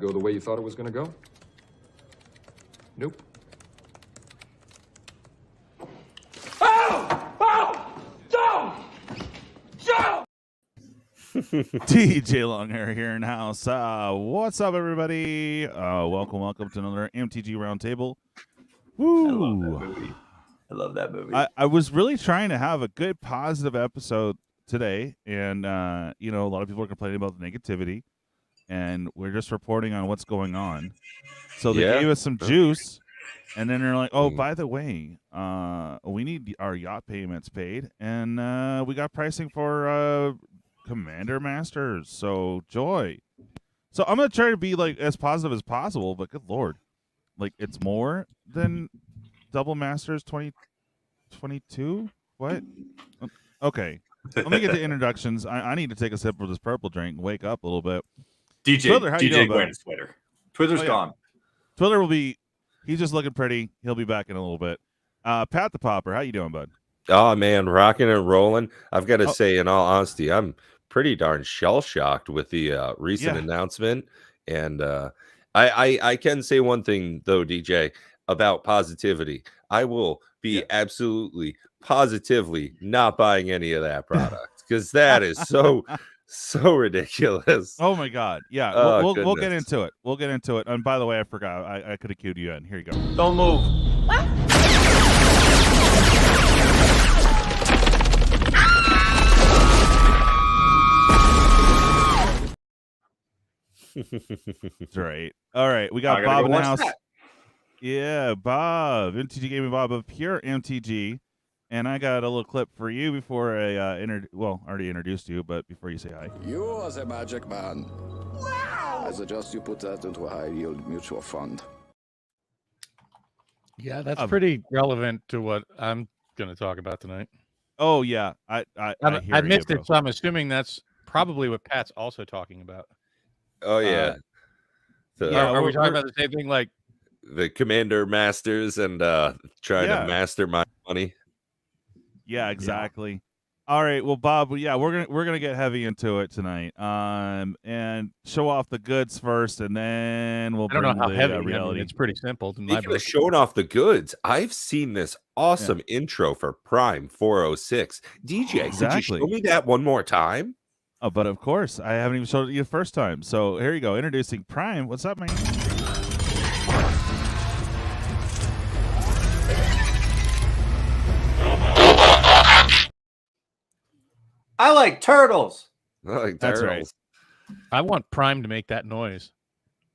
go the way you thought it was going to go? Nope. DJ Longhair here in house. What's up, everybody? Welcome to another MTG Roundtable. Woo! I love that movie. I was really trying to have a good, positive episode today, and a lot of people are complaining about the negativity, and we're just reporting on what's going on. So they gave us some juice, and then they're like, "Oh, by the way, we need our yacht payments paid, and we got pricing for Commander Masters, so joy." So I'm gonna try to be like as positive as possible, but good lord, like it's more than Double Masters 2022. What? Okay, let me get the introductions. I need to take a sip of this purple drink and wake up a little bit. Twiddler, how you doing, wearing Twitter. Twitter's gone. Twiddler will be. He's just looking pretty. He'll be back in a little bit. Pat the Pauper, how you doing, bud? Oh man, rocking and rolling. I've got to say, in all honesty, I'm pretty darn shell-shocked with the recent announcement. And I can say one thing though, DJ, about positivity. I will be absolutely positively not buying any of that product because that is so ridiculous. Oh my god. Yeah, Oh, we'll get into it. We'll get into it. And by the way, I forgot. I could have queued you in. Here you go. Don't move. That's right. All right, we got Bob in the house. That. Yeah, Bob, MTG Gaming Bob of Qore MTG, and I got a little clip for you before I already introduced you, but before you say hi. You are the magic man. Wow! I suggest you put that into a high-yield mutual fund. Yeah, that's pretty relevant to what I'm going to talk about tonight. Oh yeah, I missed it, so I'm assuming that's probably what Pat's also talking about. Oh yeah. Are we talking about the same thing, like the Commander Masters and trying to master my money? Yeah, exactly. Yeah. All right, well, Bob, we're gonna get heavy into it tonight, and show off the goods first, and then we'll bring the reality. I mean, it's pretty simple. Speaking of showing off the goods, I've seen this awesome intro for Prime 406. DJ, could you show me that one more time? Oh, but of course, I haven't even showed it you the first time. So here you go, introducing Prime. What's up, man? I like turtles. I like That's turtles. right. I want Prime to make that noise.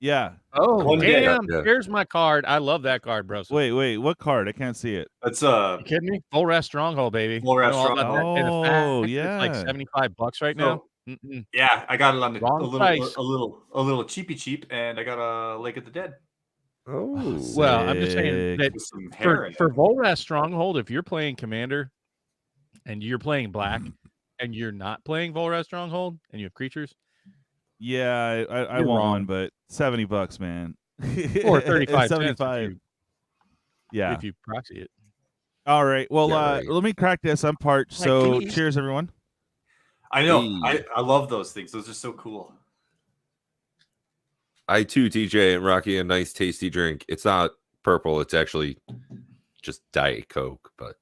Yeah. Oh, damn. Here's my card. I love that card, bro. Wait. What card? I can't see it. It's you kidding me? Full Rest Stronghold, baby. Full Rest Stronghold. Oh, yeah. It's like $75 right now. Yeah, I got it on a little cheapy cheap, and I got a Lake of the Dead. Oh, well, I'm just saying that for Volrath Stronghold, if you're playing Commander and you're playing Black and you're not playing Volrath Stronghold and you have creatures, yeah, I want one, but $70, man, or 35, 75. If you proxy it. All right, well, let me crack this. I'm parched, so cheers, everyone. I know. I love those things. Those are so cool. I too, TJ, and Rocky, a nice tasty drink. It's not purple. It's actually just Diet Coke. But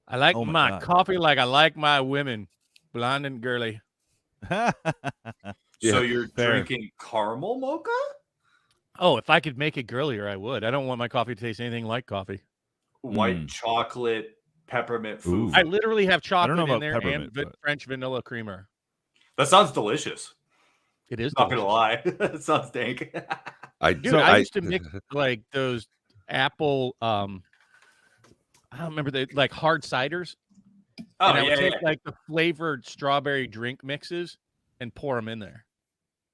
I like my coffee like I like my women, blonde and girly. So you're drinking caramel mocha? Oh, if I could make it girlier, I would. I don't want my coffee to taste anything like coffee. White chocolate. Peppermint food. I literally have chocolate in there and French vanilla creamer. That sounds delicious. It is. Not gonna lie, it sounds dank. I used to make like those apple. I don't remember the like hard ciders. Oh, and I would take like the flavored strawberry drink mixes and pour them in there.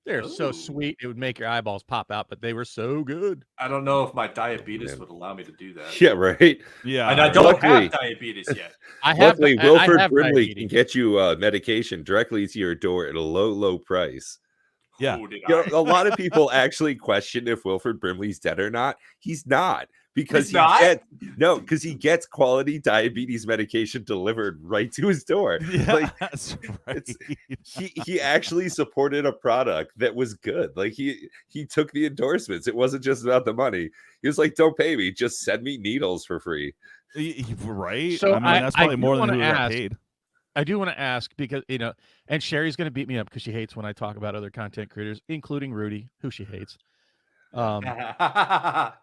They're so sweet, it would make your eyeballs pop out, but they were so good. I don't know if my diabetes would allow me to do that. Yeah, right. Yeah, and I don't have diabetes yet. Luckily, Wilford Brimley can get you medication directly to your door at a low price. Yeah, a lot of people actually question if Wilford Brimley's dead or not. He's not, because he gets quality diabetes medication delivered right to his door. Yeah, Like, that's right. he actually supported a product that was good. Like he took the endorsements. It wasn't just about the money. He was like, don't pay me, just send me needles for free. Right. So I mean, that's probably more than who got paid. I do want to ask because, and Sherry's going to beat me up because she hates when I talk about other content creators, including Rudy, who she hates. But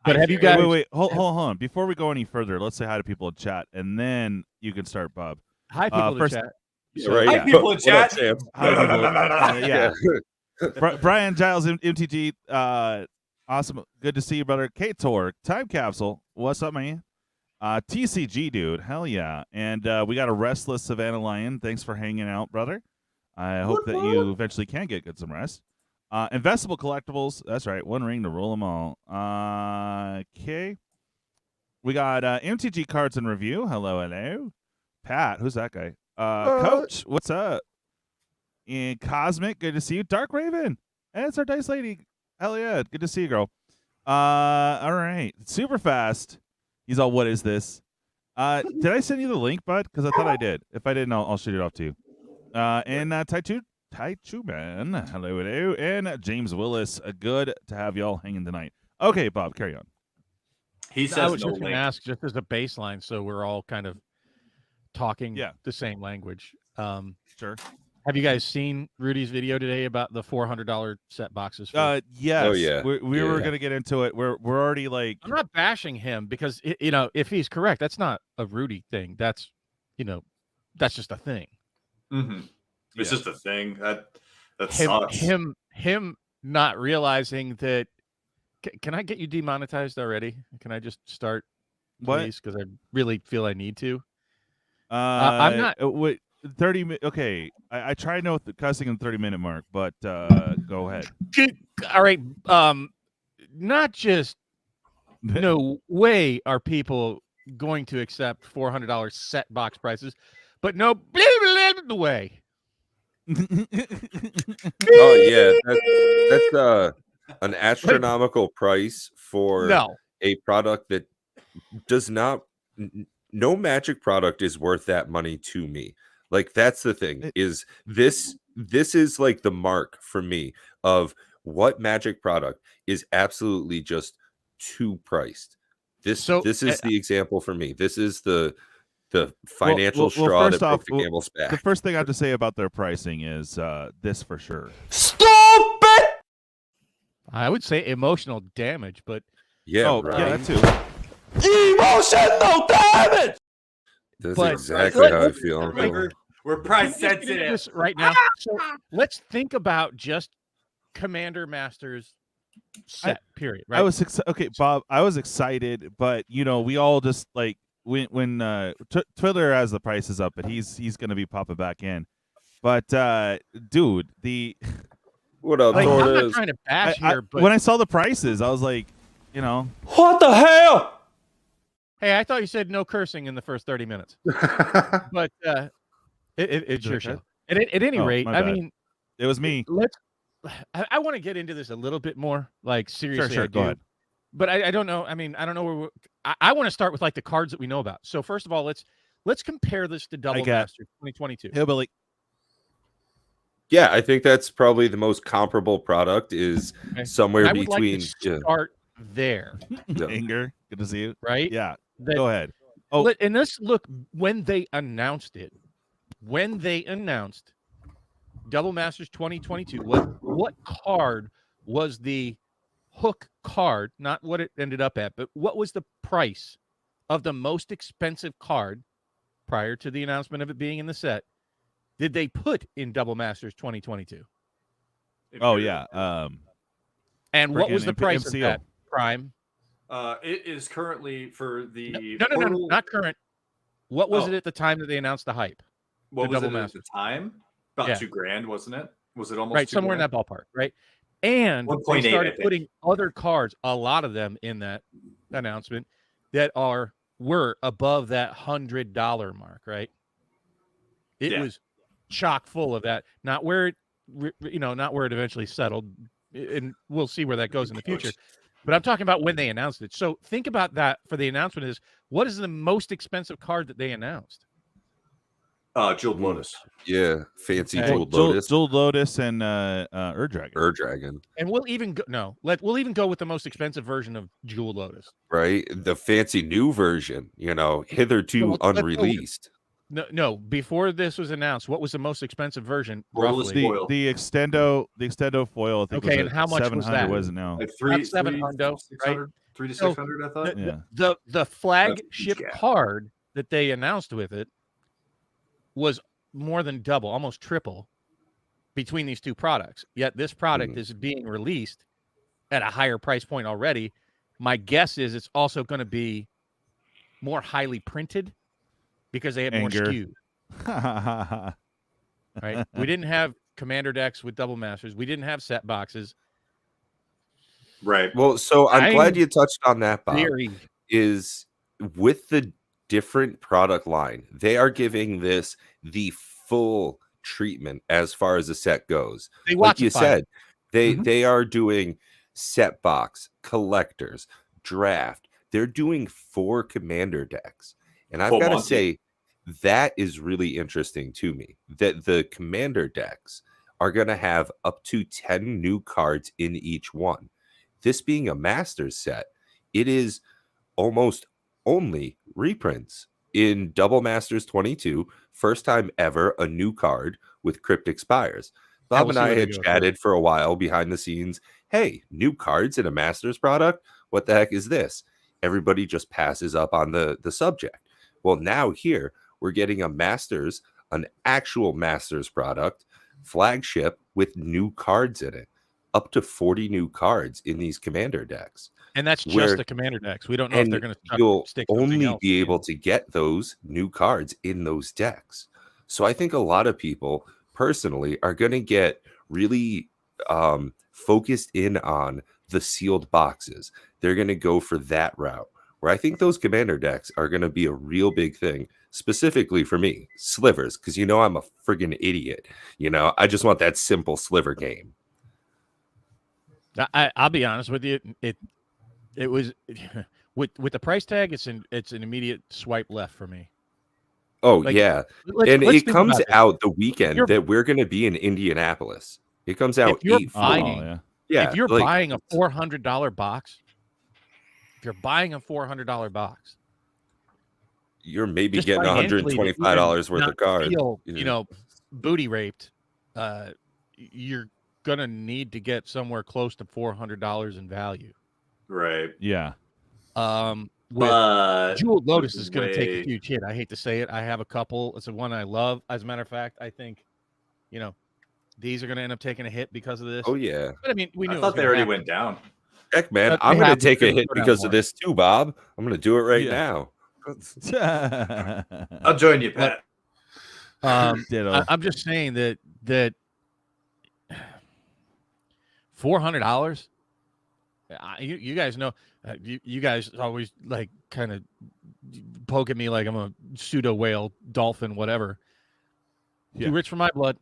have you guys? Wait, hold on. Before we go any further, let's say hi to people in chat, and then you can start, Bob. Hi, people in chat. Hi, people in chat. Yeah. Brian Giles MTG. Awesome. Good to see you, brother. K-Tor, Time Capsule. What's up, man? TCGDude, hell yeah. And we got a restless Savannah Lion. Thanks for hanging out, brother. I hope that you eventually can get some rest. Investable collectibles, that's right. One ring to rule them all. Okay. We got MTG Cardz in review. Hello. Pat, who's that guy? Coach, what's up? And Cosmic, good to see you. Dark Raven, it's our dice lady. Hell yeah, good to see you, girl. All right. Super fast. He's all, what is this? Did I send you the link, bud? Because I thought I did. If I didn't, I'll shoot it off to you. And Taichu Man, hello. And James Willis, good to have y'all hanging tonight. Okay, Bob, carry on. He says I was just going to ask, just as a baseline, so we're all kind of talking the same language. Sure. Have you guys seen Rudy's video today about the $400 set boxes? Yes. Oh, yeah. We were going to get into it. We're already like... I'm not bashing him because, if he's correct, that's not a Rudy thing. That's, that's just a thing. Mm-hmm. It's just a thing. That sucks. Him not realizing that... Can I get you demonetized already? Can I just start, please? Because I really feel I need to. I'm not... 30 minutes. Okay, I try to know the cussing in the 30-minute mark, but go ahead. All right. Not just no way are people going to accept $400 set box prices, but no way. Oh yeah, that's an astronomical price for a product that does not. No Magic product is worth that money to me. Like, that's the thing, is this is like the mark for me of what Magic product is absolutely just too priced. This is the example for me. This is the financial straw that broke the camel's back. The first thing I have to say about their pricing is this for sure. Stupid! I would say emotional damage, but... Yeah, right. Yeah, that too. Emotional damage! That's exactly how I feel. We're price sensitive right now. So let's think about just Commander Masters set. Period. Right. I was okay, Bob. I was excited, but we all just like when Twiddler has the prices up, but he's gonna be popping back in. But dude, what up, Tortoise? I'm not Tortoise? trying to bash here, but when I saw the prices, I was like, what the hell? Hey, I thought you said no cursing in the first 30 minutes. But it's your show. And at any rate, I mean, it was me. I want to get into this a little bit more, like seriously. Sure, go ahead. But I don't know. I mean, I don't know where I want to start with like the cards that we know about. So first of all, let's compare this to Double Master 2022. Hillbilly. Yeah, I think that's probably the most comparable product is somewhere between. Like to start there. Anger, good to see you. Right? Yeah. Go ahead. Oh, and let's look when they announced it. When they announced Double Masters 2022, what card was the hook card? Not what it ended up at, but what was the price of the most expensive card prior to the announcement of it being in the set? Did they put in Double Masters 2022? Oh yeah. And what was the price of that? Prime. It is currently for the no, not current. What was it at the time that they announced the hype? What was it at the time? About $2,000, wasn't it? Was it almost right? Somewhere in that ballpark, right? And they started putting other cards, a lot of them in that announcement, that were above that $100 mark, right? It was chock full of that. Not where it eventually settled, and we'll see where that goes in the future. But I'm talking about when they announced it. So think about that for the announcement is, what is the most expensive card that they announced? Jeweled Lotus. Yeah, fancy Okay. Jeweled Lotus. Jeweled Lotus and Ur-Dragon. Ur-Dragon. And we'll even go we'll even go with the most expensive version of Jeweled Lotus. Right? The fancy new version, hitherto let's go- unreleased. No, before this was announced, what was the most expensive version? Borderless Roughly? foil. The extendo foil. I think Okay, was and how much was 700. that? What is it now? Like Not 700, 600, 3 to So, 600, I thought. Yeah. The flagship gap. card that they announced with it was more than double, almost triple between these two products. Yet this product is being released at a higher price point already. My guess is it's also going to be more highly printed because they have more Anger. SKUs. Right? We didn't have commander decks with double masters. We didn't have set boxes. Right. Well, so I'm glad I'm you touched on that, Bob. Very Is with the different product line, they are giving this the full treatment as far as the set goes. they Like you watchified said, it. they are doing set box, collectors, draft. They're doing 4 commander decks. And I've Full got to Monty. say, that is really interesting to me. That the commander decks are going to have up to 10 new cards in each one. This being a Masters set, it is almost only reprints. In Double Masters 22, first time ever a new card with Cryptic Spires. Yeah, Bob we'll and see I where they had go. chatted for a while behind the scenes. Hey, new cards in a Masters product? What the heck is this? Everybody just passes up on the subject. Well, now here we're getting a Masters, an actual Masters product, flagship with new cards in it. Up to 40 new cards in these commander decks. And that's just where- the commander decks. We don't know if And they're going to you'll stick something only else be in. able to get those new cards in those decks. So I think a lot of people personally are going to get really focused in on the sealed boxes. They're going to go for that route, where I think those commander decks are going to be a real big thing, specifically for me, slivers, because I'm a friggin' idiot. I just want that simple sliver game. I'll be honest with you. It was with the price tag. It's an immediate swipe left for me. Oh, Like, yeah. Let's And it think comes about this. out the weekend You're- that we're going to be in Indianapolis. It comes out If you're 8/4. buying- yeah. Yeah, if you're like, buying a $400 box, you're maybe just getting financially to $125 even worth not of cards. feel, booty raped. You're gonna need to get somewhere close to $400 in value. Right. Yeah. With But Jeweled Lotus is going to take way- a huge hit. I hate to say it. I have a couple. It's the one I love. As a matter of fact, I think, these are going to end up taking a hit because of this. Oh, yeah. But I mean, we knew. I it was thought they gonna already happen. went down. Heck, man, But I'm they going to have take a to hit go down because more. of this too, Bob. I'm going to do it right Yeah. now. I'll join you, Pat. Ditto. I'm just saying that $400. You guys know. You guys always like kind of poke at me like I'm a pseudo whale, dolphin, whatever. Yeah. Too rich for my blood.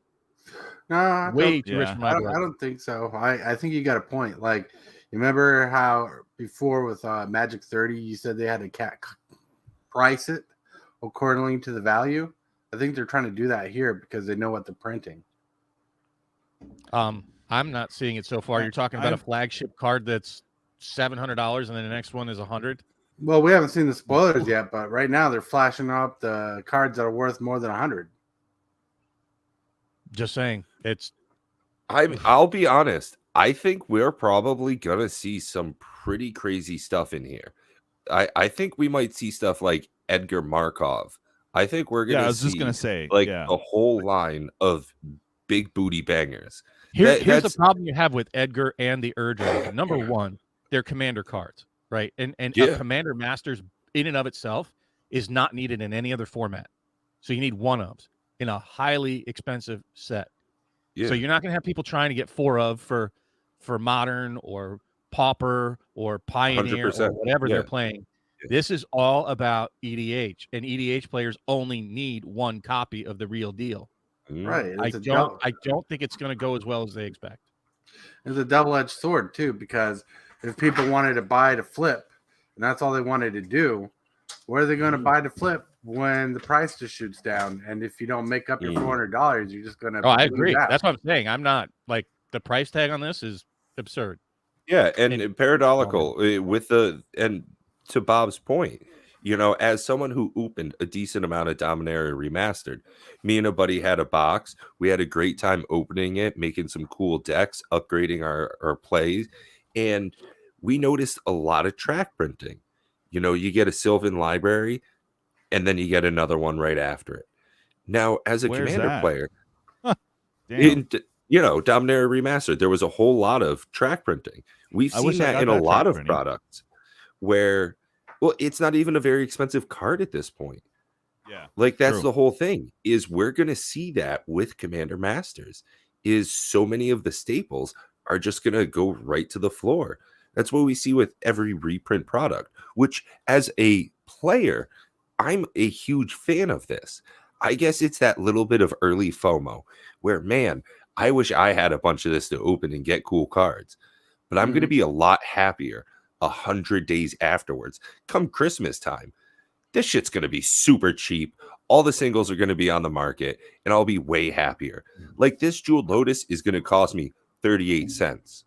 No, I Way don't, too rich Yeah. for I my don't, blood. I don't think so. I think you got a point. Like, you remember how before with Magic 30, you said they had to price it accordingly to the value? I think they're trying to do that here because they know what they're printing. I'm not seeing it so far. You're talking about a flagship card that's $700, and then the next one is $100. Well, we haven't seen the spoilers yet, but right now they're flashing up the cards that are worth more than 100. Just saying, it's I'll be honest. I think we're probably going to see some pretty crazy stuff in here. I think we might see stuff like Edgar Markov. I think we're going to Yeah, I was see just gonna say, like yeah. a whole line of big booty bangers. here's the that's- problem you have with Edgar and the Ur-Dragon. Number one, they're commander cards, right? And Yeah. a commander masters in and of itself is not needed in any other format. So you need one ofs in a highly expensive set. Yeah. So you're not going to have people trying to get four of for modern or pauper or pioneer or 100%. whatever they're Yeah. playing. This is all about EDH, and EDH players only need one copy of the real deal. Mm. Right. I It's a don't think it's going to go as well as they expect. It's a double-edged sword too, because if people wanted to buy to flip, and that's all they wanted to do, where are they going to buy to flip when the price just shoots down? And if you don't make up your $400, you're just going to. Oh, I agree. That's what I'm saying. I'm not like the price tag on this is absurd. Yeah, and paradoxical with and to Bob's point, you know, as someone who opened a decent amount of Dominaria Remastered, me and a buddy had a box. We had a great time opening it, making some cool decks, upgrading our plays, and we noticed a lot of track printing. You know, you get a Sylvan library, and then you get another one right after it. Now, as a Commander player, you know, Dominaria Remastered, there was a whole lot of track printing. We've seen that in a lot of products where, well, it's not even a very expensive card at this point. Yeah. Like, that's the whole thing, is we're going to see that with Commander Masters, is so many of the staples are just going to go right to the floor. That's what we see with every reprint product, which as a player, I'm a huge fan of this. I guess it's that little bit of early FOMO where, man, I wish I had a bunch of this to open and get cool cards, but I'm going to be a lot happier 100 days afterwards. Come Christmas time, this shit's going to be super cheap. All the singles are going to be on the market, and I'll be way happier. Like, this Jeweled Lotus is going to cost me 38 cents.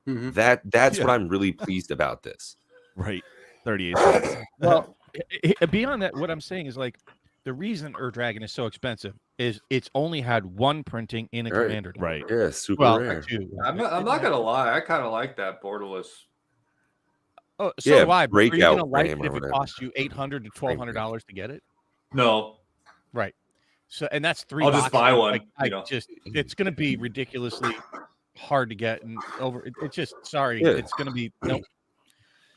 That's what I'm really pleased about this. Right. 38 cents. Well, beyond that, what I'm saying is, like, the reason Dragon is so expensive is it's only had one printing in a Commander deck. Right. Yeah, super rare. I'm not gonna lie, I kind of like that borderless. Oh, so do I. But are you breakout gonna like it frame or if it whatever. costs you $800 to $1,200 to get it? No, Right. So, and that's 3 I'll just boxes. buy one. Like, you know? it's going to be ridiculously hard to get and over. It's just it's going to be nope.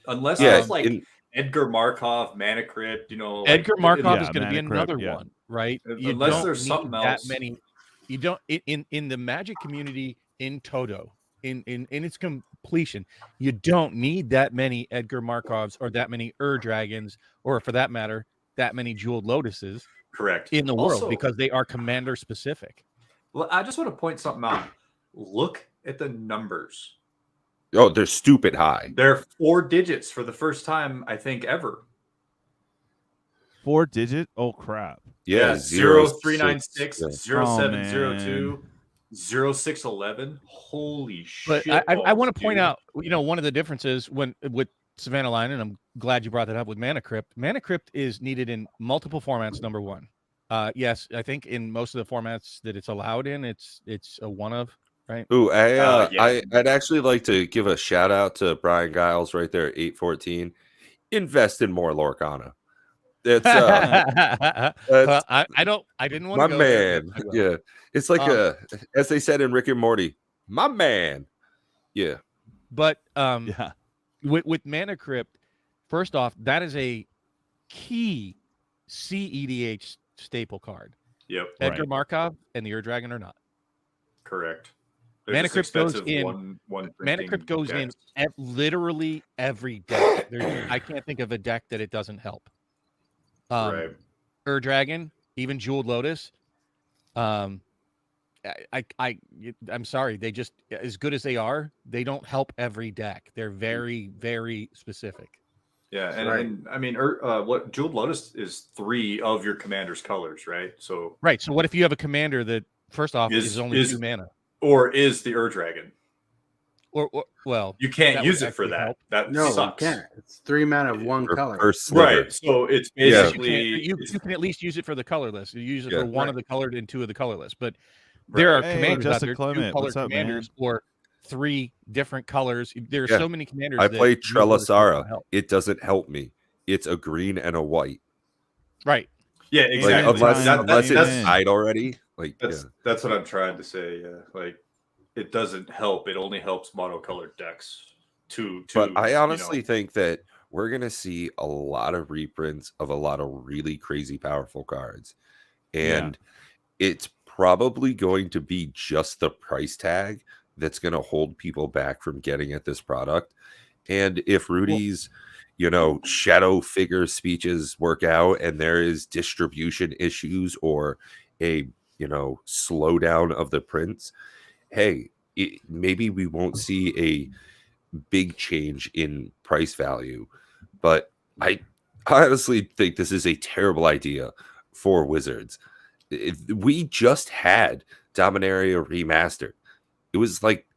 Unless it's like Edgar Markov, Mana Crypt, you know. Edgar Markov is yeah, going to be Mana Crypt, another one, right? Unless there's something that else. many. You don't in the Magic community in toto in its completion. You don't need that many Edgar Markovs or that many Dragons, or for that matter, that many Jeweled Lotuses. Correct. In the Also, world, because they are Commander specific. Well, I just want to point something out. Look at the numbers. Oh, they're stupid high. They're 4 digits for the first time, I think, ever. 4 digit? Oh crap. Yeah, 0396, 06. 0702, 0611. Holy shit. But I want to point out, you know, one of the differences with Savannah Line, and I'm glad you brought that up with Mana Crypt. Mana Crypt is needed in multiple formats, number one. Yes, I think in most of the formats that it's allowed in, it's a one of, right? Ooh, I'd actually like to give a shout out to Brian Giles right there at 814. Invest in more Lorcana. It's I didn't want my to go man. there. Yeah, it's like as they said in Rick and Morty, my man. Yeah, but yeah. With Mana Crypt, first off, that is a key CEDH staple card. Yep. Edgar Markov and the Dragon are not. Correct. Mana Crypt goes in. Mana Crypt goes in literally every deck. I can't think of a deck that it doesn't help. Right. Dragon, even Jeweled Lotus. I'm sorry, they just, as good as they are, they don't help every deck. They're very, very specific. Yeah, and I mean, what Jeweled Lotus is 3 of your commander's colors, right? So So what if you have a commander that first off is only 2 mana, or is the Dragon? or well, you can't use it for that. Help. That You sucks. can't. It's 3 mana of one color. Right. So it's basically you can at least use it for the colorless. You use it for one of the colored and 2 of the colorless. But there are commanders out there, 2 colored commanders or 3 different colors. There are so many commanders. I play Trelasara. It doesn't help me. It's a green and a white. Right. Yeah, exactly. Like, unless it's tied already. Like that's what I'm trying to say. Yeah, like it doesn't help. It only helps monocolored decks. But I honestly think that we're gonna see a lot of reprints of a lot of really crazy powerful cards, and it's probably going to be just the price tag that's going to hold people back from getting at this product. And if Rudy's, shadow figure speeches work out and there is distribution issues or a, slowdown of the prints, hey, maybe we won't see a big change in price value, but I honestly think this is a terrible idea for Wizards. We just had Dominaria Remastered. It was like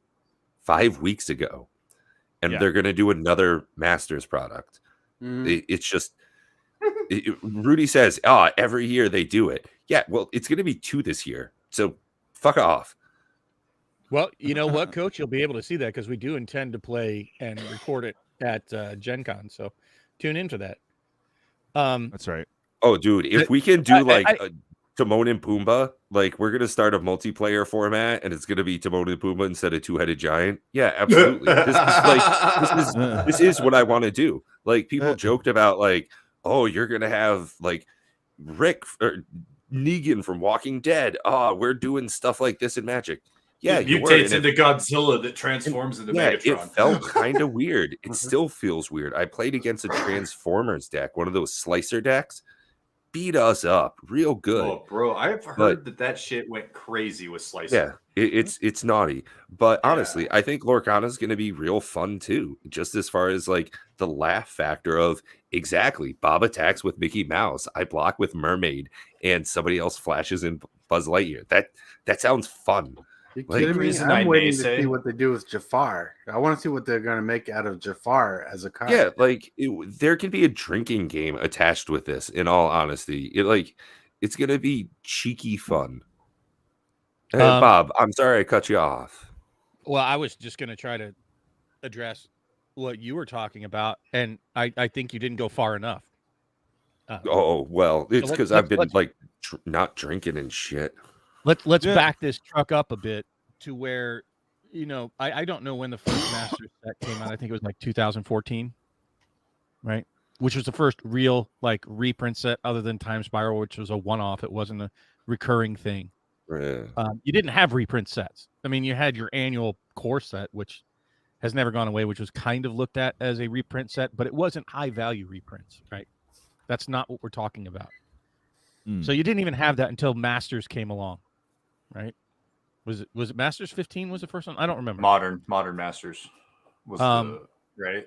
5 weeks ago, and they're going to do another Masters product. It's just, Rudy says, every year they do it. Yeah, well, it's going to be 2 this year, so fuck off. Well, you know what, Coach? You'll be able to see that because we do intend to play and record it at Gen Con, so tune in for that. That's right. Oh, dude, if we can do Timon and Pumbaa, like we're gonna start a multiplayer format, and it's gonna be Timon and Pumbaa instead of two-headed giant. Yeah, absolutely. This is what I want to do. Like people joked about, like, oh, you're gonna have like Rick or Negan from Walking Dead. We're doing stuff like this in Magic. Yeah, it mutates into Godzilla that transforms into Megatron. It felt kind of weird. It still feels weird. I played against a Transformers deck, one of those slicer decks. Beat us up real good. Oh, bro, I've heard that shit went crazy with Slicer. Yeah, it's naughty. But honestly, I think Lorcana is going to be real fun too. Just as far as like the laugh factor of exactly Bob attacks with Mickey Mouse, I block with Mermaid, and somebody else flashes in Buzz Lightyear. That sounds fun. I'm waiting to see what they do with Jafar. I want to see what they're going to make out of Jafar as a card. Yeah, like there could be a drinking game attached with this. In all honesty, it's going to be cheeky fun. Bob, I'm sorry I cut you off. Well, I was just going to try to address what you were talking about, and I think you didn't go far enough. Well, it's because I've been not drinking and shit. Let's back this truck up a bit to where, I don't know when the first Masters set came out. I think it was like 2014, right? Which was the first real reprint set other than Time Spiral, which was a one-off. It wasn't a recurring thing. Yeah. You didn't have reprint sets. I mean, you had your annual core set, which has never gone away, which was kind of looked at as a reprint set, but it wasn't high-value reprints, right? That's not what we're talking about. So you didn't even have that until Masters came along. Right? Was it Masters 15 was the first one? I don't remember. Modern Masters was right.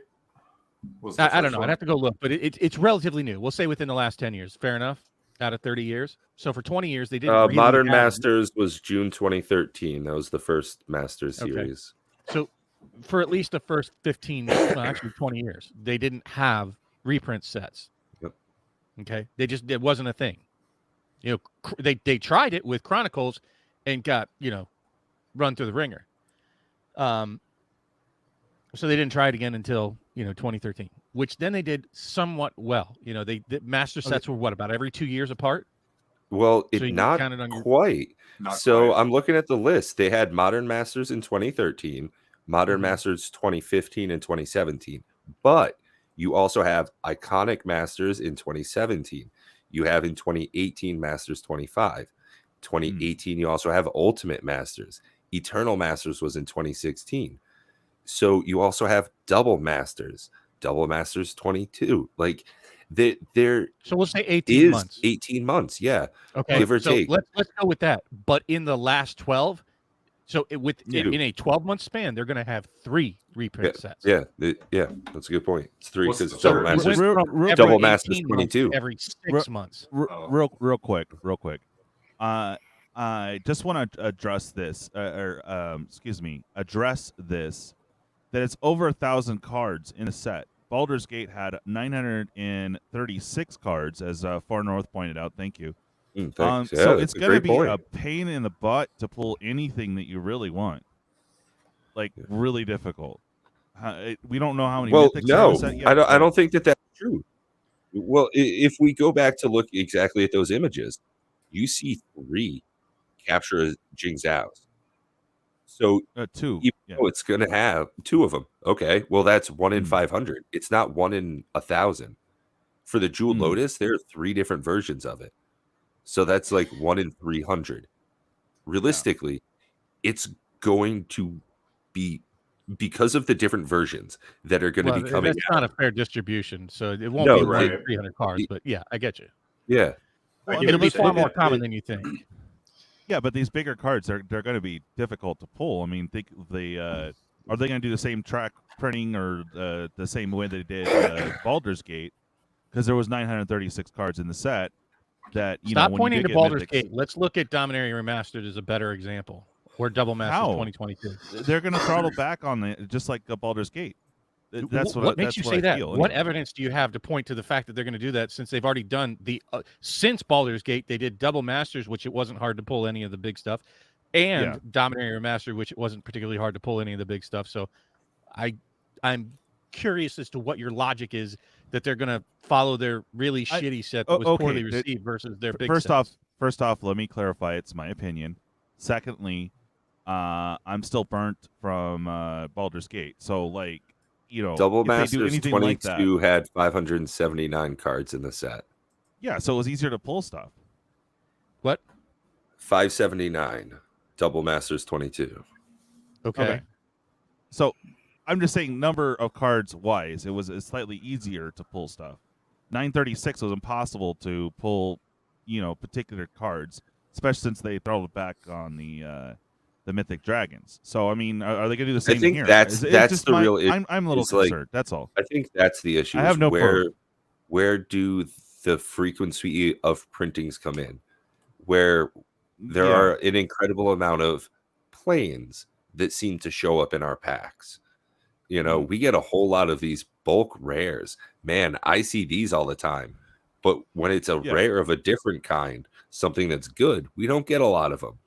I don't know. I'd have to go look, but it's relatively new. We'll say within the last 10 years. Fair enough. Out of 30 years. So for 20 years they didn't. Really Modern Masters was June 2013. That was the first Masters series. So for at least the first 20 years, they didn't have reprint sets. Yep. Okay, it wasn't a thing. They tried it with Chronicles and got, run through the ringer. So they didn't try it again until, 2013, which then they did somewhat well. The master sets were about every 2 years apart? Well, so not quite. I'm looking at the list. They had Modern Masters in 2013, Modern Masters 2015 and 2017. But you also have Iconic Masters in 2017. You have in 2018 Masters 25. 2018, you also have Ultimate Masters. Eternal Masters was in 2016. So you also have Double Masters 22. So we'll say 18 months. 18 months, yeah. Okay, give or take. Let's go with that. But in the last 12, so in a 12-month span, they're going to have 3 reprint sets. Yeah, that's a good point. It's 3 because Double Masters 22 every 6 months. Real quick. I just want to address this, address this, that it's over 1,000 cards in a set. Baldur's Gate had 936 cards, as Far North pointed out. Thank you. So it's going to be a pain in the butt to pull anything that you really want. Really difficult. We don't know how many. Well, mythics no, are in the set yet, I don't think that's true. Well, if we go back to look exactly at those images, you see 3 capture Jing Zhao's. So 2. It's going to have 2 of them. Okay, well that's 1 in 500. It's not 1 in 1,000. For the Jewel Lotus, there are 3 different versions of it. So that's 1 in 300. Realistically, it's going to be because of the different versions that are going to be coming. That's not a fair distribution, so it won't be 300 cards. But yeah, I get you. Yeah, it'll be far more common than you think. Yeah, but these bigger cards, they're going to be difficult to pull. I mean, are they going to do the same track printing or the same way they did Baldur's Gate, because there was 936 cards in the set. That Stop when pointing you to did get Baldur's Mythics, Gate. Let's look at Dominaria Remastered as a better example. Or Double Masters How? 2022. They're going to throttle back on it, just like Baldur's Gate. That's what makes that's you what say I that? feel, What anyway. evidence do you have to point to the fact that they're going to do that, since they've already done since Baldur's Gate, they did Double Masters, which it wasn't hard to pull any of the big stuff, and Dominaria Remastered, which it wasn't particularly hard to pull any of the big stuff. So I'm curious as to what your logic is that they're going to follow their really shitty set that was poorly received versus their big sets. First off, let me clarify. It's my opinion. Secondly, I'm still burnt from Baldur's Gate. So, like, Double if they do Masters anything 22 like that, had 579 cards in the set. yeah, so it was easier to pull stuff. What? 579. Double Masters 22. Okay. So I'm just saying, number of cards wise, it was slightly easier to pull stuff. 936 was impossible to pull, particular cards, especially since they throttled back on the Mythic Dragons. So I mean, are they going to do the same I think here? that's just the real issue. I'm a little concerned. That's all. I think that's the issue. I have no clue. Where do the frequency of printings come in? Where there are an incredible amount of planes that seem to show up in our packs. We get a whole lot of these bulk rares. Man, I see these all the time. But when it's a rare of a different kind, something that's good, we don't get a lot of them.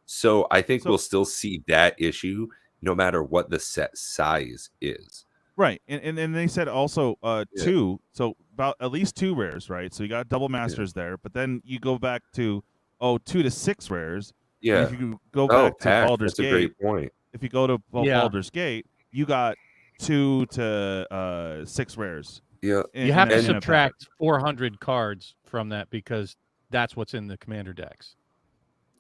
So I think we'll still see that issue no matter what the set size is. Right. And they said also two, so about at least 2 rares, right? So you got Double Masters there, but then you go back to 2 to 6 rares. Yeah. If you go back to Baldur's Gate, that's a great point. If you go to Baldur's Gate, you got 2 to 6 rares. Yeah. You have to subtract 400 cards from that because that's what's in the commander decks.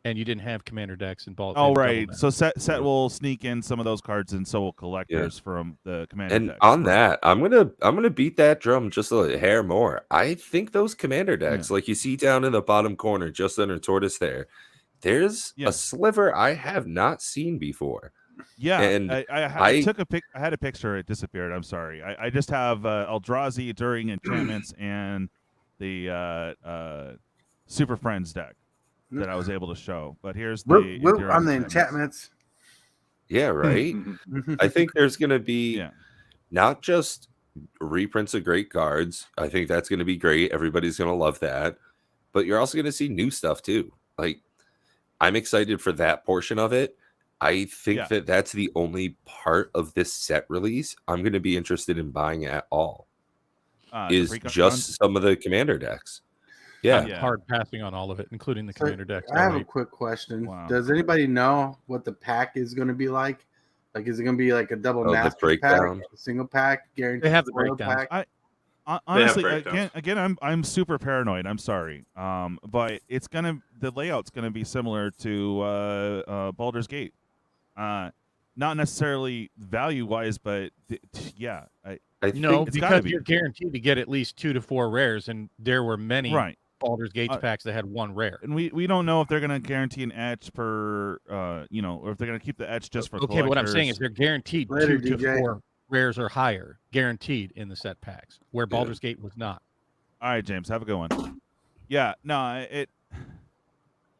And you didn't have commander decks in Baldur's. Oh, right. So set will sneak in some of those cards, and so will collectors from the commander decks. And on that, I'm gonna beat that drum just a hair more. I think those commander decks, like you see down in the bottom corner, just under Tortoise there's a sliver I have not seen before. Yeah, and I took a pic. I had a picture. It disappeared. I'm sorry. I just have Eldrazi during enchantments and the Super Friends deck that I was able to show. But here's the on the enchantments. Yeah, right. I think there's going to be not just reprints of great cards. I think that's going to be great. Everybody's going to love that. But you're also going to see new stuff too. Like, I'm excited for that portion of it. I think that's the only part of this set release I'm going to be interested in buying at all. Is just some of the commander decks. I'm hard passing on all of it, including the commander decks. I have a quick question. Wow. Does anybody know what the pack is going to be like? Like, is it going to be like a double master pack, a single pack, guaranteed? They have the breakdown. Honestly, again, I'm super paranoid. I'm sorry, but the layout's gonna be similar to Baldur's Gate, not necessarily value wise, but I think because you're guaranteed to get at least 2 to 4 rares, and there were many Baldur's Gate packs that had 1 rare. And we don't know if they're going to guarantee an etch per, or if they're going to keep the etch just for collectors. But what I'm saying is they're guaranteed 2 to 4 rares or higher, guaranteed in the set packs, where Baldur's Gate was not. All right, James, have a good one. Yeah, no,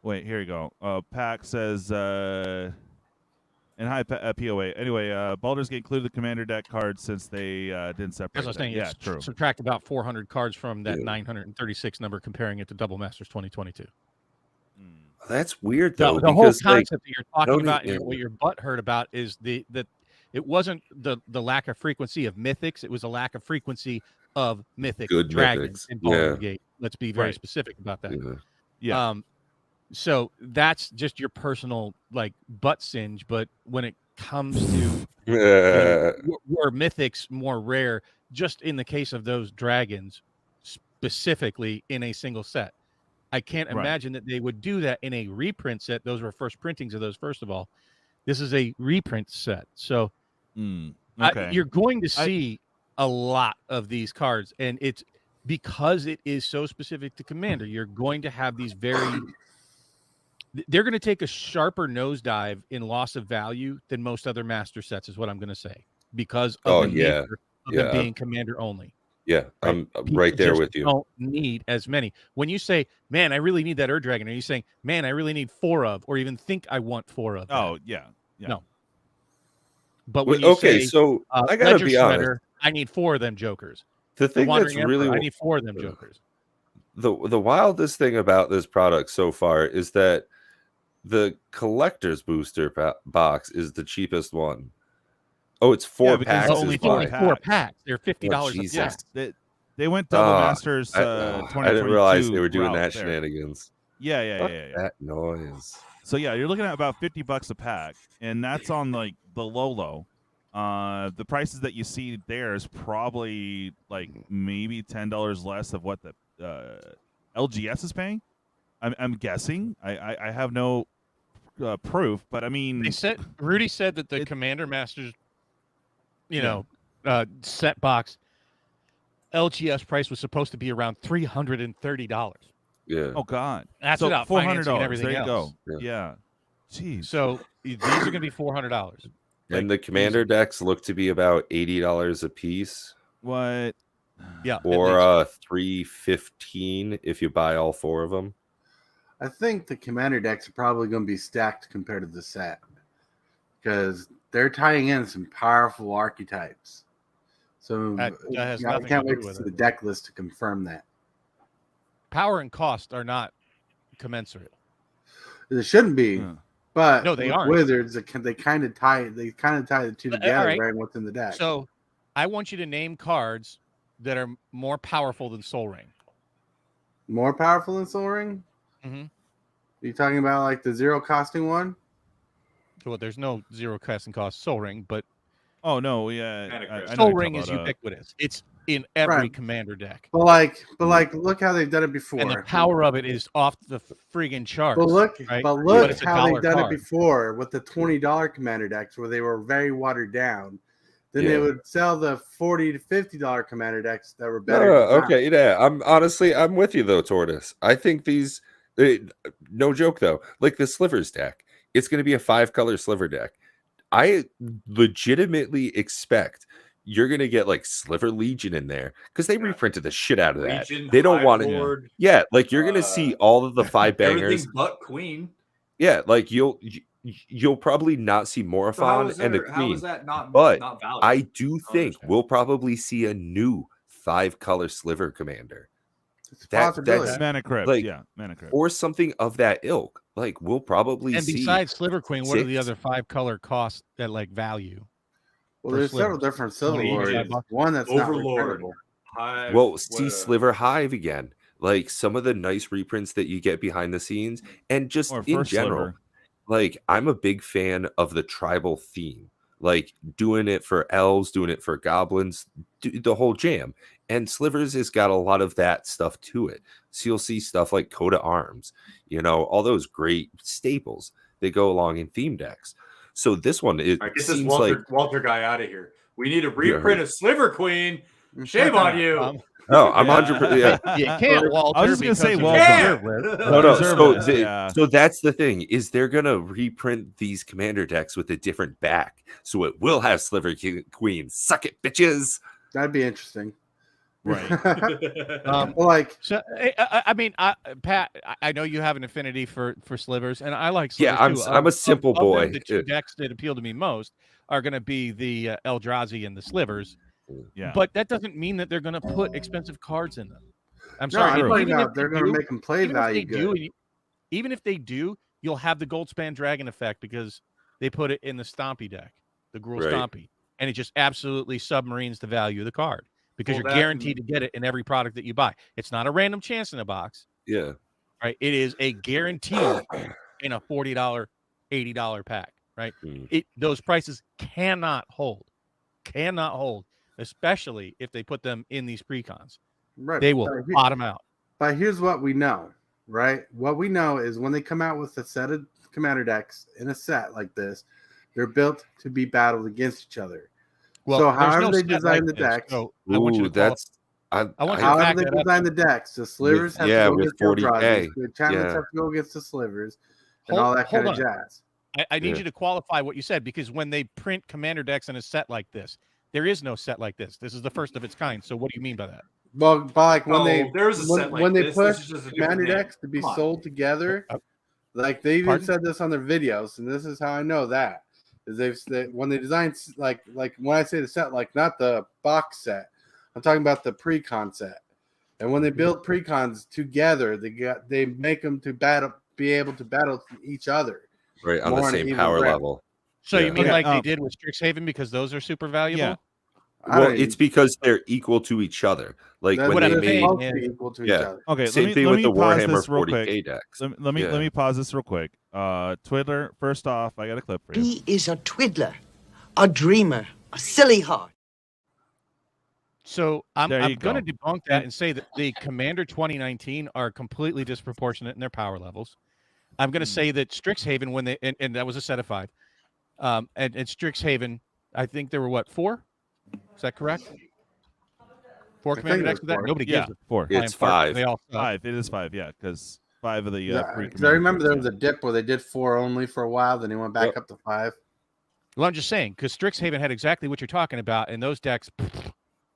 wait, here you go. Pack says, and hi, POA. Anyway, Baldur's Gate included the commander deck cards since they didn't separate. As I was saying, true. Subtract about 400 cards from that 936 number, comparing it to Double Masters 2022. That's weird though. The whole concept that you're talking about, and what your butt heard about, is that it wasn't the lack of frequency of mythics; it was a lack of frequency of mythic dragons in Baldur's Gate. Let's be very specific about that. Yeah. So that's just your personal butt singe, but when it comes to were mythics more rare, just in the case of those dragons specifically in a single set, I can't imagine that they would do that in a reprint set. Those were first printings of those. First of all, this is a reprint set, so you're going to see a lot of these cards, and it's because it is so specific to Commander. You're going to have these they're going to take a sharper nosedive in loss of value than most other master sets, is what I'm going to say. because of the yeah. nature of them being commander only. Yeah, Right? I'm right there just with you. Don't need as many. When you say, "Man, I really need that Ur Dragon," are you saying, "Man, I really need 4 of," or even think I want 4 of? That? Oh yeah. No. But when you Okay, say, so I gotta Ledger be honest. Shredder, I need 4 of them jokers. The thing that's Wandering Emperor, really I need 4 of them jokers. the wildest thing about this product so far is that the collector's booster box is the cheapest one. Oh, it's 4 because packs. only is four why. packs. 4 packs. They're $50 a Jesus. pack. They went Double Masters. I 2022 didn't realize they were doing route that there. shenanigans. Yeah. That noise. So yeah, you're looking at about $50 a pack, and that's on like the low. The prices that you see there is probably like maybe $10 less of what the LGS is paying. I'm guessing. I have no proof, but I mean, Rudy said that the Commander Masters, set box LGS price was supposed to be around $330. Yeah. Oh God, that's so without financing and everything there you else. go. Yeah. Jeez. So these are going to be $400. And the commander decks look to be about $80 a piece. What? Yeah. Or $315 if you buy all 4 of them. I think the commander decks are probably going to be stacked compared to the set because they're tying in some powerful archetypes. So that has I nothing can't to wait do to with see it. the deck list to confirm that. Power and cost are not commensurate. It shouldn't be, but No, they with aren't. Wizards, they kind of tie the two together, all right. right? What's in the deck? So I want you to name cards that are more powerful than Soul Ring. More powerful than Soul Ring? Mm-hmm. Are you talking about like the 0 costing one? Well, there's no 0 casting cost Soul Ring, but oh no, yeah, I know Soul you're Ring talking is about, ubiquitous. It's in every Right. commander deck. But like, look how they've done it before. And the power of it is off the friggin' charts. But look right? how $1 they've done card. it before with the $20 commander decks where they were very watered down. Then Yeah. they would sell the $40 to $50 commander decks that were better. Okay, yeah. I'm with you though, Tortoise. I think these no joke though, like the Slivers deck, it's going to be a 5-color sliver deck. I legitimately expect you're going to get like Sliver Legion in there because they reprinted the shit out of that. Legion, They don't High want Lord, it. Yeah, like you're going to see all of the 5 bangers. everything but Queen. Yeah, like you'll probably not see So Morophon and a how Queen. is that not But not valid? I do think understand. we'll probably see a new 5-color sliver commander. It's a possibility. That's Mana Crypt, like- Mana Crypt. or something of that ilk. Like we'll probably And see. besides Sliver Queen, what are the 6. other 5-color costs that like value? Well, for there's several slivers? different Silver 20 Warriors. $85. One that's not Overlord. reprintable. Hive, Well, see what, Sliver Hive again. Like some of the nice reprints that you get behind the scenes, and just Or in first general. sliver. Like I'm a big fan of the tribal theme, like doing it for elves, doing it for goblins, the whole jam. And Slivers has got a lot of that stuff to it. So you'll see stuff like Coat of Arms, all those great staples that go along in theme decks. So this one, it All right, get this seems like Walter guy out of here. We need to reprint a Sliver Queen. Shame on you. no, I'm 100%. Yeah. You can't, Walter. I was just gonna say, because Walter. you're reserve list. No. Reserve So, list, yeah. so that's the thing is they're gonna reprint these commander decks with a different back, so it will have Sliver Queen. Suck it, bitches. That'd be interesting. Right. Like, So I mean, Pat, I know you have an affinity for slivers, and I like Yeah, slivers too. I'm a simple Of them, boy. the two decks that appeal to me most are going to be the Eldrazi and the slivers. Yeah. But that doesn't mean that they're going to put expensive cards in them. I'm no, sorry. I'm even talking if about they they're going to do- make them play even if value they do, good. and even if they do, you'll have the Goldspan Dragon effect because they put it in the Stompy deck, the Gruul Right. Stompy, and it just absolutely submarines the value of the card because Well, you're guaranteed to get it in every product that you buy. It's not a random chance in a box, Yeah. right? It is a guarantee in a $40, $80 pack, right? Hmm. Those prices cannot hold, especially if they put them in these precons. Right. They will But bottom out. But here's what we know, right? What we know is when they come out with a set of commander decks in a set like this, they're built to be battled against each other. Well, So there's however no they set design like the this, decks, so I want you to call that's I want you to however back they that up. design the decks, the slivers have yeah, to go with against the 40K, Eldrazi, the channels yeah. have to go against the slivers, and Hold- all that kind of hold on. jazz. I need you to qualify what you said, because when they print commander decks in a set like this, there is no set like this. This is the first of its kind. So what do you mean by that? Well, like when there's a set like when they this. push This is just a commander different name. decks to be Come on. sold together, like they even Pardon? said this on their videos, and this is how I know that is when they design like when I say the set, like not the box set, I'm talking about the pre-con set. And when they build pre-cons together, they make them to be able to battle each other. Right, on the More same even power breadth. level. So you mean Okay, like they did with Strixhaven, because those are super valuable? Yeah. Well, it's because they're equal to each other. Like when what they I'm made saying be equal to each Yeah. other. Okay, same thing let with me the pause Warhammer this real 40K quick. decks. Let me pause this real quick. Twiddler, first off, I got a clip for you. He is a twiddler, a dreamer, a silly heart. So I'm There you going to go. debunk that and say that the Commander 2019 are completely disproportionate in their power levels. I'm going to say that Strixhaven, when they and that was a set of 5, and Strixhaven, I think there were 4? Is that correct? 4 commander decks with that? 4. Nobody gives it. 4. It's Flying fart. 5. They all suck. 5. It is 5. Yeah, because 5 of the free. Because I remember there was a dip where they did 4 only for a while, then they went back up to 5. Well, I'm just saying, because Strixhaven had exactly what you're talking about, and those decks,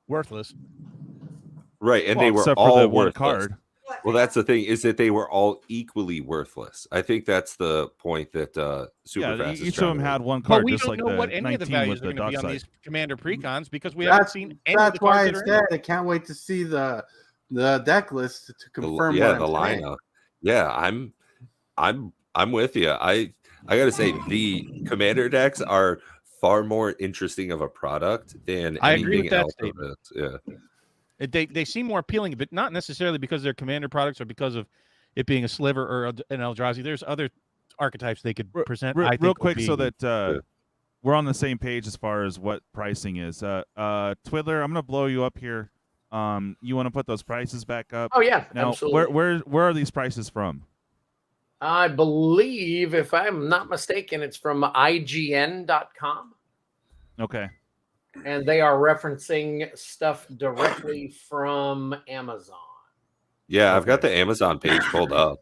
worthless. Right, and Well, they were except for all the one worthless. card. Well, that's the thing, is that they were all equally worthless. I think that's the point that Superfast is each of trying them to had one But card, we just don't like know the what any of the 19 values with are the going to be dock on side. these commander precons, because we haven't seen any of That's the why cards I that are in there. said I can't wait to see the deck list to confirm. yeah, what the I'm saying. lineup. Yeah, I'm with you. I gotta say the commander decks are far more interesting of a product than I agree anything with that else of statement. this. Yeah. They seem more appealing, but not necessarily because they're commander products or because of it being a sliver or an Eldrazi. There's other archetypes they could present. I think Real would quick, be- so that we're on the same page as far as what pricing is. Twiddler, I'm gonna blow you up here. You want to put those prices back up? Oh yeah, Now, absolutely. where are these prices from? I believe, if I'm not mistaken, it's from IGN.com, Okay. and they are referencing stuff directly from Amazon. Yeah, I've got the Amazon page pulled up.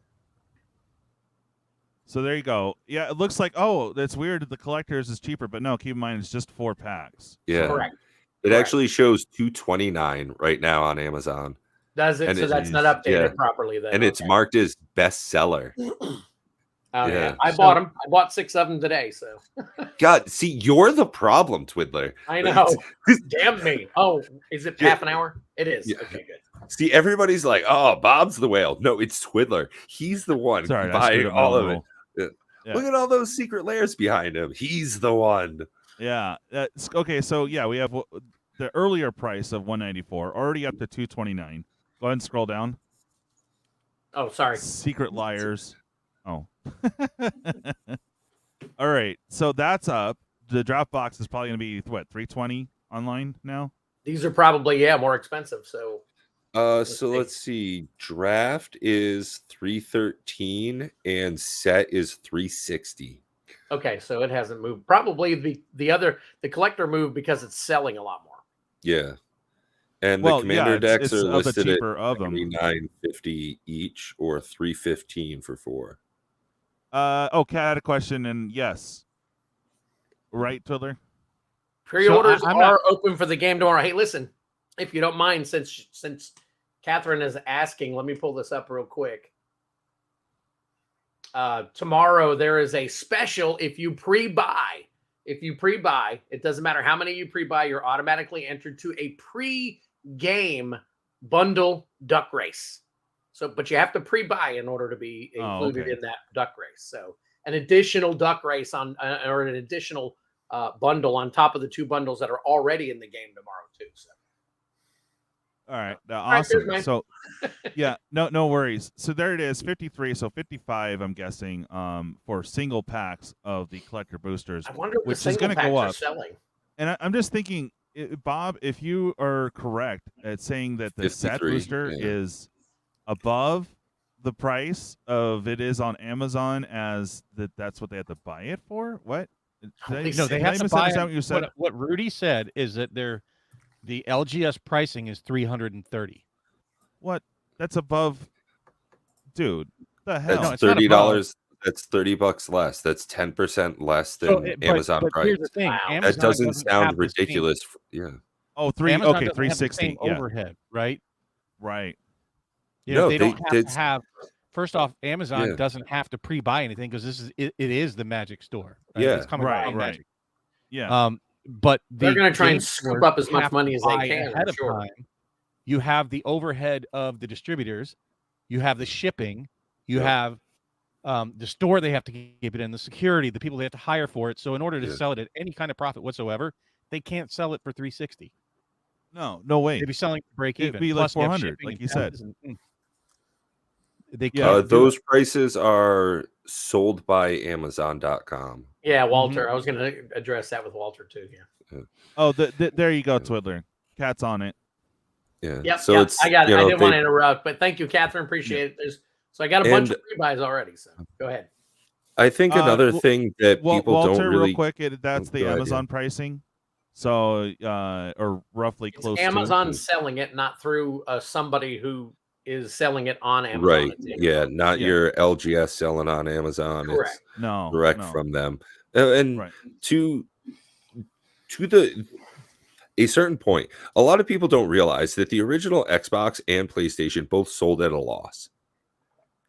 So there you go. Yeah, it looks like, oh, that's weird that the collectors is cheaper, but no, keep in mind it's just 4 packs. Yeah. Correct. It Correct. actually shows $229 right now on Amazon. Does it? And So that's not updated yeah. properly then. And it's Okay. marked as bestseller. Oh, yeah. yeah. I bought them. I bought 6 of them today. So God, see, you're the problem, Twiddler. I know. Damn me. Oh, is it half an hour? It is. Yeah. Okay, good. See, everybody's like, "Oh, Bob's the whale." No, it's Twiddler. He's the one Sorry, I buying screwed up all my of it. roll. Yeah. Look at all those secret layers behind him. He's the one. Yeah. Okay, so yeah, we have the earlier price of 194 already up to 229. Go ahead and scroll down. Oh, sorry. Secret liars. Oh. All right. So that's up. The drop box is probably going to be what, 320 online now? These are probably more expensive. So So let's see. Draft is 313 and set is 360. okay, so it hasn't moved. Probably the collector moved because it's selling a lot more. Yeah. And Well, the commander yeah, decks it's are of the listed at cheaper of them. $950 each or $315 for 4. Kat had a question, and yes. Right, Twiddler? Pre-orders I'm are open for the game tomorrow. Hey, listen, if you don't mind, since Catherine is asking, let me pull this up real quick. Tomorrow there is a special. If you pre-buy, it doesn't matter how many you pre-buy, you're automatically entered to a pre-game bundle duck race. So, but you have to pre-buy in order to be included in that duck race. So, an additional duck race on or an additional bundle on top of the 2 bundles that are already in the game tomorrow too. So, All right. Now, right, awesome. there's mine. So, yeah, no worries. So there it is, 53. So 55, I'm guessing, for single packs of the collector boosters, I wonder if which the is going single to go packs up. are selling. And I'm just thinking, Bob, if you are correct at saying that the set 53, booster yeah. is above the price of it is on Amazon, as that's what they have to buy it for. What? They Did I have to misunderstand buy what you said? what Rudy said is that the LGS pricing is 330. What? That's above, dude. The hell? That's No, it's not $30. That's $30 less. That's 10% less than Amazon but price. here's the thing. Wow. Amazon That doesn't doesn't sound have the same- ridiculous. Yeah. Oh, Amazon okay, doesn't have the 360. same Yeah, overhead, right? right. You know, No, they don't have it's- to have. First off, Amazon Yeah. doesn't have to pre-buy anything because it is the Magic store. Right? Yeah. It's coming Right, from right. Magic. Yeah. But They're the going to try and game scoop stores up as much have to money as they buy can. ahead I'm of sure. time. You have the overhead of the distributors. You have the shipping. You have the store they have to keep it in, the security, the people they have to hire for it. So in order to sell it at any kind of profit whatsoever, they can't sell it for $360. No way. They'd be selling to break even. It'd be like Plus they have $400, shipping like and you said. taxes they can't do those it. prices are sold by Amazon.com. Yeah, Walter. I was going to address that with Walter too. Yeah. Oh, there you go, Twiddler. Cat's on it. Yeah. Yep. So yep, it's I got it. you I know, didn't want to interrupt, but thank you, Catherine. Appreciate it. So I got a bunch And- of pre-buys already. So go ahead. I think another thing that people Walter, don't really real quick, that's the Go ahead, Amazon pricing. So, or roughly It's close Amazon to. selling it, not through somebody who is selling it on Amazon. right. It's Yeah, not Yeah. your LGS selling on Amazon. Correct. It's No, direct no. from them. And Right. to a certain point, a lot of people don't realize that the original Xbox and PlayStation both sold at a loss.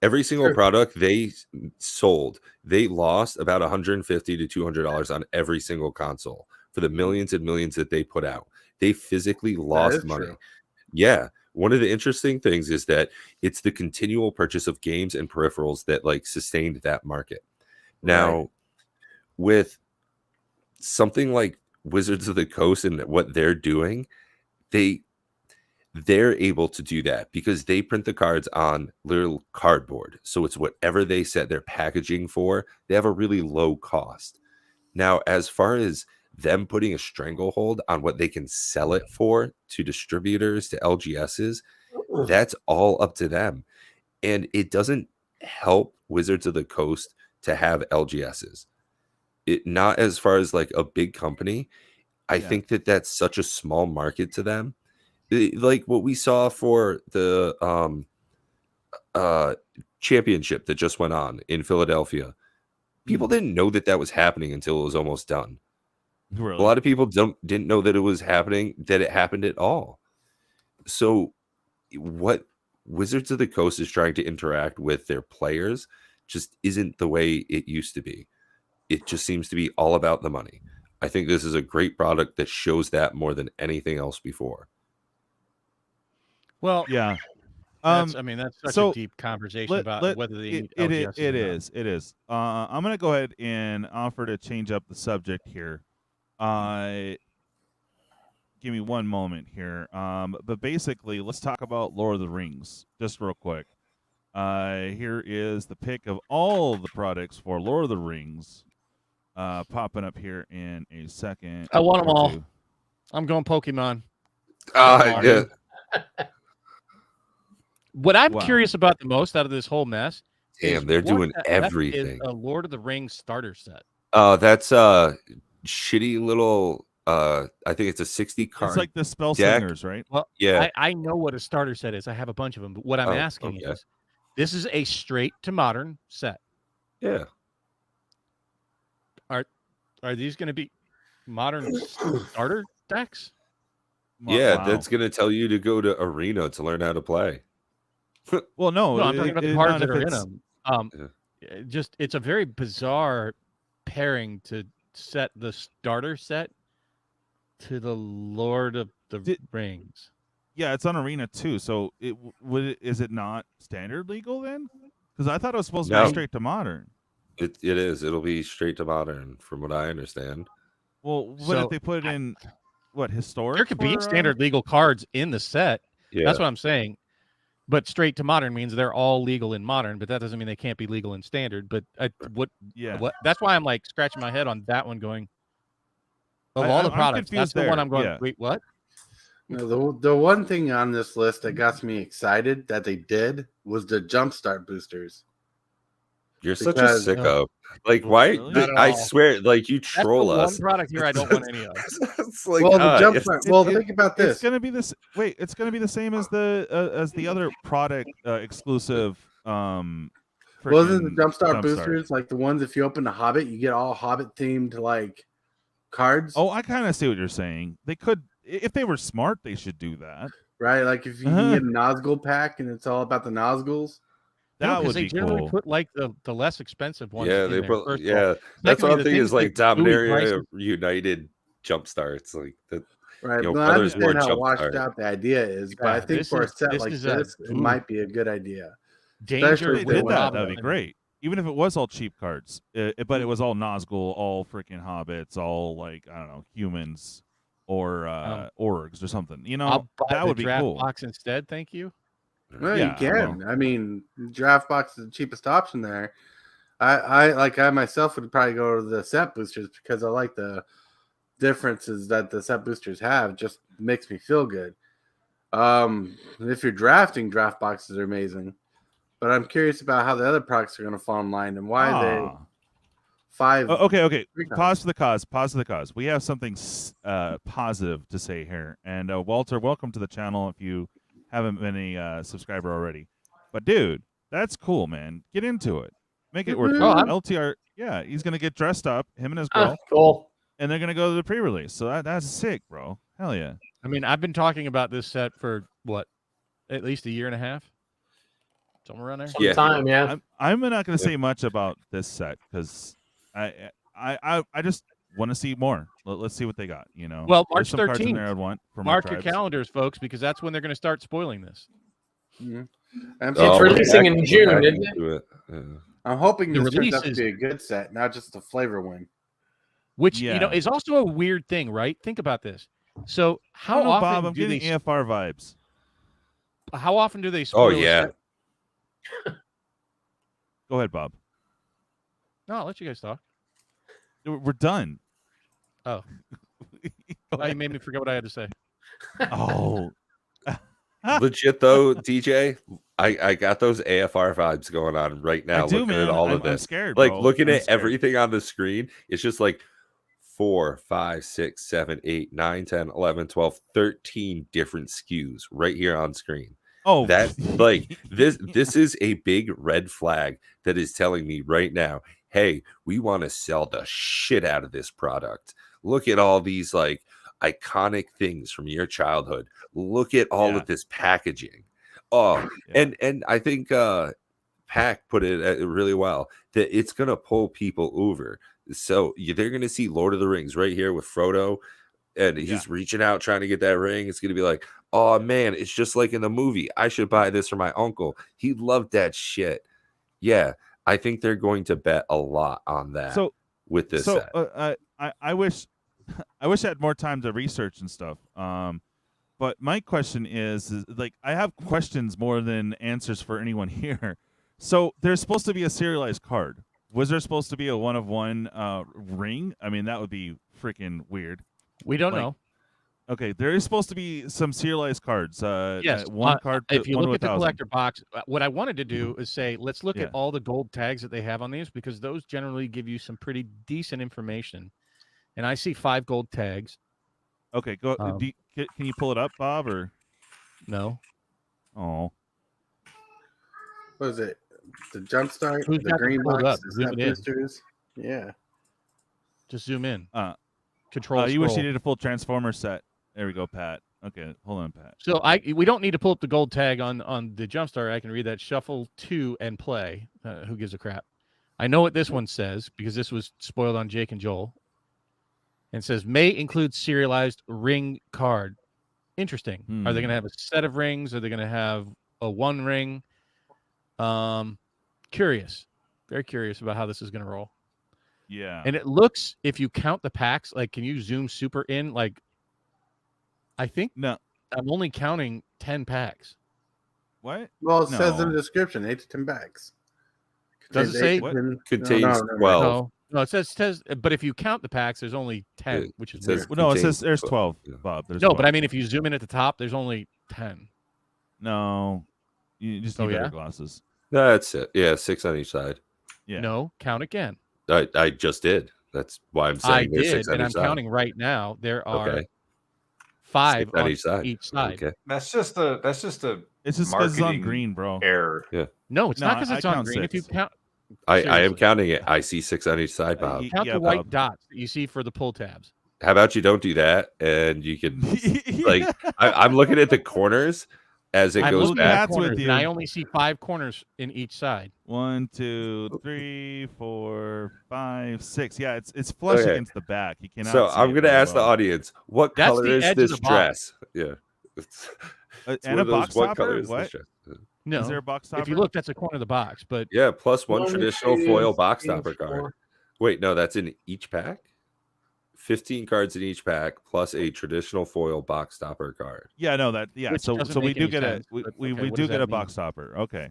Every single Sure. product they sold, they lost about $150 to $200 on every single console for the millions and millions that they put out. They physically lost is money. true. Yeah. One of the interesting things is that it's the continual purchase of games and peripherals that like sustained that market. Now, with something like Wizards of the Coast and what they're doing, they're able to do that because they print the cards on little cardboard. So it's whatever they set their packaging for. They have a really low cost. Now, as far as them putting a stranglehold on what they can sell it for to distributors, to LGSs, that's all up to them. And it doesn't help Wizards of the Coast to have LGSs. It not as far as like a big company. I think that that's such a small market to them. Like what we saw for the championship that just went on in Philadelphia. People didn't know that was happening until it was almost done. Really? A lot of people didn't know that it was happening, that it happened at all. So what Wizards of the Coast is trying to interact with their players just isn't the way it used to be. It just seems to be all about the money. I think this is a great product that shows that more than anything else before. Well, Yeah. that's such so a deep conversation about whether they need it LGS is. It is. I'm gonna go ahead and offer to change up the subject here. Give me one moment here. But basically, let's talk about Lord of the Rings just real quick. Here is the pick of all the products for Lord of the Rings. Popping up here in a second. I want them or all. two. I'm going Pokemon. Yeah. What I'm Wow. curious about the most out of this whole mess is Damn, they're what doing the F everything. is a Lord of the Rings starter set. That's a shitty little I think it's a 60 card. It's like the Spell deck. Singers, right? Well, Yeah. I know what a starter set is. I have a bunch of them. But what I'm Oh, asking okay. is, this is a straight to modern set. Yeah. Are these going to be modern starter decks? Yeah, Wow. that's going to tell you to go to Arena to learn how to play. Well, no, No, I'm talking about the not cards that if are in it's- them. Just it's a very bizarre pairing to set the starter set to the Lord of the Rings. Yeah, it's on Arena too. So is it not standard legal then? Because I thought it was supposed to No. be straight to modern. It is. It'll be straight to modern, from what I understand. Well, what So, if they put it in what historic? There could be for, standard legal cards in the set. Yeah. That's what I'm saying. But straight to modern means they're all legal in modern, but that doesn't mean they can't be legal in standard. But what that's why I'm like scratching my head on that one going, of all the I'm products, confused that's the one there, I'm going, yeah. wait, what? No, the one thing on this list that got me excited that they did was the jumpstart boosters. You're such Because- a sicko. Like, why? Really? Not at I all. swear, like, you That's the troll one us. product here I don't want any of. It's like, Well, the it's- jumpstart. Well, think about this. It's gonna be this. Wait, it's gonna be the same as the other product exclusive Wasn't the frickin' Jumpstart boosters like the ones if you open the Hobbit, you get all Hobbit themed like cards? Oh, I kind of see what you're saying. They could, if they were smart, they should do that. Right, like if you can get a Nazgul pack and it's all about the Nazguls. That would they be generally cool. put like the less expensive ones. Yeah, in they there, put. first of all. Yeah, that's Secondly, one the thing is things like Louis Dominaria prices- United Jumpstarts, like that. Right, You know, but I Brothers War understand how washed Jumpstart. out the idea is, but I Yeah, think this for a is- set this like is this, a- it might be a good idea. Danger Especially If if they they did went that, out that'd be and- great. Even if it was all cheap cards, but it was all Nazgul, all freaking hobbits, all like I don't know, humans or orgs or something. You know, I'll buy that the would be draft cool. box instead. Thank you. Well, Yeah, you can. I mean, draft box is the cheapest option there. I myself would probably go to the set boosters because I like the differences that the set boosters have. Just makes me feel good. If you're drafting, draft boxes are amazing. But I'm curious about how the other products are going to fall in line and why they Ah. five. Oh, okay. three times. Pause for the cause. Pause for the cause. We have something positive to say here. And Walter, welcome to the channel if you haven't been a subscriber already. But dude, that's cool, man. Get into it. Make it worth it. Oh, I'm- LTR, yeah, he's gonna get dressed up, him and his girl, Cool. and they're gonna go to the pre-release. So that's sick, bro. Hell yeah. I mean, I've been talking about this set for what, at least a year and a half, somewhere around there. Yeah. Time, yeah. I'm not gonna say much about this set because I just want to see more. Let's see what they got. You know, Well, There's March some cards in 13th. there I'd want for my Mark your tribes. calendars, folks, because that's when they're going to start spoiling this. I'm It's so- releasing in we're June, back isn't it? into it. Yeah. I'm hoping The this turns out to release be a good set, not just a flavor win. Which you know Yeah. is also a weird thing, right? Think about this. So I how don't know, often Bob, I'm do getting they AFR vibes. how often do they spoil Oh a yeah. set? Go ahead, Bob. No, I'll let you guys talk. We're done. Oh. Go You ahead. made me forget what I had to say. Oh, Legit though, DJ, I got those AFR vibes going on right now. I do, looking man. at all I'm of this, scared, like bro. looking I'm at scared. everything on the screen. It's just like 4, 5, 6, 7, 8, 9, 10, 11, 12, 13 different SKUs right here on screen. Oh, That like this is a big red flag that is telling me right now, hey, we want to sell the shit out of this product. Look at all these like iconic things from your childhood. Look at all Yeah. of this packaging. Oh, Yeah. and I think Pack put it really well that it's gonna pull people over. So they're gonna see Lord of the Rings right here with Frodo, and he's reaching out trying to get that ring. It's gonna be like, oh man, it's just like in the movie. I should buy this for my uncle. He loved that shit. Yeah, I think they're going to bet a lot on that. So with this so set. I wish I had more time to research and stuff. But my question is like I have questions more than answers for anyone here. So there's supposed to be a serialized card. Was there supposed to be a one of one ring? I mean, that would be freaking weird. We don't Like, know. Okay, there is supposed to be some serialized cards. Yes, one card. If you one look to at the 1,000. collector box, what I wanted to do is say, let's look Yeah. at all the gold tags that they have on these because those generally give you some pretty decent information. And I see 5 gold tags. Okay, go. Can you pull it up, Bob? Or No. oh, What is it? The Jumpstart, Who's the got the green pulled box, up? the Zoom set it in. boosters. Yeah. Just zoom in. Control. You wish you scroll. did a full Transformer set. There we go, Pat. Okay, hold on, Pat. So we don't need to pull up the gold tag on the Jumpstart. I can read that. Shuffle 2 and play. Who gives a crap? I know what this one says because this was spoiled on Jake and Joel. And it says may include serialized ring card. Interesting. Are they going to have a set of rings? Are they going to have a one ring? Curious. Very curious about how this is going to roll. Yeah. And it looks, if you count the packs, like can you zoom super in? Like I think no, I'm only counting 10 packs. What? Well, it says in No. the description, 8 to 10 bags. Does it Contains say- 8 to What? 10 Contains no, no. 12. No, it says, but if you count the packs, there's only 10, It which is says weird. Well, no, it contains says there's 12. 12, Bob. There's No, 12. but I mean, if you zoom in at the top, there's only 10. No, you just Oh, need better yeah? glasses. That's it. Yeah, 6 on each side. Yeah. No, count again. I just did. That's why I'm saying I there's did, 6 on and each I'm side. counting right now. There are Okay. 5 Six on on each side. each side. Okay. That's just a It's just because it's on marketing green, bro. error. No, it's No, not because I it's on count green. If you 6. count, I am seriously. counting it. I see 6 on each side, Bob. count Yeah, the white Bob. dots that you see for the pull tabs. How about you don't do that, and you can like I'm looking at the corners as it I'm goes looking at back. That's with corners, you. and I only see 5 corners in each side. 1, 2, 3, 4, 5, 6. Yeah, it's flush Okay. against the back. You cannot. So see I'm it gonna very ask the well. audience, what That's color the is edge of this the box. dress? Yeah. It's And one a of those, box what topper? color is What? this dress? No, Is there a box topper? if you look, that's a corner of the box. But Yeah, plus one 1, traditional 2, foil box 3, topper 4. card. Wait, no, that's in each pack. 15 cards in each pack, plus a traditional foil box topper card. Yeah, no, that yeah. Which So doesn't we make do any get sense, we but we, okay, we what do does get that a box mean? topper. Okay.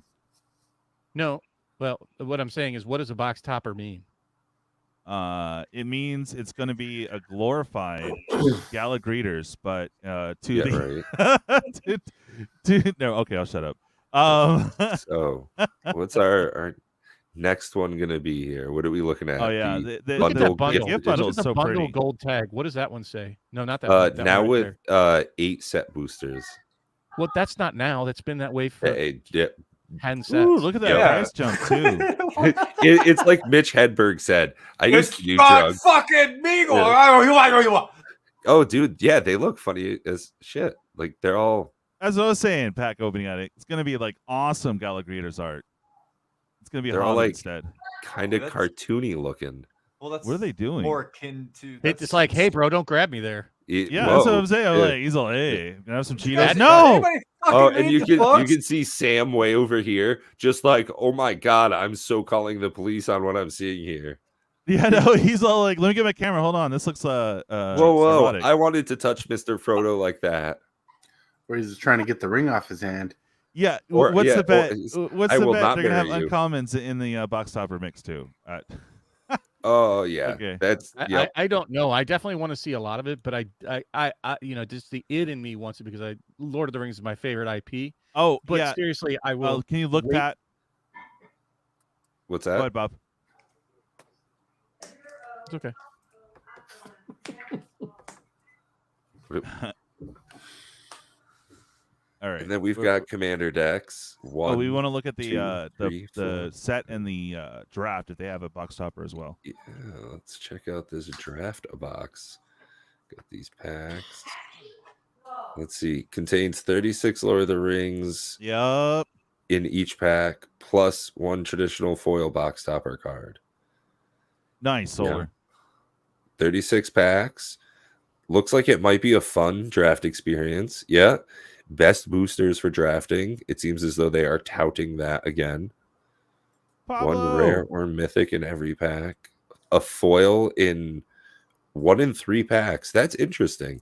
no, well, what I'm saying is, what does a box topper mean? It means it's going to be a glorified Gala Greeters, but to Yeah, the right. no. Okay, I'll shut up. So what's our next one gonna be here? What are we looking at? Oh yeah, The Look at that bundle bundle. gift Look bundle at is the so bundle pretty. gold tag. What does that one say? No, not that one. That now one right with there. 8 set boosters. Well, that's not now. That's been that way for Yeah. 10 sets. Ooh, look at that Yeah. price jump too. It's like Mitch Hedberg said. I used to do drugs. fucking me. Yeah. Oh, dude, yeah, they look funny as shit. Like they're all. As I was saying, pack opening at it, it's going to be like awesome Gala Greeters art. It's going to be They're a all Hobbit like instead. kind of That's- cartoony looking. Well, that's What are they doing? more akin to. It's like, hey, bro, don't grab me there. Yeah, that's what Whoa. I'm saying. I'm Yeah. like, he's like, hey, can I have some Cheetos? That- No. Oh, and you can see Sam way over here, just like, oh my god, I'm so calling the police on what I'm seeing here. Yeah, no, he's all like, let me get my camera. Hold on, this looks Whoa, erotic. I wanted to touch Mr. Frodo like that. Where he's trying to get the ring off his hand. Yeah, Or- what's yeah, the bet? or What's I the will bet? not They're gonna have marry you. uncommons in the box topper mix too. Oh yeah, Okay. that's yep. I don't know. I definitely want to see a lot of it, but I you know, just the id in me wants it because Lord of the Rings is my favorite IP. Oh, But yeah. seriously, I will. Well, can you look, wait. Pat? What's Go that? ahead, Bob. It's okay. All right. And then we've got Commander decks. Oh, we want to look at the two, three, the four. set and the draft if they have a box topper as well. Yeah, let's check out this draft box. Got these packs. Let's see. Contains 36 Lord of the Rings Yup. in each pack, plus one traditional foil box topper card. Nice, Solar. 36 packs. Looks like it might be a fun draft experience. Yeah. Best boosters for drafting. It seems as though they are touting that again. Pablo. One rare or mythic in every pack. A foil in 1 in 3 packs. That's interesting.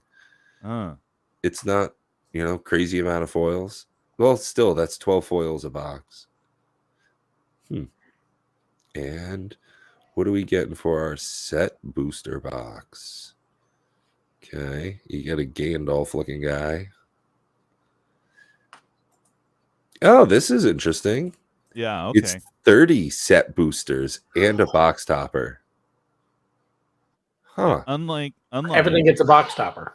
It's not, crazy amount of foils. Well, still, that's 12 foils a box. And what are we getting for our set booster box? Okay, you got a Gandalf looking guy. Oh, this is interesting. Yeah, okay. It's 30 set boosters and a box topper. Huh. Unlike Everything gets a box topper.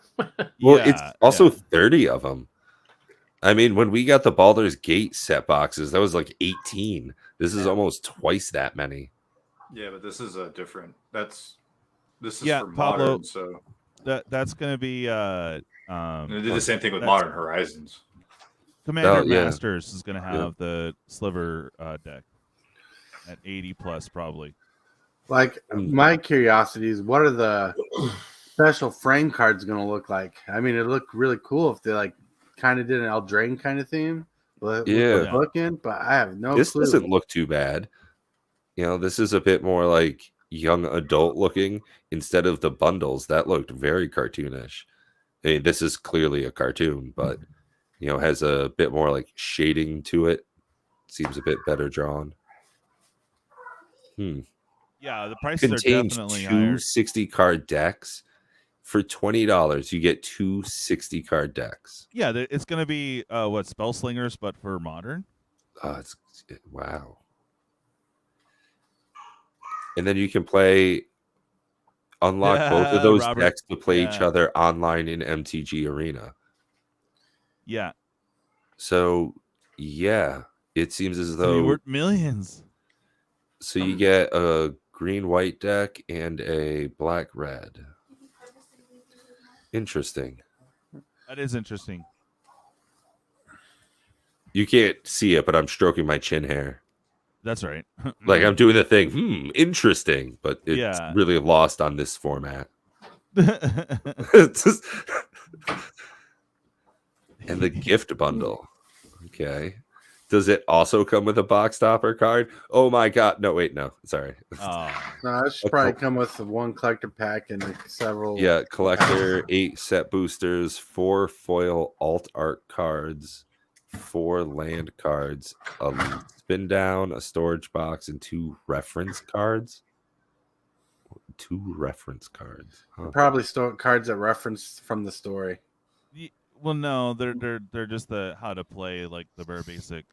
Well, yeah, it's also yeah. 30 of them. I mean, when we got the Baldur's Gate set boxes, that was like 18. This is almost twice that many. Yeah, but this is a different. This is Yeah, for Pablo, modern. So that's gonna be they did the same thing with that's- Modern Horizons. Commander Oh, yeah. Masters is gonna have the sliver deck at 80 plus probably. Like, my curiosity is, what are the special frame cards going to look like? I mean, it looked really cool if they kind of did an Eldraine kind of theme. With Yeah. the book in, but I have no This clue. doesn't look too bad. This is a bit more like young adult looking instead of the bundles. That looked very cartoonish. I mean, this is clearly a cartoon, but has a bit more like shading to it. Seems a bit better drawn. Yeah, the prices are Contains definitely two higher. 60 card decks. For $20, you get 2 60 card decks. Yeah, it's gonna be what Spellslingers, but for modern. Wow. And then you can play unlock both of those Robert. decks to play each other online in MTG Arena. Yeah. So, yeah, it seems as It's though worth millions. so you get a green-white deck and a black-red. Interesting. That is interesting. You can't see it, but I'm stroking my chin hair. That's right. Like I'm doing the thing. Interesting, but it's Yeah. really lost on this format. And the gift bundle. Okay. Does it also come with a box topper card? Oh my god. No, wait, no. Sorry. Oh. No, it should probably come with one collector pack and several. Yeah, collector, 8 set boosters, 4 foil alt art cards, 4 land cards, a spin down, a storage box, and 2 reference cards. 2 reference cards. Huh. Probably cards that reference from the story. Well, no, they're just the how to play, like the very basic.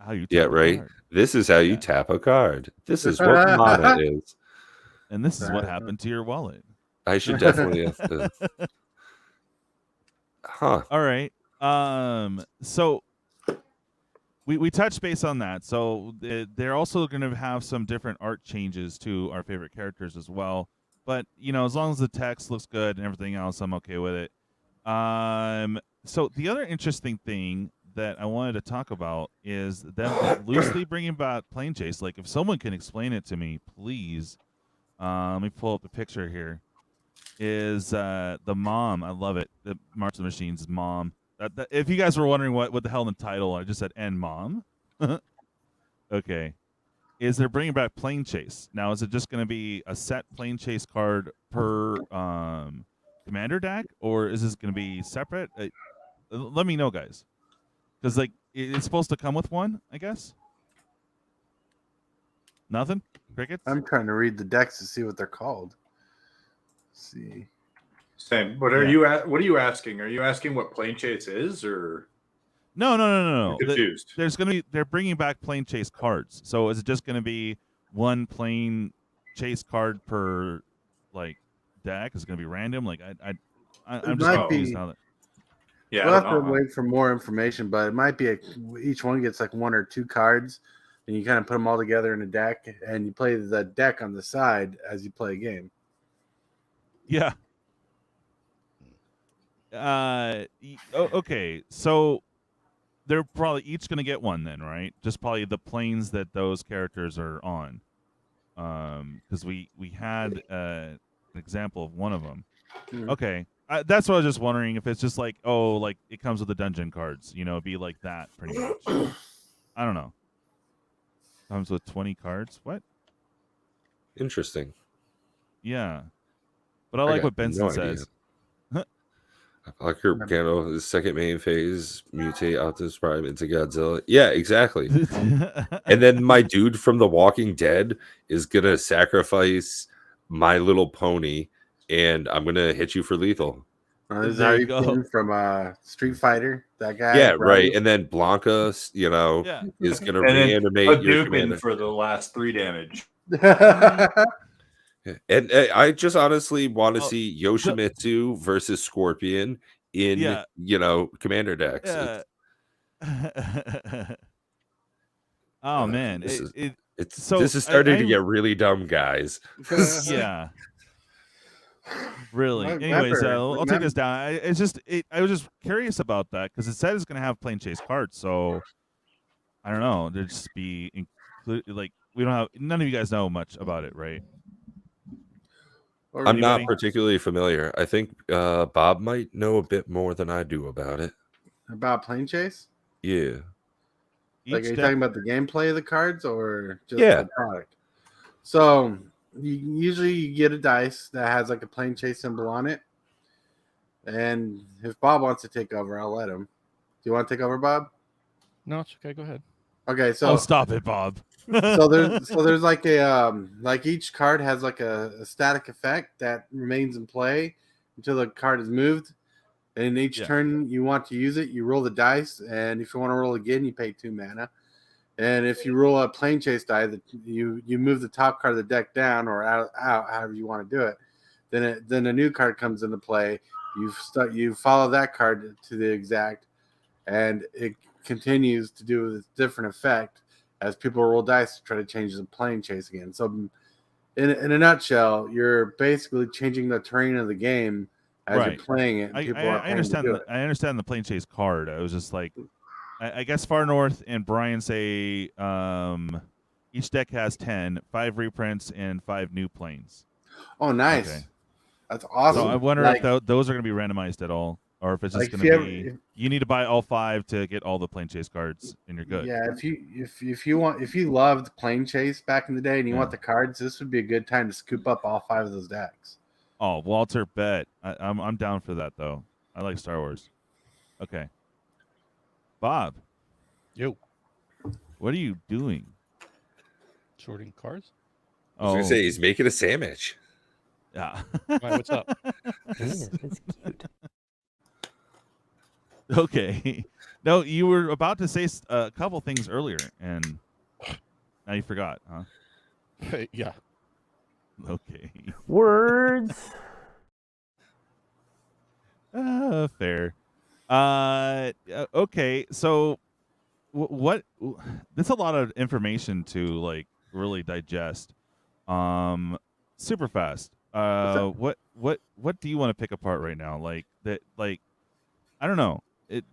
How you Yeah, tap a right. card. This is how you tap a card. This is what mana is. And this is what happened to your wallet. I should definitely have to. Huh. All right. So we touched base on that. So they're also going to have some different art changes to our favorite characters as well. But as long as the text looks good and everything else, I'm okay with it. So the other interesting thing that I wanted to talk about is them loosely bringing back Plane Chase. Like, if someone can explain it to me, please. Let me pull up the picture here. Is the mom? I love it. The March of the Machine's mom. If you guys were wondering what the hell in the title, I just said "and mom." Okay. Is they're bringing back Plane Chase now? Is it just going to be a set Plane Chase card per commander deck, or is this going to be separate? Let me know, guys. Because it's supposed to come with one, I guess. Nothing. Crickets. I'm trying to read the decks to see what they're called. Let's see. Same. What are you? What are you asking? Are you asking what Plane Chase is, or? No. I'm confused. They're bringing back Plane Chase cards. So is it just gonna be one Plane Chase card per deck? Is it gonna be random? I'm just confused how that. Yeah, We'll have to wait for more information, but it might be each one gets like 1 or 2 cards, and you kind of put them all together in a deck, and you play the deck on the side as you play a game. Yeah. Okay. So they're probably each going to get one then, right? Just probably the planes that those characters are on. Because we had an example of one of them. Mm-hmm. Okay. That's what I was just wondering, if it's just it comes with the dungeon cards, it'd be like that pretty much. I don't know. Comes with 20 cards. What? Interesting. Yeah. But I like what Benson says. Apocalypse Gano, the second main phase, mutate Optimus Prime into Godzilla. Yeah, exactly. And then my dude from The Walking Dead is gonna sacrifice My Little Pony, and I'm gonna hit you for lethal. This is how you go from Street Fighter. That guy. Yeah, right. And then Blanca, is gonna reanimate your commander for the last 3 damage. And I just honestly want to see Yoshimitsu versus Scorpion in commander decks. Oh man, this is starting to get really dumb, guys. Yeah. Really. Anyways, I'll take this down. I was just curious about that because it said it's going to have Plane Chase cards. So I don't know. There'd just be we don't have. None of you guys know much about it, right? I'm not particularly familiar. I think Bob might know a bit more than I do about it. About Plane Chase? Yeah. Are you talking about the gameplay of the cards or just the product? So usually you get a dice that has like a Plane Chase symbol on it. And if Bob wants to take over, I'll let him. Do you want to take over, Bob? No, it's okay. Go ahead. Okay, so stop it, Bob. so there's like a like each card has like a static effect that remains in play until the card is moved. And each turn you want to use it, you roll the dice, and if you want to roll again, you pay 2 mana. And if you roll a plane chase die, that you move the top card of the deck down or out, however you want to do it. Then a new card comes into play. You follow that card to the exact, and it continues to do a different effect as people roll dice to try to change the plane chase again. So, in a nutshell, you're basically changing the terrain of the game as you're playing it. And I understand. I understand the plane chase card. I was just like, I guess Far North and Brian say each deck has 5 reprints, and 5 new planes. Oh, nice. Okay. That's awesome. So I wonder if those are going to be randomized at all, or if it's just going to be you need to buy all 5 to get all the plane chase cards, and you're good. Yeah, if you loved plane chase back in the day and you want the cards, this would be a good time to scoop up all 5 of those decks. Oh, Walter, bet. I'm down for that though. I like Star Wars. Okay, Bob. Yo. What are you doing? Sorting cards. I was gonna say he's making a sandwich. Yeah. Why, what's up? That's cute. Okay. No, you were about to say a couple things earlier, and now you forgot, huh? Yeah. Okay. Words. Fair. Okay. So, what? That's a lot of information to like really digest. Super fast. What do you want to pick apart right now? Like that. Like, I don't know.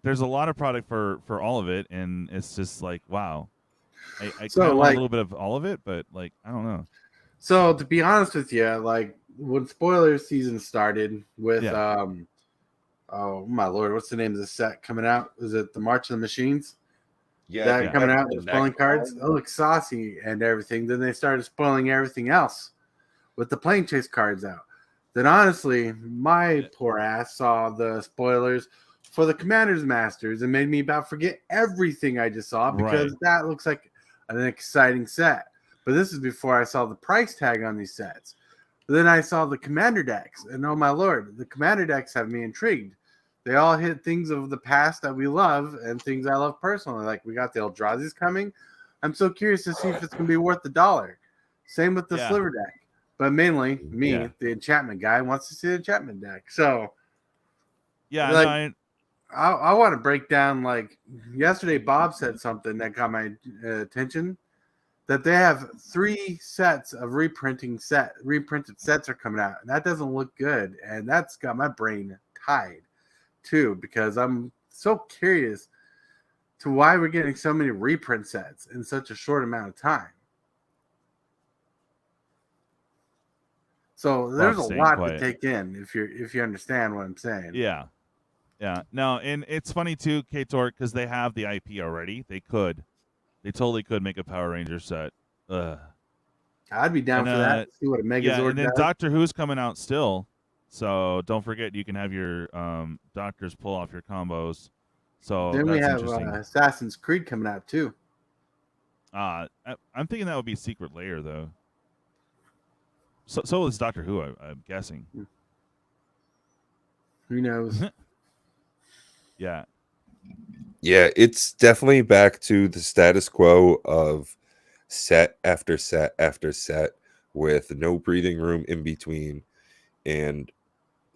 There's a lot of product for all of it, and it's just like, wow. I kind of want a little bit of all of it, but like, I don't know. So to be honest with you, like when spoiler season started with oh my lord, what's the name of the set coming out? Is it the March of the Machines? Yeah, coming out with spoiling cards. It looks saucy and everything. Then they started spoiling everything else with the plane chase cards out. Then honestly, my poor ass saw the spoilers for the Commander's Masters and made me about forget everything I just saw because that looks like an exciting set. But this is before I saw the price tag on these sets. But then I saw the Commander decks, and oh my lord, the Commander decks have me intrigued. They all hit things of the past that we love and things I love personally. Like we got the Eldrazi's coming. I'm so curious to see if it's going to be worth $1. Same with the Sliver deck. But mainly me, the enchantment guy, wants to see the enchantment deck. So yeah, I want to break down, like yesterday Bob said something that got my attention, that they have 3 sets of reprinted sets are coming out, and that doesn't look good, and that's got my brain tied too, because I'm so curious to why we're getting so many reprint sets in such a short amount of time. So there's a lot to take in if you understand what I'm saying. Yeah. No, and it's funny too, K-Tor, because they have the IP already. They totally could make a Power Ranger set. I'd be down for that. See what a Megazord does. And then Doctor Who's coming out still. So don't forget, you can have your doctors pull off your combos. So then we have Assassin's Creed coming out too. I'm thinking that would be Secret Lair though. So is Doctor Who, I'm guessing. Who knows? Yeah, it's definitely back to the status quo of set after set after set with no breathing room in between. And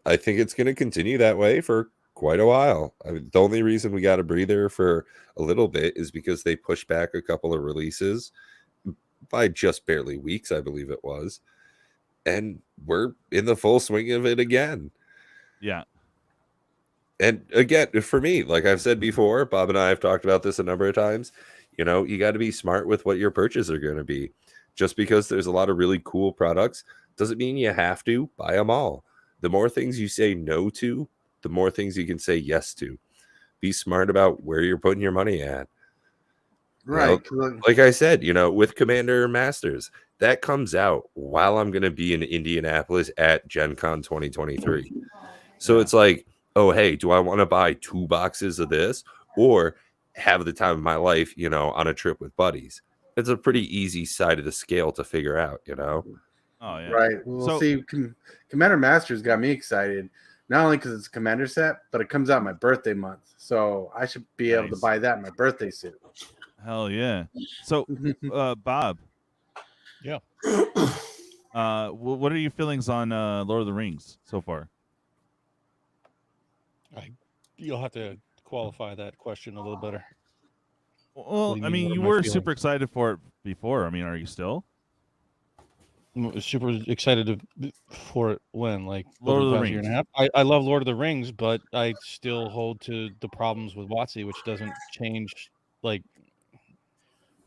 I think it's going to continue that way for quite a while. I mean, the only reason we got a breather for a little bit is because they pushed back a couple of releases by just barely weeks, I believe it was. And we're in the full swing of it again. Yeah. And again, for me, like I've said before, Bob and I have talked about this a number of times. You know, you got to be smart with what your purchases are going to be. Just because there's a lot of really cool products doesn't mean you have to buy them all. The more things you say no to, the more things you can say yes to. Be smart about where you're putting your money at. Right. You know, like I said, you know, with Commander Masters, that comes out while I'm going to be in Indianapolis at Gen Con 2023. So it's like, oh, hey, do I want to buy 2 boxes of this or have the time of my life, you know, on a trip with buddies? It's a pretty easy side of the scale to figure out, you know? Oh, yeah. Right. Well, see, Commander Masters got me excited, not only because it's a Commander set, but it comes out my birthday month. So I should be able to buy that in my birthday suit. Hell yeah. So, Bob. Yeah. What are your feelings on Lord of the Rings so far? You'll have to qualify that question a little better. Well, do you I mean, mean, what you are my were feelings? super excited for it before. I mean, are you still? I'm super excited for it when, like, Lord over of the past year and a Rings. half. I love Lord of the Rings, but I still hold to the problems with WotC, which doesn't change. Like,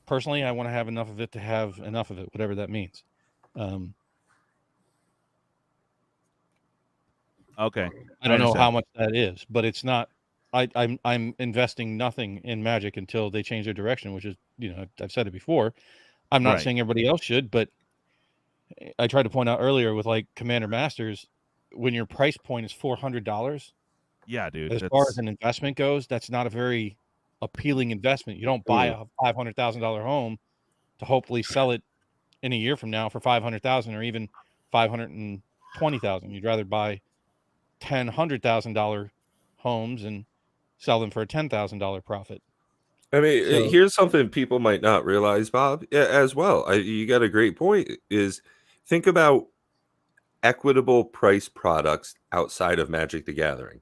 personally, I want to have enough of it to have enough of it, whatever that means. Okay. I don't know how much that is, but it's not. I'm investing nothing in Magic until they change their direction, which is, I've said it before. I'm not Right. saying everybody else should, but I tried to point out earlier with like Commander Masters, when your price point is $400. Yeah, dude. As far as an investment goes, that's not a very appealing investment. You don't buy a $500,000 home to hopefully sell it in a year from now for $500,000 or even $520,000. You'd rather buy $100,000 homes and sell them for a $10,000 profit. I mean, So- here's something people might not realize, Bob, as well. You got a great point. Is think about equitable price products outside of Magic the Gathering.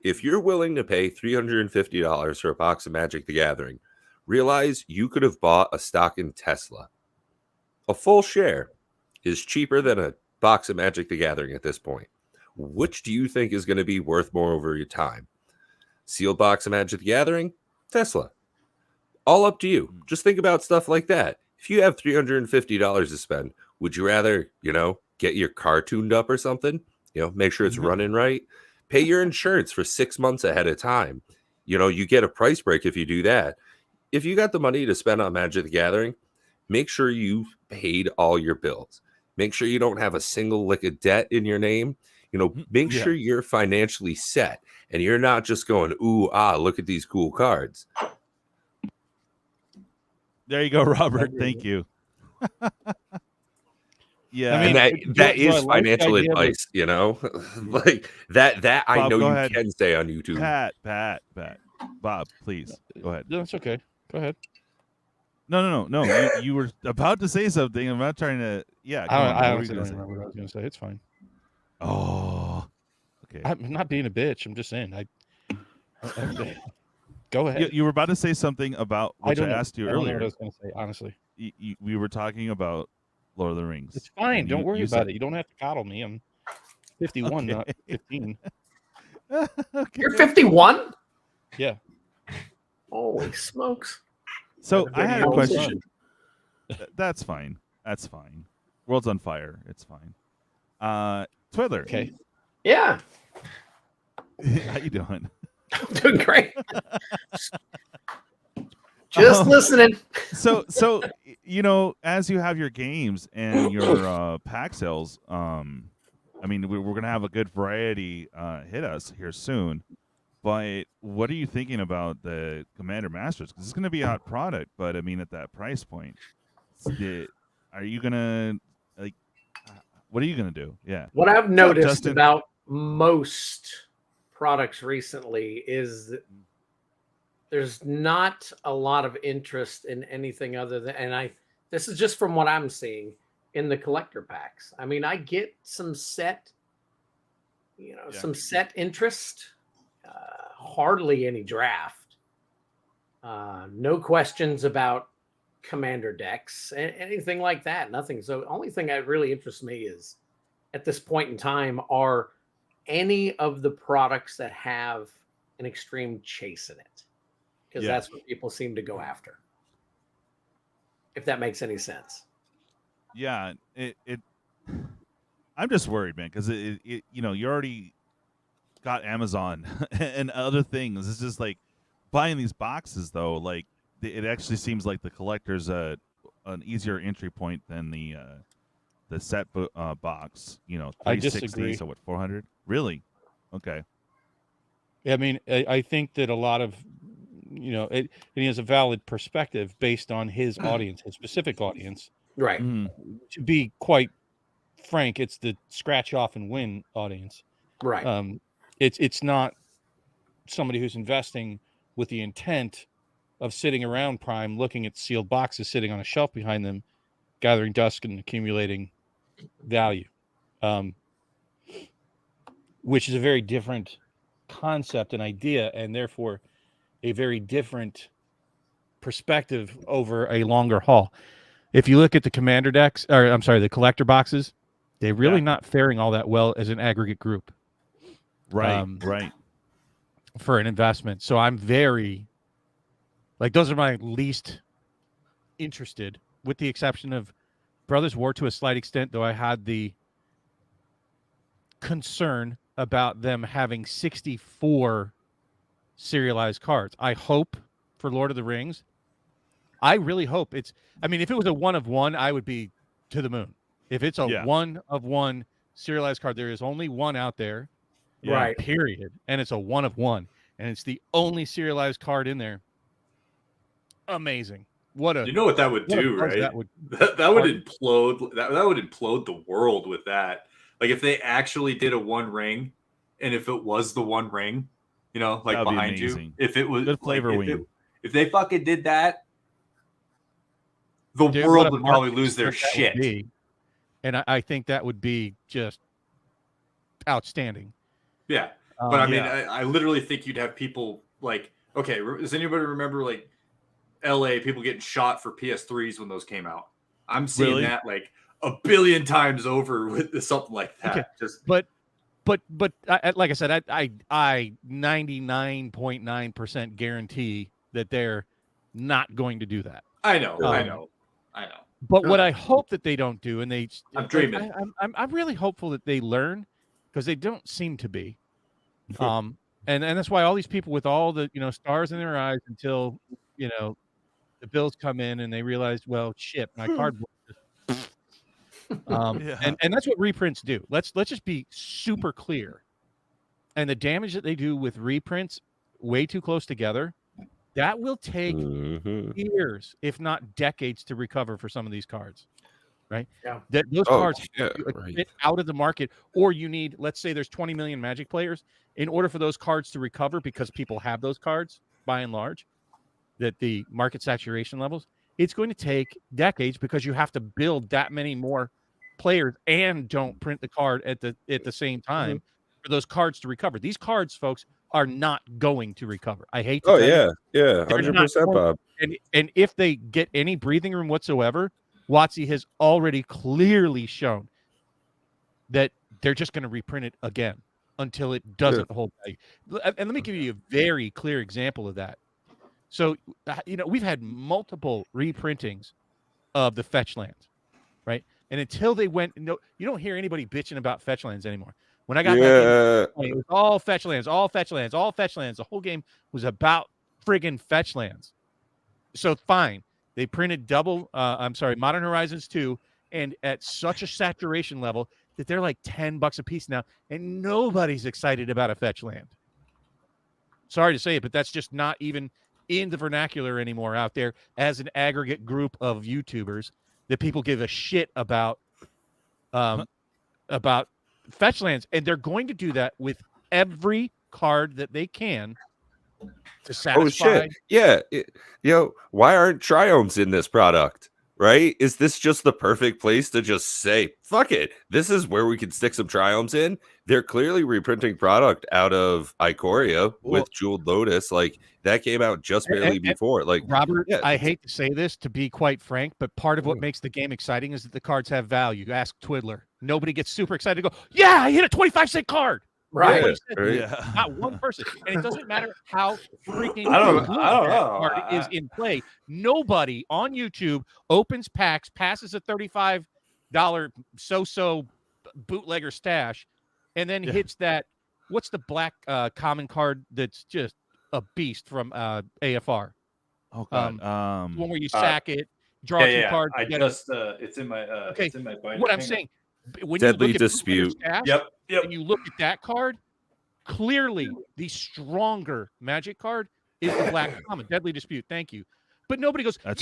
If you're willing to pay $350 for a box of Magic the Gathering, realize you could have bought a stock in Tesla. A full share is cheaper than a box of Magic the Gathering at this point. Which do you think is going to be worth more over your time? Sealed box of Magic the Gathering? Tesla. All up to you. Just think about stuff like that. If you have $350 to spend, would you rather, get your car tuned up or something? Make sure it's running right. Pay your insurance for 6 months ahead of time. You get a price break if you do that. If you got the money to spend on Magic the Gathering, make sure you've paid all your bills. Make sure you don't have a single lick of debt in your name. Make sure you're financially set and you're not just going, ooh, look at these cool cards. There you go, Robert. Thank you. Yeah, I mean, that is financial advice, like that I Bob, know go you ahead. can say on YouTube. Pat. Bob, please go ahead. That's okay. Go ahead. No. You were about to say something. I'm not trying to. Yeah, I honestly don't remember what I was going to say. It's fine. Oh, okay. I'm not being a bitch. I'm just saying. Go ahead. You were about to say something about which I asked you I don't know earlier. what I was going to say, honestly. We were talking about Lord of the Rings. It's fine. Don't worry about it. You don't have to coddle me. I'm 51, not 15. Okay. You're 51? Yeah. Holy smokes. So I had a How old is question. That's fine. World's on fire. It's fine. Twiddler. Okay. Yeah. How you doing? I'm doing great. Just listening. So as you have your games and your pack sales, I mean, we're gonna have a good variety hit us here soon. But what are you thinking about the Commander Masters? Because it's gonna be a hot product, but I mean, at that price point, are you gonna what are you gonna do? Yeah. What I've noticed Justin? about most products recently is that there's not a lot of interest in anything other than, this is just from what I'm seeing in the collector packs. I mean, I get some set, some set interest, hardly any draft, no questions about commander decks, anything like that. Nothing. So the only thing that really interests me is at this point in time are any of the products that have an extreme chase in it, because that's what people seem to go after, if that makes any sense. Yeah, I'm just worried, man, because you already got Amazon and other things. It's just like buying these boxes, though. Like it actually seems like the collector's an easier entry point than the set box. I 360, disagree. So what, 400? Really? Okay. I mean, I think that a lot of, and he has a valid perspective based on his audience, his specific audience. Right. To be quite frank, it's the scratch off and win audience. Right. It's not somebody who's investing with the intent of sitting around Prime, looking at sealed boxes sitting on a shelf behind them, gathering dust and accumulating value, which is a very different concept and idea, and therefore a very different perspective over a longer haul. If you look at the commander decks, or I'm sorry, the collector boxes, they're really not faring all that well as an aggregate group. Right, right. For an investment. So I'm very, like, those are my least interested, with the exception of Brothers War to a slight extent, though I had the concern about them having 64 serialized cards. I hope for Lord of the Rings, I really hope it's, I mean, if it was a 1 of 1, I would be to the moon. If it's a 1 of 1 serialized card, there is only one out there, right? Period. And it's a 1 of 1, and it's the only serialized card in there. Amazing. What a, you know what that would do, right? That would implode. That would implode the world with that. Like if they actually did a 1 ring, and if it was the 1 ring, you know, like behind you, if it was good flavor wing. If they fucking did that, the world would probably lose their shit. And I think that would be just outstanding. Yeah. But I mean, I literally think you'd have people like, okay, does anybody remember like LA people getting shot for PS3s when those came out? I'm seeing that like a billion times over with something like that. Okay. Just but like I said, I 99.9% guarantee that they're not going to do that. I know. But what I hope that they don't do, and I'm dreaming. I'm really hopeful that they learn, because they don't seem to be. And that's why all these people with all the stars in their eyes until the bills come in and they realize, well, shit, my card. And that's what reprints do. Let's just be super clear. And the damage that they do with reprints way too close together, that will take years, if not decades, to recover for some of these cards. Right? Yeah. Those cards get out of the market, or you need, let's say there's 20 million Magic players. In order for those cards to recover, because people have those cards by and large, that the market saturation levels, it's going to take decades, because you have to build that many more players and don't print the card at the same time for those cards to recover. These cards, folks, are not going to recover. I hate to tell you, 100%, Bob. And if they get any breathing room whatsoever, WotC has already clearly shown that they're just going to reprint it again until it doesn't hold value. And let me give you a very clear example of that. So, we've had multiple reprintings of the fetch lands, right? And until they went, you don't hear anybody bitching about fetch lands anymore. When I got that game, it was all fetch lands, all fetch lands, all fetch lands. The whole game was about friggin' fetch lands. So fine, they printed Modern Horizons 2, and at such a saturation level that they're like $10 a piece now, and nobody's excited about a fetch land. Sorry to say it, but that's just not even in the vernacular anymore out there as an aggregate group of YouTubers that people give a shit about fetch lands. And they're going to do that with every card that they can to satisfy. Oh shit! Yeah, why aren't Triomes in this product? Right? Is this just the perfect place to just say, fuck it, this is where we can stick some Triomes in? They're clearly reprinting product out of Ikoria with Jeweled Lotus. Like, that came out just barely before. Like, Robert, I hate to say this, to be quite frank, but part of what makes the game exciting is that the cards have value. You ask Twiddler. Nobody gets super excited to go, yeah, I hit a 25-cent card. Right. Not one person. And it doesn't matter how freaking I don't know. card is in play. Nobody on YouTube opens packs, passes a $35 so-so bootlegger stash, and then hits that. What's the black common card that's just a beast from AFR? Oh God. One where you sack it, draw two cards. It's in my it's in my binder. What I'm saying, when Deadly you look Dispute. At Yep. and you look at that card, clearly the stronger Magic card is the black common. Deadly Dispute. Thank you. But nobody goes, I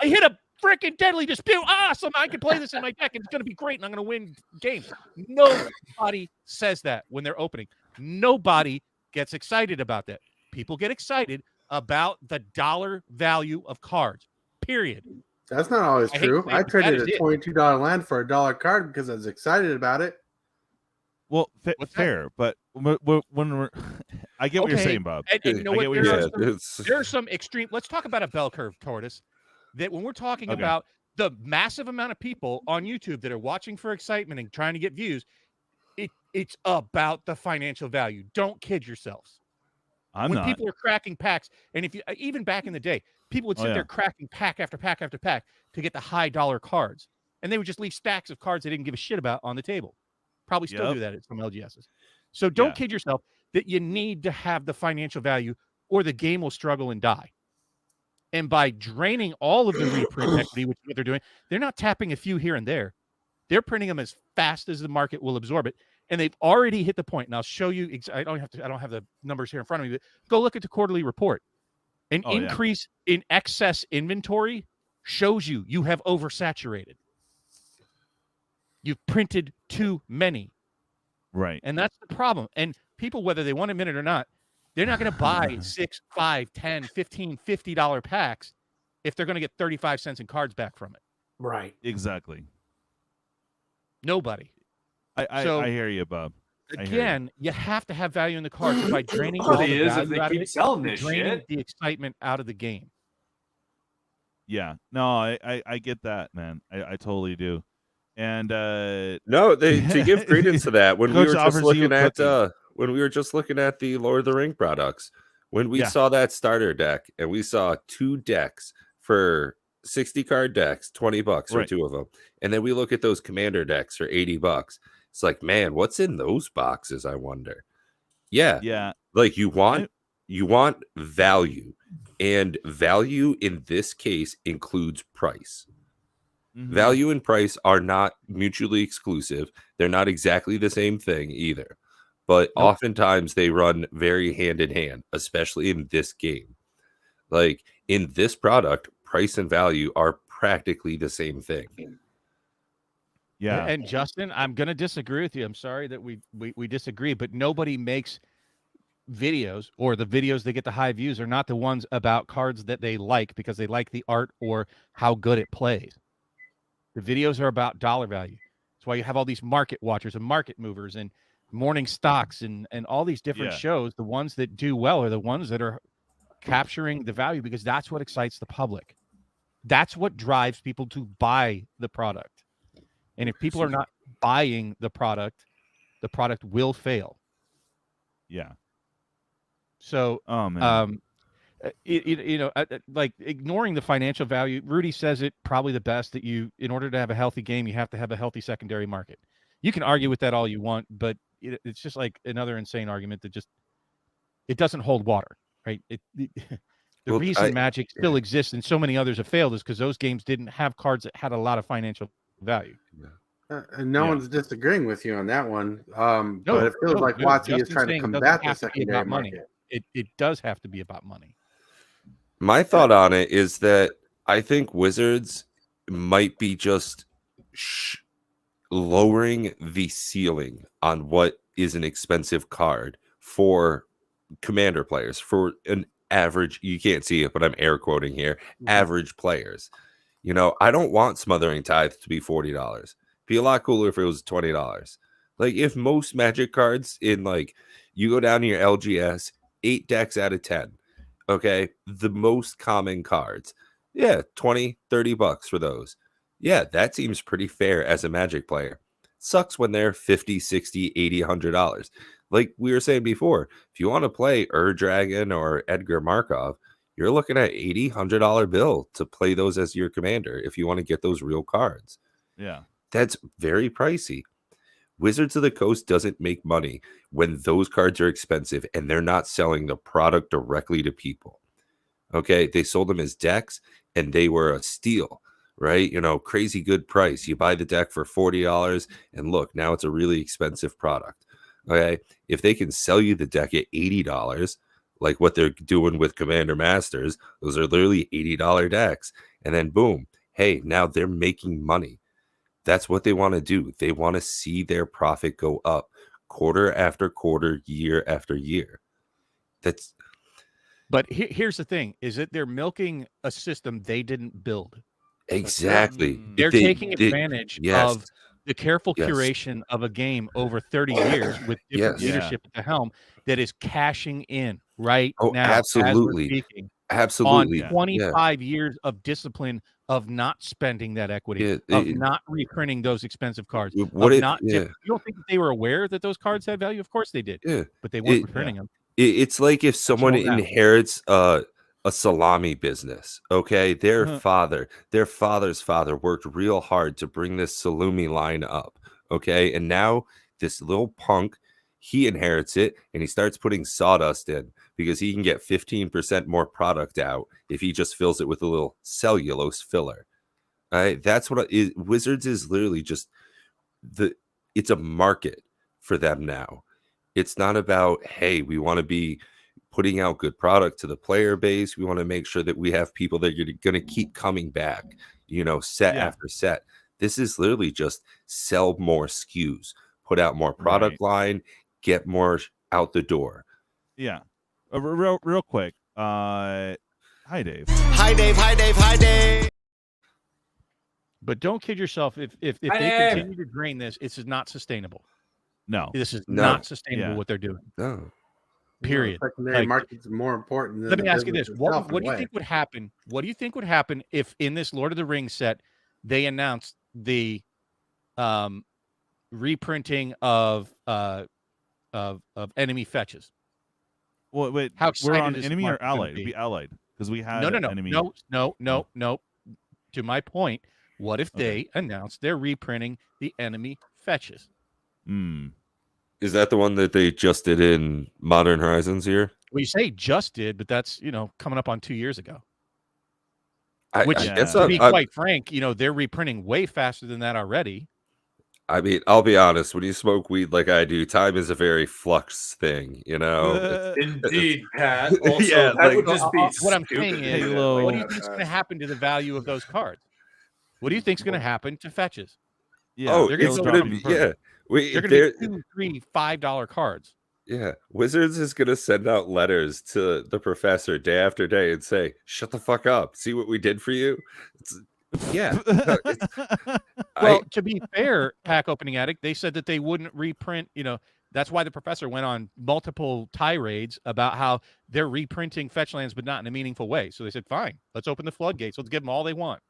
hit a freaking Deadly Dispute. Awesome. I can play this in my deck, and it's going to be great, and I'm going to win games. Nobody says that when they're opening. Nobody gets excited about that. People get excited about the dollar value of cards. Period. That's not always true. I traded a $22 land for a $1 card because I was excited about it. Well, fair, but when we're, I get what you're saying, Bob. And you know what? There are some extreme. Let's talk about a bell curve, Tortoise. That when we're talking about the massive amount of people on YouTube that are watching for excitement and trying to get views, it's about the financial value. Don't kid yourselves. When people are cracking packs, and if you even back in the day, people would sit there cracking pack after pack after pack to get the high dollar cards, and they would just leave stacks of cards they didn't give a shit about on the table. Probably still do that at some LGSs. So don't kid yourself that you need to have the financial value, or the game will struggle and die. And by draining all of the reprint equity, which is what they're doing, they're not tapping a few here and there. They're printing them as fast as the market will absorb it. And they've already hit the point. And I'll show you. I don't have the numbers here in front of me, but go look at the quarterly report. An increase in excess inventory shows you have oversaturated. You've printed too many. Right. And that's the problem. And people, whether they want to admit it or not, they're not going to buy 6, 5, 10, 15, $50 packs if they're going to get 35 cents in cards back from it. Right. Exactly. Nobody. I hear you, Bob. Again, you have to have value in the cards by draining all the value if they keep selling this shit. The excitement out of the game. Yeah. No, I get that, man. I totally do. And no, to give credence to that, when we were just looking at the Lord of the Ring products, when we saw that starter deck and we saw 2 decks for 60 card decks, $20 for 2 of them, and then we look at those commander decks for $80. It's like, man, what's in those boxes? I wonder. Yeah. Like you want value, and value in this case includes price. Mm-hmm. Value and price are not mutually exclusive. They're not exactly the same thing either, but oftentimes they run very hand in hand, especially in this game. Like in this product, price and value are practically the same thing. Yeah. And Justin, I'm going to disagree with you. I'm sorry that we disagree, but nobody makes videos, or the videos that get the high views are not the ones about cards that they like because they like the art or how good it plays. The videos are about dollar value. That's why you have all these market watchers and market movers and morning stocks and all these different shows. The ones that do well are the ones that are capturing the value, because that's what excites the public. That's what drives people to buy the product. And if people are not buying the product will fail. Yeah. So, like ignoring the financial value, Rudy says it probably the best, that in order to have a healthy game, you have to have a healthy secondary market. You can argue with that all you want, but it's just like another insane argument that it doesn't hold water, right? The reason Magic still exists and so many others have failed is because those games didn't have cards that had a lot of financial value. And no one's disagreeing with you on that one. But it feels like WotC is trying to combat the secondary market. It does have to be about money. My thought on it is that I think Wizards might be just lowering the ceiling on what is an expensive card for commander players, for an average, you can't see it, but I'm air quoting here, average players. You know, I don't want Smothering Tithe to be $40. Be a lot cooler if it was $20. Like if most Magic cards in, like, you go down to your LGS, 8 decks out of 10. Okay, the most common cards. Yeah, $20-$30 for those. Yeah, that seems pretty fair as a Magic player. Sucks when they're $50, $60, $80, $100. Like we were saying before, if you want to play Dragon or Edgar Markov, you're looking at $80, $100 bill to play those as your commander if you want to get those real cards. Yeah. That's very pricey. Wizards of the Coast doesn't make money when those cards are expensive and they're not selling the product directly to people. Okay, they sold them as decks and they were a steal, right? You know, crazy good price. You buy the deck for $40 and look, now it's a really expensive product. Okay, if they can sell you the deck at $80, like what they're doing with Commander Masters, those are literally $80 decks. And then boom, hey, now they're making money. That's what they want to do. They want to see their profit go up quarter after quarter, year after year. But here's the thing: is that they're milking a system they didn't build. Exactly. They're taking advantage yes. of the careful Yes. curation of a game over 30 years with different Yes. leadership at the helm that is cashing in right Oh, now. absolutely. As we're speaking, Absolutely. On 25 years of discipline of not spending that equity, Yeah, of not reprinting those expensive cards. What of if? not, Yeah. You don't think that they were aware that those cards had value? Of course they did. Yeah. But they weren't reprinting them. It's like if someone don't know. inherits a salami business, okay? Their father's father worked real hard to bring this salumi line up, okay? And now this little punk, he inherits it and he starts putting sawdust in because he can get 15% more product out if he just fills it with a little cellulose filler. All right? That's what Wizards is literally just it's a market for them now. It's not about, hey, we want to be putting out good product to the player base. We want to make sure that we have people that are going to keep coming back, set after set. This is literally just sell more SKUs, put out more product line, get more out the door. Yeah. Real quick. Hi, Dave. Hi, Dave. Hi, Dave. Hi, Dave. But don't kid yourself. If they continue to drain this, it's not sustainable. No, this is not sustainable. What they're doing. No. Period. Secondary market's more important. Let me ask you this: what do you think would happen? What do you think would happen if in this Lord of the Rings set they announced the reprinting of enemy fetches? Well, wait, how we're excited on is enemy or Mark gonna allied? be? It'd be allied because we had enemy. No. To my point, what if they announced they're reprinting the enemy fetches? Is that the one that they just did in Modern Horizons here? Well, you say just did, but that's coming up on 2 years ago. To be quite frank, they're reprinting way faster than that already. I mean, I'll be honest. When you smoke weed like I do, time is a very flux thing. Indeed, Pat. Also, Yeah, that would just be what I'm saying is, Halo. what do you think is going to happen to the value of those cards? What do you think is going to happen to fetches? Yeah, they're it's going going to be they're going to be $2, $3, $5 cards. Yeah, Wizards is going to send out letters to the professor day after day and say, "Shut the fuck up! See what we did for you." Well, to be fair, Pack Opening Addict, they said that they wouldn't reprint. That's why the professor went on multiple tirades about how they're reprinting fetch lands, but not in a meaningful way. So they said, "Fine, let's open the floodgates. Let's give them all they want."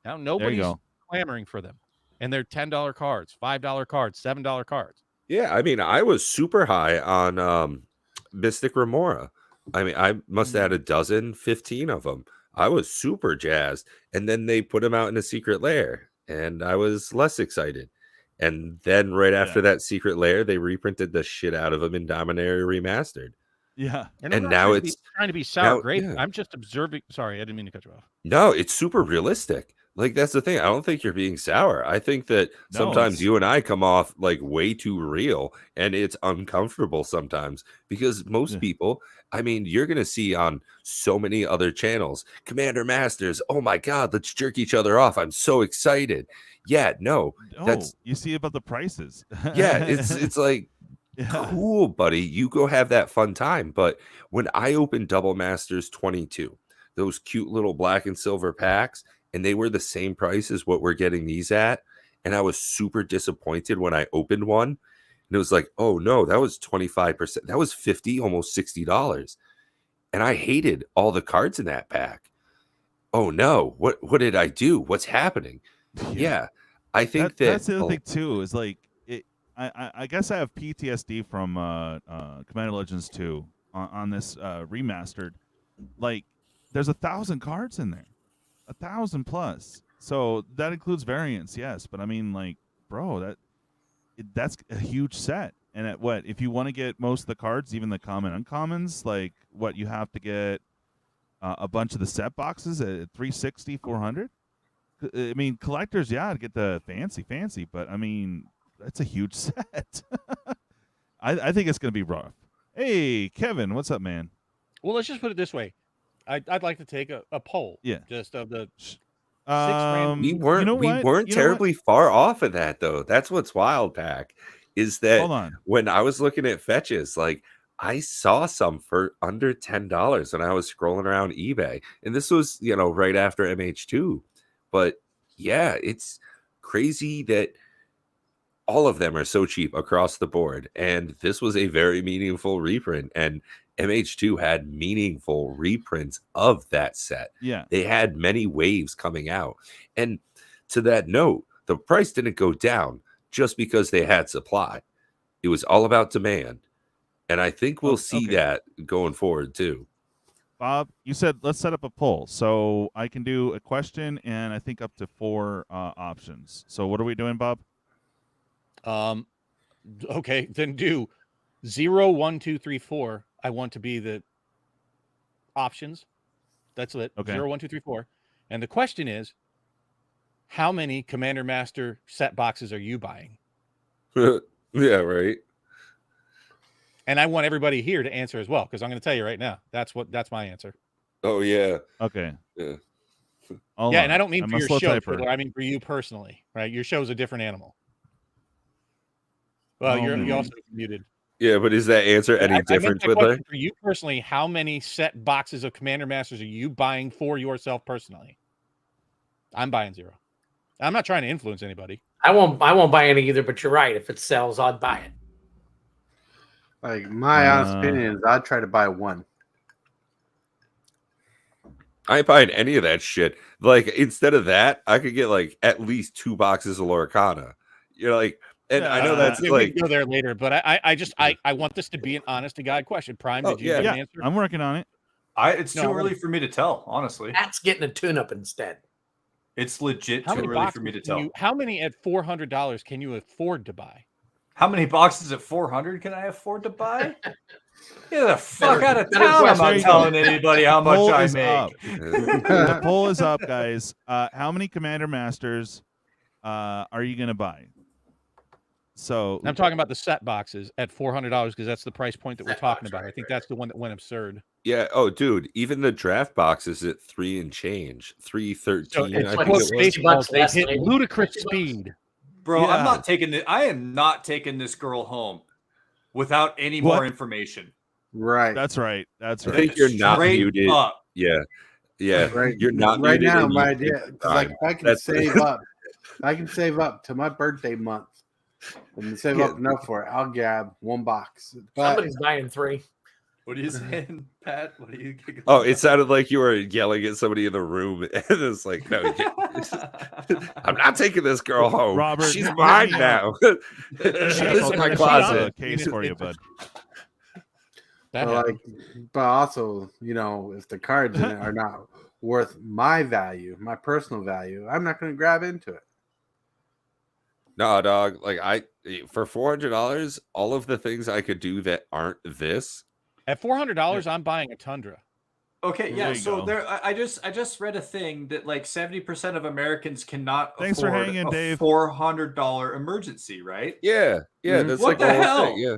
Now nobody's clamoring for them, and they're $10 cards, $5 cards, $7 cards. Yeah, I mean, I was super high on Mystic Remora. I mean, I must have had 15 of them. I was super jazzed. And then they put them out in a secret lair, and I was less excited. And then right after that secret lair, they reprinted the shit out of them in Dominaria Remastered. Yeah. And now it's trying to be sour grape. Yeah. I'm just observing. Sorry, I didn't mean to cut you off. No, it's super realistic. Like, that's the thing. I don't think you're being sour. I think that sometimes you and I come off like way too real, and it's uncomfortable sometimes because most people, I mean, you're going to see on so many other channels, Commander Masters, oh my God, let's jerk each other off. I'm so excited. Yeah, no, that's you see about the prices. Yeah, it's like, cool, buddy. You go have that fun time. But when I opened Double Masters 22, those cute little black and silver packs, and they were the same price as what we're getting these at. And I was super disappointed when I opened one. And it was like, oh no, that was 25%. That was $50, almost $60. And I hated all the cards in that pack. Oh no, what did I do? What's happening? Yeah. I think that's the other thing too, is like I guess I have PTSD from Commander Legends 2 on this remastered. Like, there's 1,000 cards in there. 1,000 plus, so that includes variants, yes. But I mean, like, bro, that's a huge set. And at what if you want to get most of the cards, even the common uncommons, like what you have to get a bunch of the set boxes at 360, 400. I mean, collectors, to get the fancy, but I mean, that's a huge set. I think it's gonna be rough. Hey, Kevin, what's up, man? Well, let's just put it this way. I'd like to take a poll. Yeah. Just of the we weren't terribly far off of that though. That's what's wild, Pack, is that when I was looking at fetches, like I saw some for under $10 when I was scrolling around eBay. And this was, right after MH2. But yeah, it's crazy that all of them are so cheap across the board. And this was a very meaningful reprint. And MH2 had meaningful reprints of that set. Yeah. They had many waves coming out. And to that note, the price didn't go down just because they had supply. It was all about demand. And I think we'll see that going forward too. Bob, you said let's set up a poll. So I can do a question and I think up to 4 options. So what are we doing, Bob? Okay, then do 0, 1, 2, 3, 4. I want to be the options. That's it. Okay. 0, 1, 2, 3, 4. And the question is, how many Commander Master set boxes are you buying? Yeah, right. And I want everybody here to answer as well, because I'm going to tell you right now, that's my answer. Oh yeah. Okay. Yeah. And I don't mean for your show, typer. Twiddler, I mean for you personally, right? Your show's a different animal. Well, you're also muted. Yeah, but is that answer any different, Twiddler? For you personally, how many set boxes of Commander Masters are you buying for yourself personally? I'm buying 0. I'm not trying to influence anybody. I won't buy any either, but you're right. If it sells, I'd buy it. Like my honest opinion is I'd try to buy 1. I ain't buying any of that shit. Like instead of that, I could get like at least 2 boxes of Lorcana. And I know that's we like can go there later, but I want this to be an honest to God question. Prime, did you get an answer? I'm working on it. It's too early for me to tell, honestly. That's getting a tune-up instead. It's legit too early for me to tell. How many at $400 can you afford to buy? How many boxes at $400 can I afford to buy? Get the fuck out of town. I'm not telling anybody how much I make. The poll is up, guys. How many Commander Masters are you going to buy? So I'm talking about the set boxes at $400 because that's the price point that we're talking about. I think that's the one that went absurd. Yeah. Oh, dude. Even the draft boxes at 3 and change, 313. So it's I like think it was. they hit ludicrous speed. Bro, I'm not taking it. I am not taking this girl home without any more information. Right. That's right. That's right. I think you're not Straight muted. up. Yeah. Yeah. Right. You're not right muted. now. My idea, like if I can That's save up, I can save up to my birthday month and save up enough for it. I'll grab 1 box. But Somebody's buying 3. What are you saying, Pat? What are you giggling Oh, about? it sounded like you were yelling at somebody in the room. And it's like, no, I'm not taking this girl home. Robert, she's mine now. She lives in my closet. Case for you, bud. but also, if the cards in it are not worth my value, my personal value, I'm not going to grab into it. No, dog. Like for $400, all of the things I could do that aren't this. At $400, I'm buying a Tundra. Okay, yeah. So go. I just read a thing that like 70% of Americans cannot Thanks for afford hanging, a Dave. $400 emergency, right? Yeah, yeah. That's What like the hell? Thing. Yeah,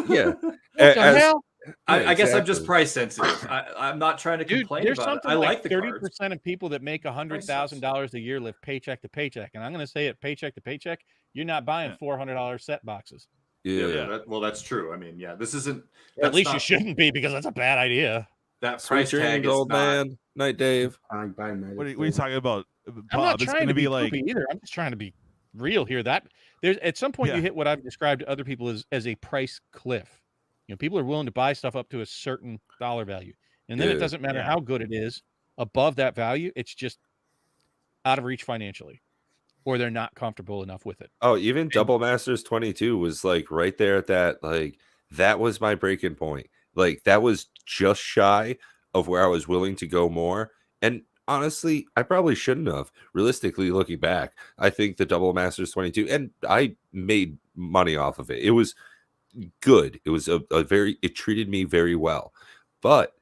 yeah. What the hell? I guess I'm exactly. just price sensitive. I'm not trying to complain There's about it. something I like like the 30% cards. of people that make $100,000 a year live paycheck to paycheck. And I'm going to say it paycheck to paycheck, you're not buying $400 set boxes. Yeah. Well, that's true. I mean, yeah, this isn't. At least you shouldn't be because that's a bad idea. That Sweet price tag dreams, is old not. man. Night, Dave. What are you talking about, Bob? I'm not It's trying going to be like poopy either. I'm just trying to be real here. That there's at some point you hit what I've described to other people as a price cliff. People are willing to buy stuff up to a certain dollar value, and then it doesn't matter how good it is above that value. It's just out of reach financially, or they're not comfortable enough with it. Oh, even Double Masters 22 was like right there at that. Like that was my breaking point. Like that was just shy of where I was willing to go more. And honestly, I probably shouldn't have. Realistically, looking back, I think the Double Masters 22, and I made money off of it. It was good. It was it treated me very well, but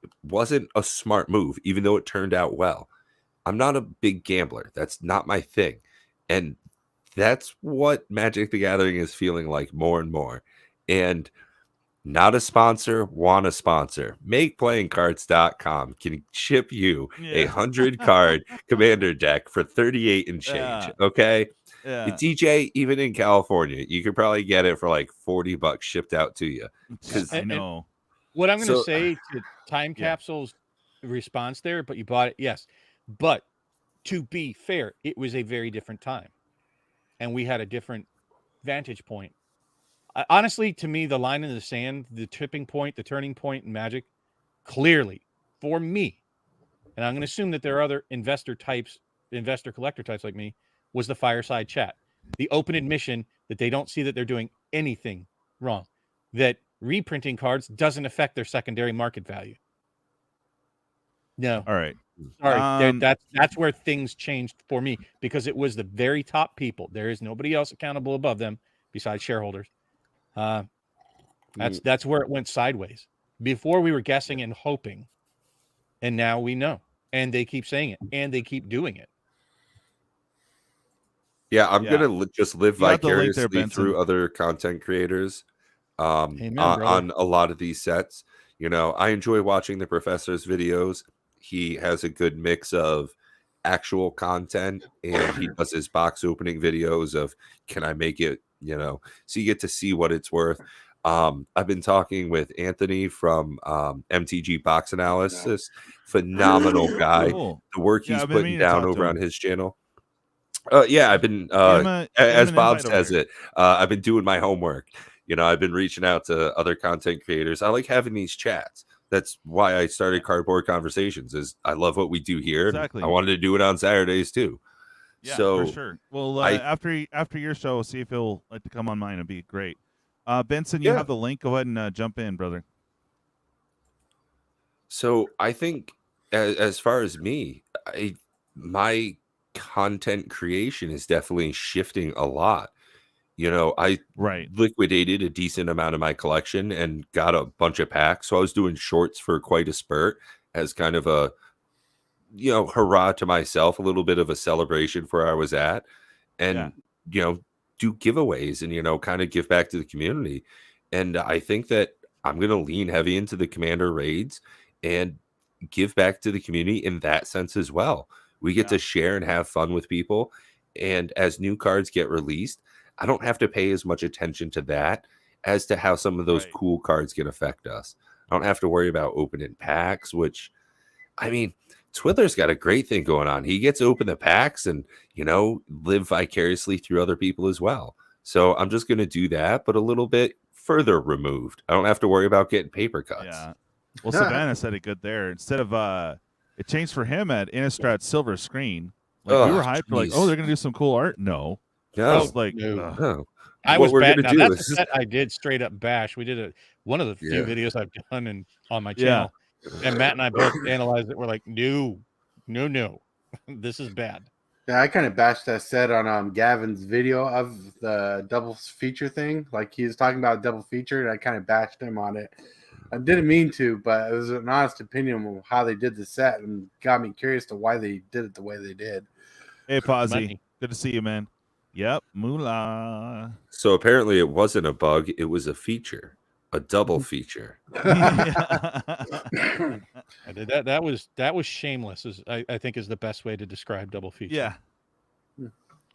it wasn't a smart move, even though it turned out well. I'm not a big gambler. That's not my thing. And that's what Magic the Gathering is feeling like more and more. And not a sponsor, want a sponsor. MakePlayingCards.com can ship you a 100 card commander deck for 38 and change. Okay. Yeah. DJ, even in California, you could probably get it for like $40 shipped out to you. I know. What I'm going to say to Time Capsule's response there, but you bought it, yes. But to be fair, it was a very different time, and we had a different vantage point. Honestly, to me, the line in the sand, the tipping point, the turning point in Magic, clearly for me, and I'm going to assume that there are other investor collector types like me, was the fireside chat. The open admission that they don't see that they're doing anything wrong, that reprinting cards doesn't affect their secondary market value. No. All right. Sorry. That's where things changed for me, because it was the very top people. There is nobody else accountable above them besides shareholders. That's where it went sideways. Before we were guessing and hoping, and now we know. And they keep saying it, and they keep doing it. Yeah, I'm gonna just live vicariously there, through other content creators Amen, on a lot of these sets. You know, I enjoy watching the professor's videos. He has a good mix of actual content, and he does his box opening videos of, can I make it, you know, so you get to see what it's worth. I've been talking with Anthony from MTG Box Analysis. Phenomenal guy. Cool. The work he's putting down over on his channel. I've been as Bob says it, I've been doing my homework. You know, I've been reaching out to other content creators. I like having these chats. That's why I started Cardboard Conversations, is I love what we do here. Exactly. I wanted to do it on Saturdays too. Yeah, so for sure. Well, after your show, see if he'll like to come on mine. It'd be great. Benson, you have the link. Go ahead and jump in, brother. So I think as far as me, my content creation is definitely shifting a lot. You know, I liquidated a decent amount of my collection and got a bunch of packs. So I was doing shorts for quite a spurt as kind of a, you know, hurrah to myself, a little bit of a celebration for where I was at. And, you know, do giveaways and, you know, kind of give back to the community. And I think that I'm going to lean heavy into the Commander raids and give back to the community in that sense as well. We get to share and have fun with people. And as new cards get released, I don't have to pay as much attention to that as to how some of those cool cards can affect us. I don't have to worry about opening packs, which, I mean, Twiddler's got a great thing going on. He gets to open the packs and, you know, live vicariously through other people as well. So I'm just going to do that, but a little bit further removed. I don't have to worry about getting paper cuts. Yeah. Well, Savannah said it good there. Instead of it changed for him at Innistrad Silver Screen. Like we were hyped for like, oh, they're gonna do some cool art. No. No. Like no. I was bad. Now, that's a set I did straight up bash. We did one of the few videos I've done on my channel. And Matt and I both analyzed it. We're like, no, this is bad. Yeah, I kind of bashed that set on Gavin's video of the double feature thing. Like he was talking about double feature, and I kind of bashed him on it. I didn't mean to, but it was an honest opinion of how they did the set, and got me curious to why they did it the way they did. Hey, Pawzy, good to see you, man. Yep, moolah. So apparently it wasn't a bug; it was a feature, a double feature. That was shameless. I think is the best way to describe double feature. Yeah.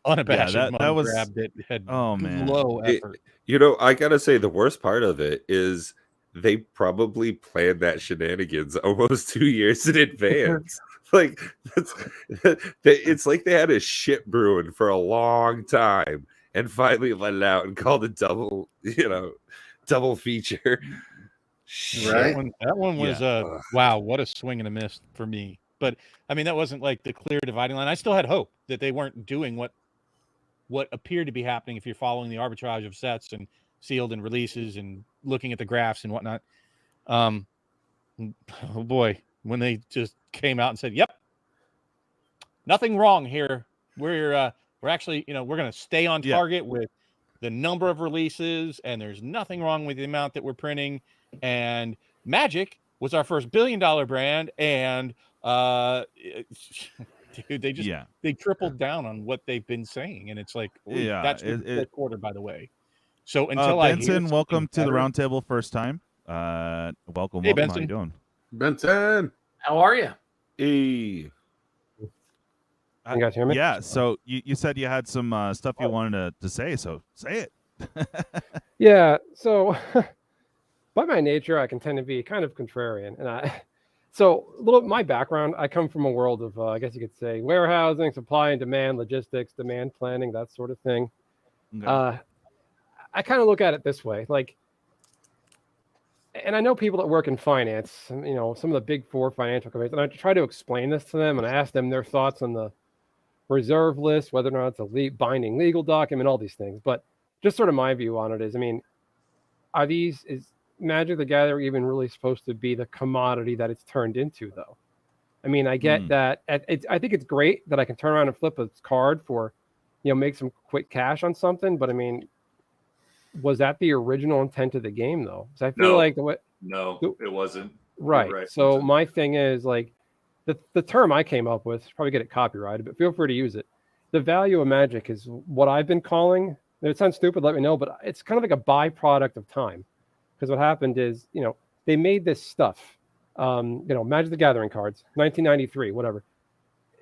Unabashed. Yeah, that was grabbed it. Had man, low effort. You know, I gotta say the worst part of it is they probably planned that shenanigans almost 2 years in advance. Like it's like they had a shit brewing for a long time and finally let it out and called it double feature. Right. That one was wow, what a swing and a miss for me. But I mean, that wasn't like the clear dividing line. I still had hope that they weren't doing what appeared to be happening if you're following the arbitrage of sets and sealed and releases and looking at the graphs and whatnot. Oh boy, when they just came out and said, "Yep, nothing wrong here. We're actually, we're going to stay on target with the number of releases, and there's nothing wrong with the amount that we're printing. And Magic was our first $1 billion brand, and dude, they tripled down on what they've been saying, and it's like, that's the quarter, by the way. So until Benson, welcome to the roundtable first time. Welcome. Hey, Benson. How you doing? Benson, how are you? Hey. You guys hear me? Yeah. So you said you had some stuff you wanted to say, so say it. Yeah. So by my nature, I can tend to be kind of contrarian, and so a little my background. I come from a world of, I guess you could say, warehousing, supply and demand, logistics, demand planning, that sort of thing. Okay. I kind of look at it this way, like, and I know people that work in finance, some of the big four financial companies, and I try to explain this to them, and I ask them their thoughts on the reserve list, whether or not it's a binding legal document, all these things. But just sort of my view on it is, is Magic the Gathering even really supposed to be the commodity that it's turned into, though? I get that. I think it's great that I can turn around and flip a card for, make some quick cash on something. But was that the original intent of the game, though? Because I feel it wasn't. Right. So my thing is, like, the term I came up with, probably get it copyrighted, but feel free to use it. The value of Magic is what I've been calling. If it sounds stupid, let me know, but it's kind of like a byproduct of time. Because what happened is, they made this stuff, Magic the Gathering cards, 1993, whatever.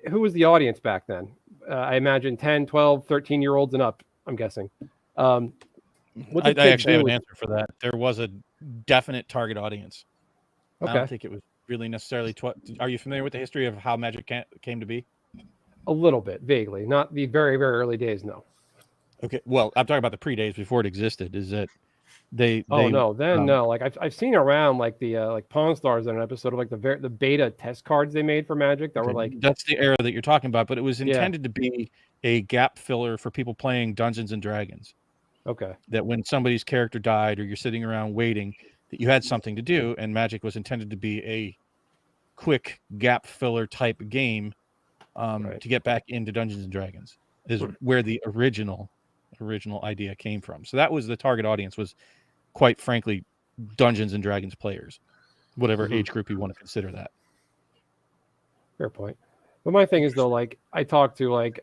Who was the audience back then? I imagine 10, 12, 13-year-olds and up, I'm guessing. I actually have an answer for that. There was a definite target audience. Okay. I don't think it was really necessarily. Are you familiar with the history of how Magic came to be? A little bit, vaguely. Not the very, very early days, no. Okay. Well, I'm talking about the pre-days before it existed. Is that they no. Like I've seen around like the like Pawn Stars in an episode of like the beta test cards they made for Magic that were like, that's the era that you're talking about, but it was intended to be a gap filler for people playing Dungeons and Dragons. Okay. That when somebody's character died or you're sitting around waiting, that you had something to do, and Magic was intended to be a quick gap filler type game to get back into Dungeons and Dragons is where the original idea came from. So that was the target audience, was quite frankly Dungeons and Dragons players, whatever age group you want to consider that. Fair point. But my thing is, though, like I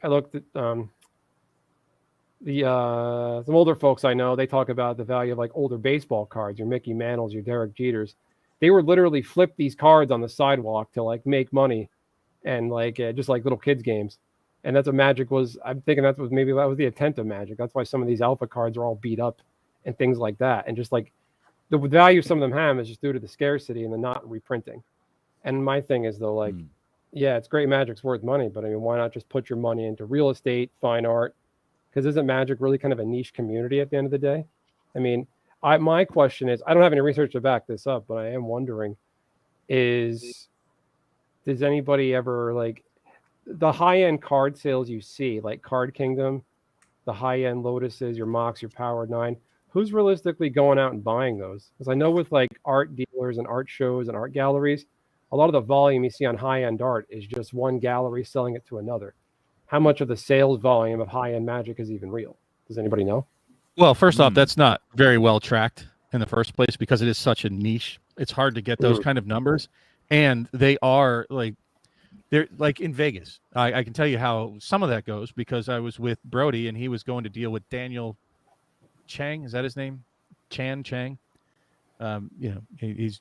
looked at some older folks I know, they talk about the value of like older baseball cards, your Mickey Mantles, your Derek Jeters. They would literally flip these cards on the sidewalk to like make money, and like just like little kids games. And that's what Magic that was the intent of Magic. That's why some of these alpha cards are all beat up and things like that. And just like the value some of them have is just due to the scarcity and the not reprinting. And my thing is, though, like, yeah, it's great, Magic's worth money, but why not just put your money into real estate, fine art? Because isn't Magic really kind of a niche community at the end of the day? My question is, I don't have any research to back this up, but I am wondering, does anybody ever, like, the high-end card sales you see, like Card Kingdom, the high-end Lotuses, your Mox, your Power 9, who's realistically going out and buying those? Because I know with like art dealers and art shows and art galleries, a lot of the volume you see on high-end art is just one gallery selling it to another. How much of the sales volume of high-end Magic is even real? Does anybody know? Well, first off, that's not very well tracked in the first place because it is such a niche. It's hard to get those kind of numbers. And they're like in Vegas. I can tell you how some of that goes because I was with Brody and he was going to deal with Daniel Chang. Is that his name? Chang. He's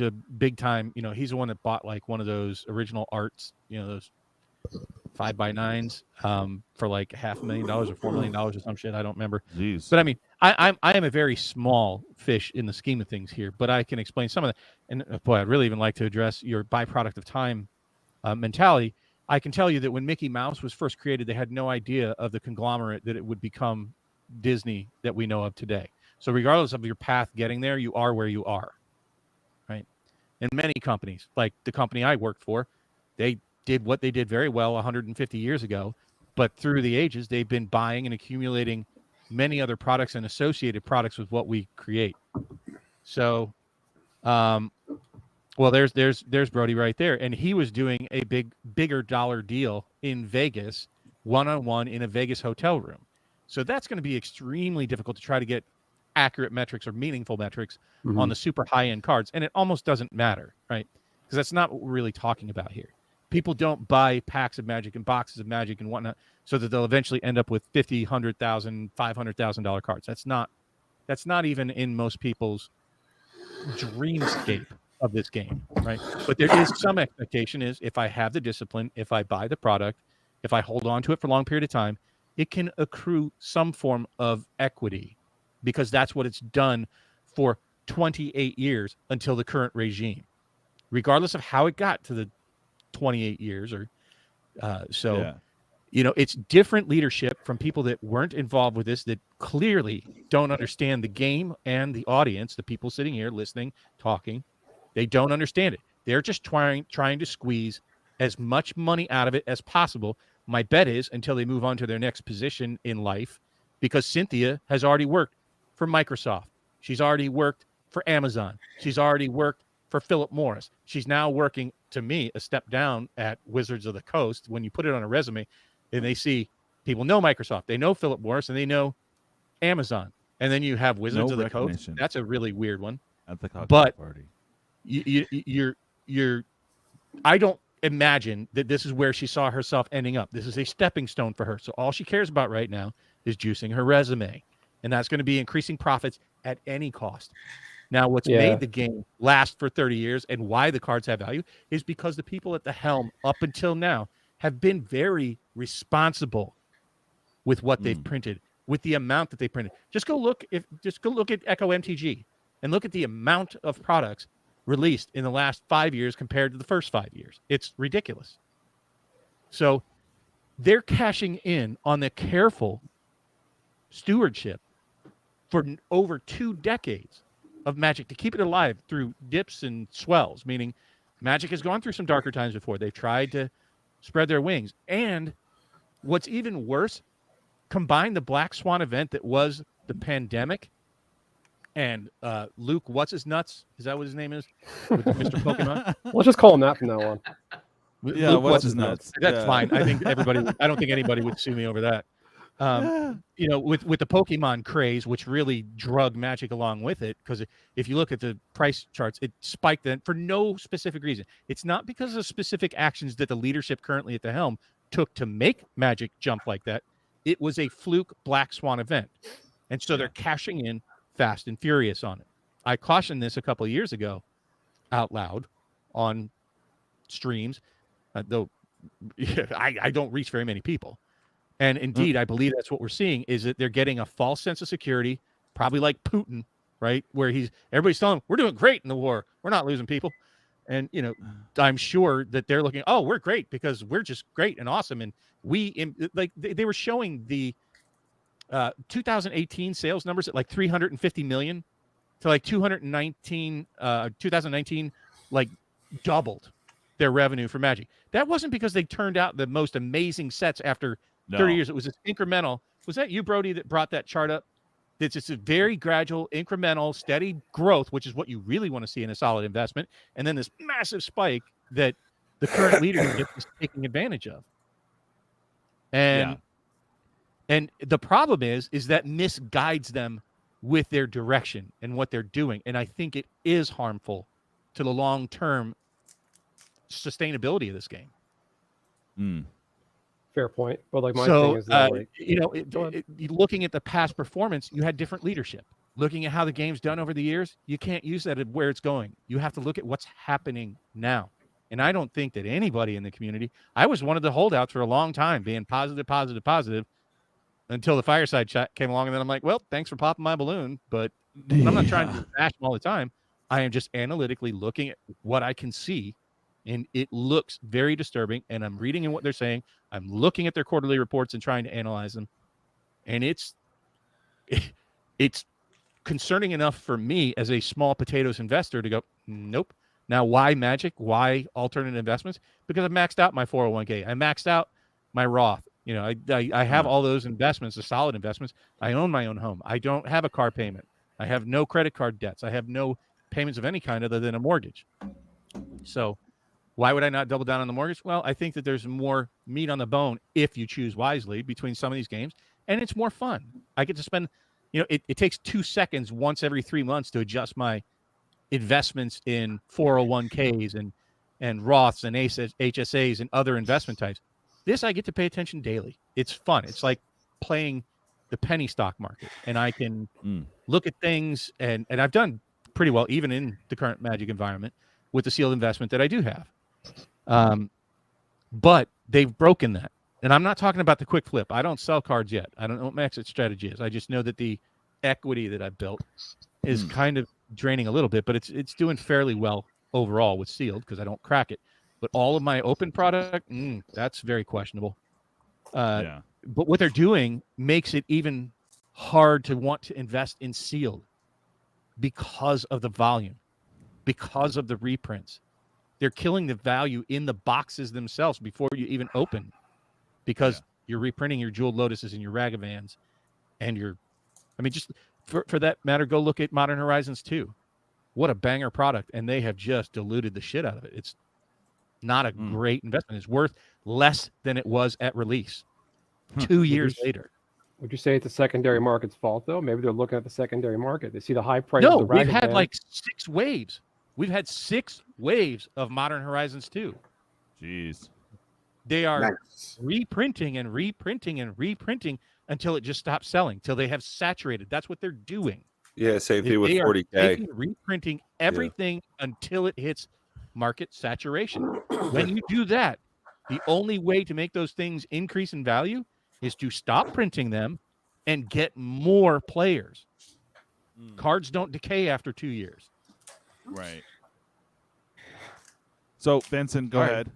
a big time, he's the one that bought like one of those original arts, those 5x9s for like $500,000 or $4 million or some shit. I don't remember. Jeez. But I am a very small fish in the scheme of things here, but I can explain some of that. And boy, I'd really even like to address your byproduct of time mentality. I can tell you that when Mickey Mouse was first created, they had no idea of the conglomerate that it would become Disney that we know of today. So regardless of your path getting there, you are where you are, right? And many companies, like the company I worked for, they did what they did very well 150 years ago, but through the ages, they've been buying and accumulating many other products and associated products with what we create. So, well, there's Brody right there, and he was doing a bigger dollar deal in Vegas, one-on-one in a Vegas hotel room. So that's going to be extremely difficult to try to get accurate metrics or meaningful metrics on the super high-end cards, and it almost doesn't matter, right? Because that's not what we're really talking about here. People don't buy packs of Magic and boxes of Magic and whatnot so that they'll eventually end up with $50,000, $100,000, $500,000 cards. That's not even in most people's dreamscape of this game, right? But there is some expectation is if I have the discipline, if I buy the product, if I hold on to it for a long period of time, it can accrue some form of equity, because that's what it's done for 28 years until the current regime, regardless of how it got to the 28 years or it's different leadership from people that weren't involved with this, that clearly don't understand the game and the audience, the people sitting here listening, talking. They don't understand it. They're just trying to squeeze as much money out of it as possible. My bet is until they move on to their next position in life, because Cynthia has already worked for Microsoft. She's already worked for Amazon. She's already worked for Philip Morris. She's now working, to me, a step down at Wizards of the Coast. When you put it on a resume and they see people know Microsoft, they know Philip Morris, and they know Amazon. And then you have Wizards of the Coast. That's a really weird one. At the cocktail party. I don't imagine that this is where she saw herself ending up. This is a stepping stone for her. So all she cares about right now is juicing her resume. And that's going to be increasing profits at any cost. Now, what's made the game last for 30 years and why the cards have value is because the people at the helm up until now have been very responsible with what they've printed, with the amount that they printed. Just go look at Echo MTG and look at the amount of products released in the last 5 years compared to the first 5 years. It's ridiculous. So they're cashing in on the careful stewardship for over 2 decades of Magic to keep it alive through dips and swells, meaning Magic has gone through some darker times before. They've tried to spread their wings. And what's even worse, combine the Black Swan event that was the pandemic and Luke, what's his nuts? Is that what his name is? With Mr. Pokemon? Let's just call him that from now on. Yeah, Luke, what's his nuts? That's fine. I don't think anybody would sue me over that. With the Pokemon craze, which really drug Magic along with it, because if you look at the price charts, it spiked then for no specific reason. It's not because of specific actions that the leadership currently at the helm took to make Magic jump like that. It was a fluke Black Swan event. And so they're cashing in fast and furious on it. I cautioned this a couple of years ago out loud on streams, though I don't reach very many people. And indeed, I believe that's what we're seeing, is that they're getting a false sense of security, probably like Putin, right? Where everybody's telling him, we're doing great in the war. We're not losing people. And, I'm sure that they're looking, oh, we're great because we're just great and awesome. And they were showing the 2018 sales numbers at like 350 million to like 2019, like doubled their revenue for Magic. That wasn't because they turned out the most amazing sets after 30 years. It was this incremental. Was that you, Brody, that brought that chart up? It's just a very gradual, incremental, steady growth, which is what you really want to see in a solid investment. And then this massive spike that the current leadership is taking advantage of. And the problem is that misguides them with their direction and what they're doing. And I think it is harmful to the long-term sustainability of this game. Fair point. But like my thing is that, looking at the past performance, you had different leadership. Looking at how the game's done over the years, you can't use that at where it's going. You have to look at what's happening now. And I don't think that anybody in the community, I was one of the holdouts for a long time, being positive, until the fireside chat came along. And then I'm like, well, thanks for popping my balloon. But I'm not trying to bash them all the time. I am just analytically looking at what I can see. And it looks very disturbing. And I'm reading in what they're saying. I'm looking at their quarterly reports and trying to analyze them. And it's concerning enough for me as a small potatoes investor to go, nope. Now, why Magic? Why alternate investments? Because I maxed out my 401k. I maxed out my Roth. I have all those investments, the solid investments. I own my own home. I don't have a car payment. I have no credit card debts. I have no payments of any kind other than a mortgage. So why would I not double down on the mortgage? Well, I think that there's more meat on the bone if you choose wisely between some of these games, and it's more fun. I get to spend, it takes 2 seconds once every 3 months to adjust my investments in 401ks and Roths and HSAs and other investment types. This, I get to pay attention daily. It's fun. It's like playing the penny stock market, and I can look at things, and I've done pretty well, even in the current Magic environment, with the sealed investment that I do have. But they've broken that. And I'm not talking about the quick flip. I don't sell cards yet. I don't know what my exit strategy is. I just know that the equity that I've built is kind of draining a little bit, but it's doing fairly well overall with sealed because I don't crack it. But all of my open product, that's very questionable. But what they're doing makes it even hard to want to invest in sealed because of the volume, because of the reprints. They're killing the value in the boxes themselves before you even open, because you're reprinting your Jeweled Lotuses and your Ragavans, and just for that matter, go look at Modern Horizons 2. What a banger product, and they have just diluted the shit out of it. It's not a great investment. It's worth less than it was at release 2 years later. Would you say it's the secondary market's fault, though? Maybe they're looking at the secondary market. They see the high price. No, of the we've had Ragavan. like 6 waves. We've had 6 waves of Modern Horizons 2. Jeez. They are reprinting and reprinting and reprinting until it just stops selling, till they have saturated. That's what they're doing. Yeah, same thing with They are 40K. reprinting everything until it hits market saturation. When you do that, the only way to make those things increase in value is to stop printing them and get more players. Cards don't decay after 2 years. Right. So, Benson, go ahead.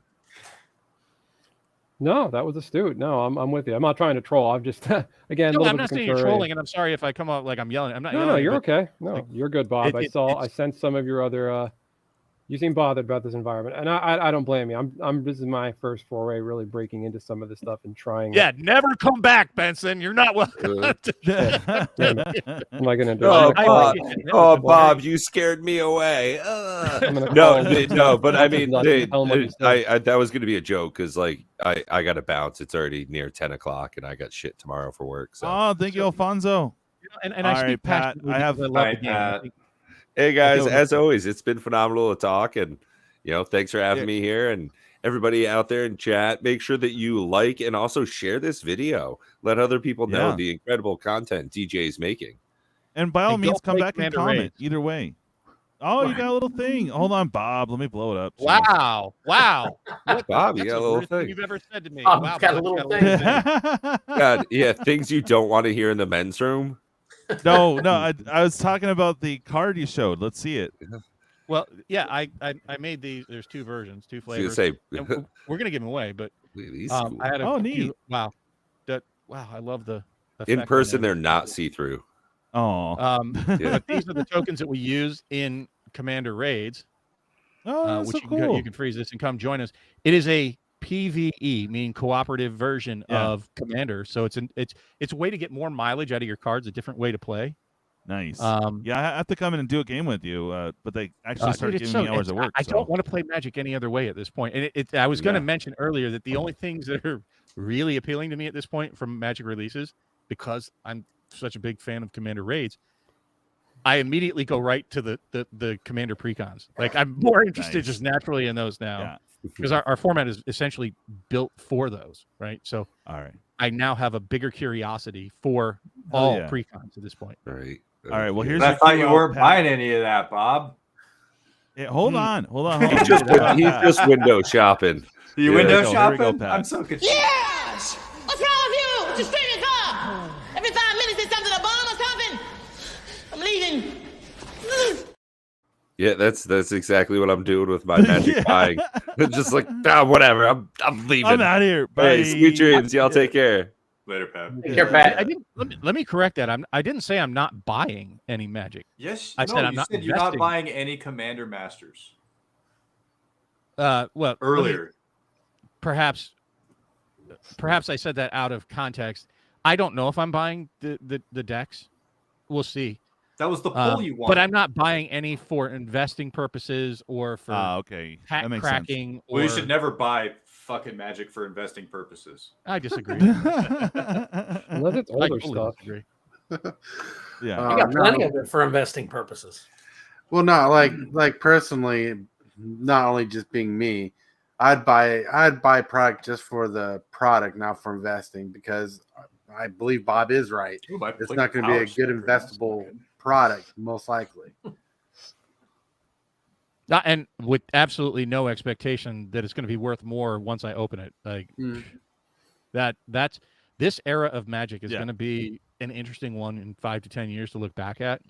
No, that was astute. No, I'm with you. I'm not trying to troll. I'm just again. No, I'm not saying you're trolling, and I'm sorry if I come out like I'm yelling. I'm not. No, yelling, you're but, okay. No, like, you're good, Bob. I sensed some of your other. You seem bothered about this environment, and I don't blame you. This is my first foray really breaking into some of this stuff and trying. Yeah, never come back, Benson. You're not welcome. Damn it. What am I gonna do? Bob, you scared me away. No, but I mean, that was going to be a joke because, like, I got to bounce. It's already near 10 o'clock, and I got shit tomorrow for work. So. Oh, thank you, Alfonso. And I speak Pat. I have. Hey guys, as always, it's been phenomenal to talk, and thanks for having me here, and everybody out there in chat. Make sure that you like and also share this video. Let other people know the incredible content DJ is making. And by all means, come back and comment. Either way. Oh, you got a little thing. Hold on, Bob. Let me blow it up. Wow. Bob, you got a little thing. You've ever said to me. Wow, got a little thing. God, yeah, things you don't want to hear in the men's room. No, I was talking about the card you showed. Let's see it. Well, yeah, I made these. There's 2 versions, 2 flavors. We're gonna give them away, but I had a neat. Wow, I love the in person. They're not see-through. Oh, but these are the tokens that we use in Commander raids. Oh, which so cool. You can freeze this and come join us. It is a PvE, meaning cooperative version of Commander. So it's a way to get more mileage out of your cards, a different way to play. Nice. I have to come in and do a game with you, but they actually started giving me hours of work. I don't want to play Magic any other way at this point. And I was going to mention earlier that the only things that are really appealing to me at this point from Magic releases, because I'm such a big fan of Commander raids, I immediately go right to the Commander precons. Like, I'm more interested just naturally in those now. Yeah. Because our format is essentially built for those, right? So all right, I now have a bigger curiosity for all precons at this point. All right. Well, here's. I thought you weren't buying any of that, Bob. Yeah, hold on. He's just window shopping. You window shopping? I'm so confused. Yes! What's wrong with you? Just scream your car. Every 5 minutes there's something, a bomb or something. I'm leaving. Yeah, that's exactly what I'm doing with my Magic buying. Just like, whatever. I'm leaving. I'm out of here. Bye. Hey, sweet dreams. Y'all take care. Later, Pat. Take care, Pat. Let me correct that. I didn't say I'm not buying any Magic. Yes, I said I'm not. You're not buying any Commander Masters. Well, earlier, perhaps I said that out of context. I don't know if I'm buying the decks. We'll see. That was the poll you wanted. But I'm not buying any for investing purposes or for hat cracking. Well, you should never buy fucking Magic for investing purposes. I disagree. Unless it's older stuff. Disagree. Yeah, you got plenty of it for investing purposes. Well, no, like personally, not only just being me, I'd buy product just for the product, not for investing, because I believe Bob is right. Ooh, it's not going to be a good investable product, most likely. And with absolutely no expectation that it's going to be worth more once I open it. Like, That's this era of Magic is going to be an interesting one in 5 to 10 years to look back at.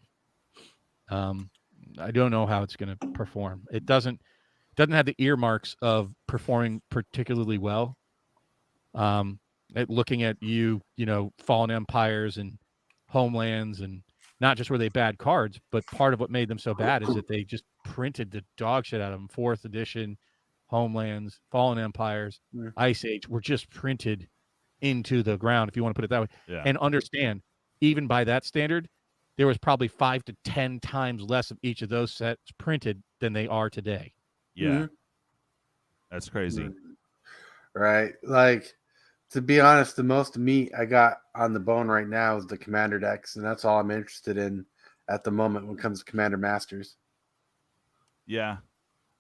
I don't know how it's going to perform. It doesn't have the earmarks of performing particularly well. Looking at Fallen Empires and Homelands, and not just were they bad cards, but part of what made them so bad is that they just printed the dog shit out of them. 4th edition, Homelands, Fallen Empires, Ice Age were just printed into the ground, if you want to put it that way. Yeah. And understand, even by that standard, there was probably 5 to 10 times less of each of those sets printed than they are today. Yeah. That's crazy. Right. Like, to be honest, the most meat I got on the bone right now is the Commander decks, and that's all I'm interested in at the moment when it comes to Commander Masters. Yeah.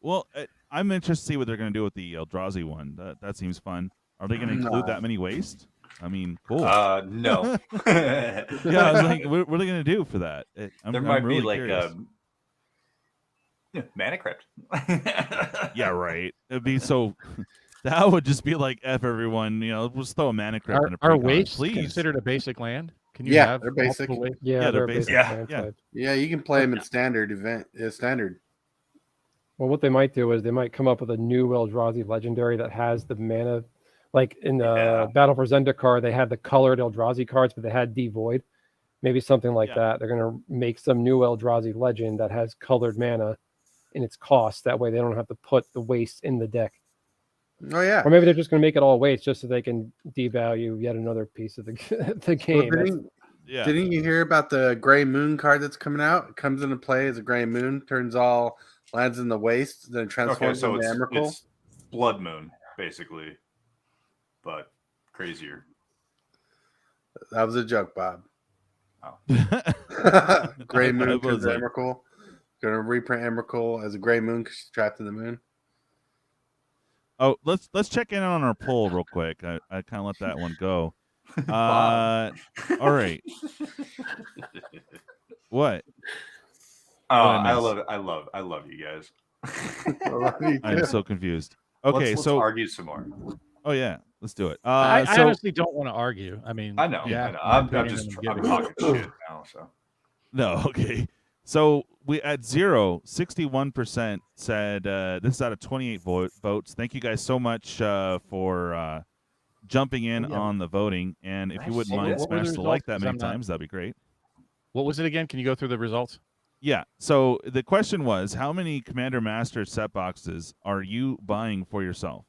Well, I'm interested to see what they're going to do with the Eldrazi one. That seems fun. Are they going to include that many waste? I mean, cool. No. Yeah, I was like, what are they going to do for that? There might really be like curious. Mana Crypt. Yeah, right. It'd be so. That would just be like F everyone. Just throw a Mana Crypt in a Are precon, wastes please. considered a basic land? Can you Yeah, have they're basic. multiple wastes? Yeah, they're basic. basic. land type. Yeah, you can play them in standard. Well, what they might do is they might come up with a new Eldrazi legendary that has the mana, like in the Battle for Zendikar, they had the colored Eldrazi cards, but they had Devoid. Maybe something like that. They're going to make some new Eldrazi legend that has colored mana in its cost. That way they don't have to put the waste in the deck. Oh, yeah. Or maybe they're just going to make it all waste just so they can devalue yet another piece of the game. Well, didn't you hear about the Gray Moon card that's coming out? It comes into play as a Gray Moon, turns all lands in the waste, then transforms into Emrakul. It's Blood Moon, basically, but crazier. That was a joke, Bob. Oh. Gray Moon turns Emrakul. Going to reprint Emrakul as a Gray Moon because she's trapped in the moon. Oh, let's check in on our poll real quick. I kind of let that one go. All right. What? Oh, I love you guys. I'm so confused. Okay, let's so argue some more. Oh yeah, let's do it. I honestly don't want to argue. I mean, I know. I'm talking shit now. So no, okay. So we at 61% said this is out of 28 votes. Thank you guys so much for jumping in on the voting. And if you wouldn't mind smash the like that many times, that'd be great. What was it again? Can you go through the results? Yeah. So the question was, how many Commander Master set boxes are you buying for yourself?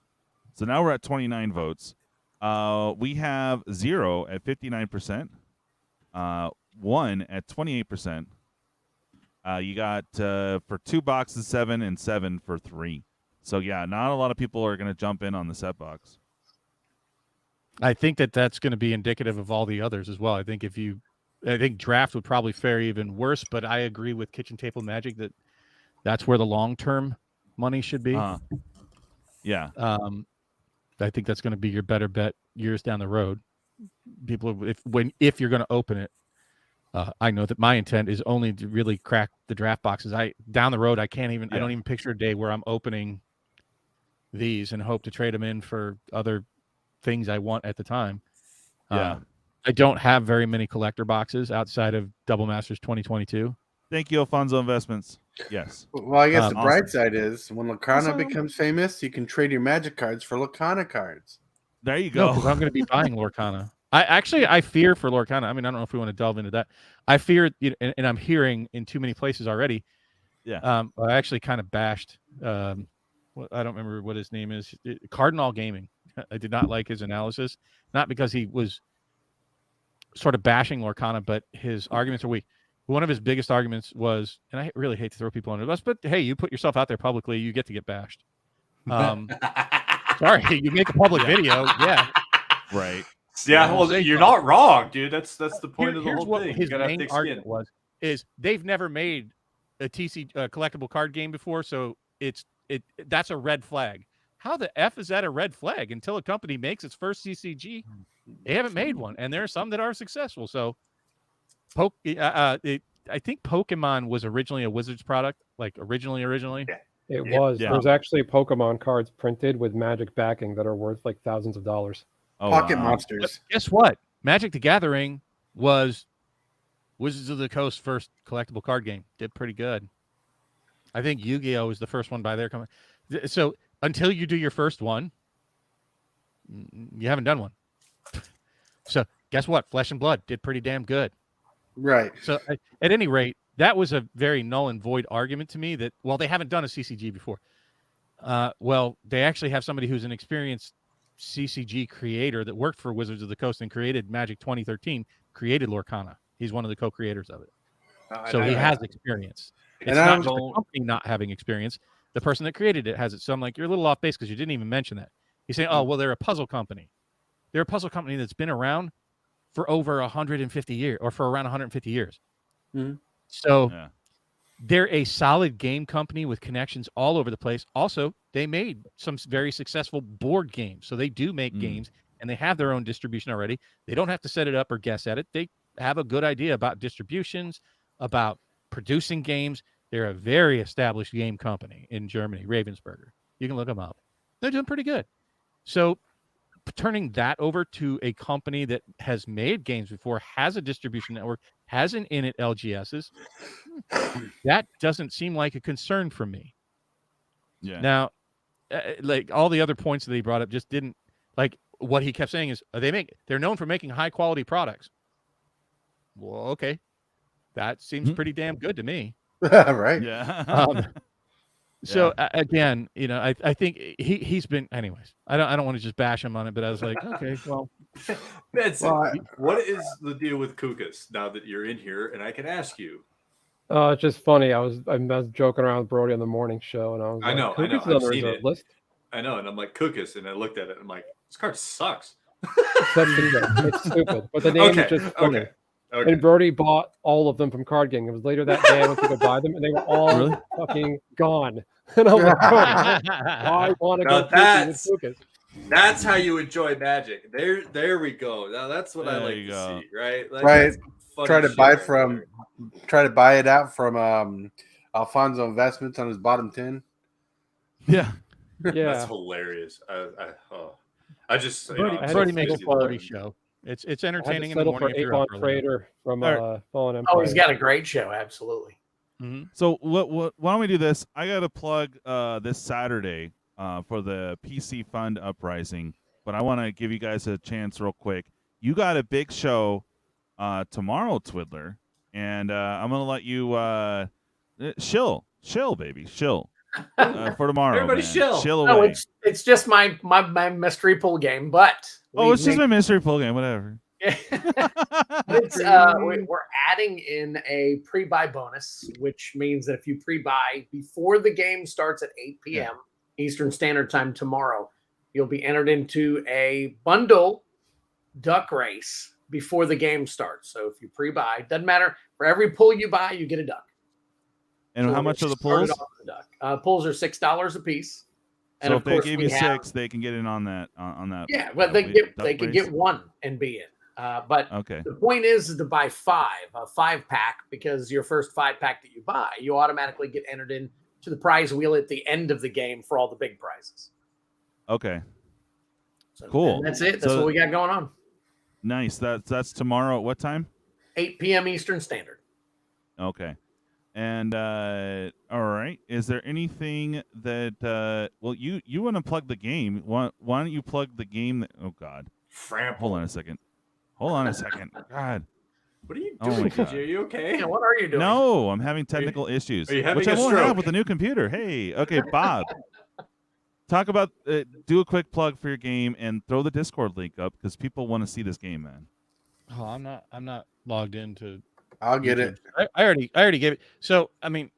So now we're at 29 votes. We have 0 at 59%, 1 at 28%. You got for 2 boxes 7 and 7 for 3. So yeah, not a lot of people are going to jump in on the set box. I think that's going to be indicative of all the others as well. I think draft would probably fare even worse, but I agree with Kitchen Table Magic that's where the long-term money should be. Yeah. I think that's going to be your better bet years down the road. If you're going to open it, I know that my intent is only to really crack the draft boxes. Down the road, I don't even picture a day where I'm opening these and hope to trade them in for other things I want at the time. Yeah. I don't have very many collector boxes outside of Double Masters 2022. Thank you, Alfonso Investments. Yes. Well, I guess the bright side is when Lorcana becomes famous, you can trade your Magic cards for Lorcana cards. There you go. No, because I'm going to be buying Lorcana. I fear for Lorcana. I mean, I don't know if we want to delve into that. I fear, and I'm hearing in too many places already. Yeah. I actually kind of bashed. I don't remember what his name is. Cardinal Gaming. I did not like his analysis, not because he was sort of bashing Lorcana, but his arguments are weak. One of his biggest arguments was, and I really hate to throw people under the bus, but hey, you put yourself out there publicly, you get to get bashed. Sorry, you make a public video, yeah, right. Yeah, well, you're not wrong, dude. That's the point of the whole thing. His main argument is they've never made a collectible card game before, so that's a red flag. How the F is that a red flag? Until a company makes its first CCG, they haven't made one, and there are some that are successful. So, I think Pokemon was originally a Wizards product, like originally. It was. Yeah. There's actually Pokemon cards printed with Magic backing that are worth like thousands of dollars. Pocket wow. Monsters. But guess what? Magic the Gathering was Wizards of the Coast's first collectible card game. Did pretty good. I think Yu-Gi-Oh! Was the first one by their company. So until you do your first one, you haven't done one. So guess what? Flesh and Blood did pretty damn good. Right. So at any rate, that was a very null and void argument to me that, well, they haven't done a CCG before. Well, they actually have somebody who's an experienced CCG creator that worked for Wizards of the Coast and created Magic 2013, created Lorcana. He's one of the co-creators of it. So he has experience. It's not just the company not having experience. The person that created it has it. So I'm like, you're a little off base because you didn't even mention that. He's saying, oh, well, they're a puzzle company. They're a puzzle company that's been around for over 150 years, or for around 150 years. Mm-hmm. So they're a solid game company with connections all over the place. Also, they made some very successful board games. So they do make games, and they have their own distribution already. They don't have to set it up or guess at it. They have a good idea about distributions, about producing games. They're a very established game company in Germany, Ravensburger. You can look them up. They're doing pretty good. So turning that over to a company that has made games before, has a distribution network, has an in it LGSs, that doesn't seem like a concern for me. Yeah. Now, like all the other points that he brought up just didn't, like what he kept saying is they're known for making high quality products. Well, okay. That seems pretty damn good to me. Right. Yeah. So again, you know, I think he's been, anyways. I don't want to just bash him on it, but I was like, okay, well, what is the deal with Kukas now that you're in here, and I can ask you? It's just funny. I was joking around with Brody on the morning show, and I was I know, Kukas I've seen it. list. I know, and I'm like Kukas, and I looked at it, and I'm like, this card sucks. It's stupid, but the name is just funny. Okay. And Brody bought all of them from Card Gang. It was later that day I went to go buy them, and they were all fucking gone. And I'm like, I want to go with Lucas. That's how you enjoy Magic. There we go. Now that's what I like to see, right? Like, right. Try to buy it out from Alfonso Investments on his bottom 10. Yeah. That's hilarious. I just Brody makes a quality show. It's entertaining in the morning. For Avon Trader from Fallen Empire. Oh, he's got a great show. Absolutely. Mm-hmm. So why don't we do this? I got to plug this Saturday for the PC Fund Uprising, but I want to give you guys a chance real quick. You got a big show tomorrow, Twiddler, and I'm gonna let you shill, baby, shill for tomorrow. Everybody shill away. No, it's just my mystery pool game, but it's just my mystery pool game, whatever. We're adding in a pre-buy bonus, which means that if you pre-buy before the game starts at 8 p.m. Eastern Standard Time tomorrow, you'll be entered into a bundle duck race before the game starts. So if you pre-buy, doesn't matter. For every pull you buy, you get a duck. And how much are the pulls? Pulls are $6 a piece. And so if they gave you 6, they can get in on that. Yeah, well, they could get 1 and be in. But the point is to buy 5, a 5-pack, because your first 5-pack that you buy, you automatically get entered into the prize wheel at the end of the game for all the big prizes. Okay. So, cool. That's it. That's what we got going on. Nice. That's tomorrow at what time? 8 p.m. Eastern Standard. Okay. And all right. Is there anything that well you want to plug the game? Why don't you plug the game that, oh God. Hold on a second. God. What are you doing, TJ? Are you okay? Yeah, what are you doing? No, I'm having technical issues, which I won't have with the new computer. Hey, okay, Bob. Talk about do a quick plug for your game and throw the Discord link up because people want to see this game, man. Oh, I'm not logged into. I'll get it. I already gave it. So I mean,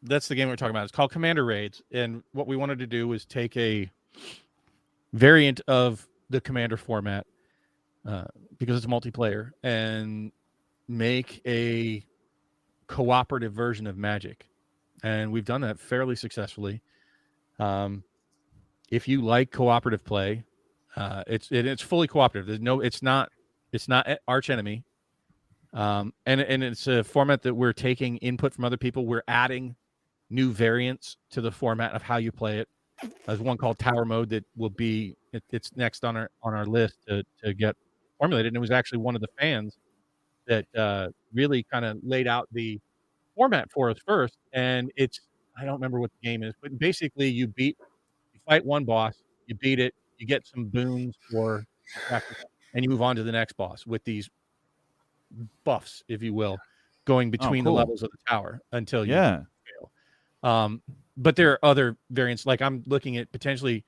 that's the game we're talking about. It's called Commander Raids, and what we wanted to do was take a variant of the Commander format. Because it's multiplayer, and make a cooperative version of Magic, and we've done that fairly successfully. If you like cooperative play, it's fully cooperative. It's not arch enemy, and it's a format that we're taking input from other people. We're adding new variants to the format of how you play it. There's one called Tower Mode that will be it's next on our list to get formulated. And it was actually one of the fans that really kind of laid out the format for us first. And I don't remember what the game is, but basically you fight one boss, you beat it, you get some boons and you move on to the next boss with these buffs, if you will, going between the levels of the tower until you fail. But there are other variants. Like I'm looking at potentially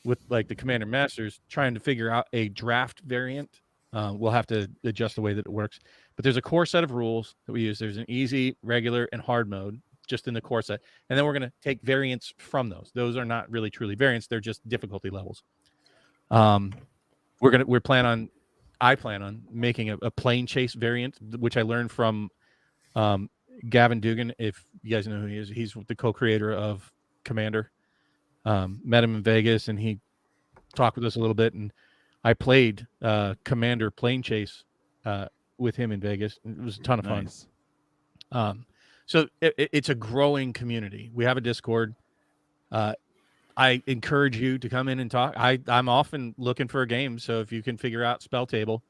with like the Commander Masters trying to figure out a draft variant. We'll have to adjust the way that it works. But there's a core set of rules that we use. There's an easy, regular, and hard mode just in the core set. And then we're going to take variants from those. Those are not really truly variants. They're just difficulty levels. I plan on making a plane chase variant, which I learned from Gavin Dugan. If you guys know who he is, he's the co-creator of Commander. Met him in Vegas, and he talked with us a little bit. And I played Commander plane chase with him in Vegas. It was a ton of fun. So it's a growing community. We have a Discord. I encourage you to come in and talk. I'm often looking for a game, so if you can figure out Spell Table,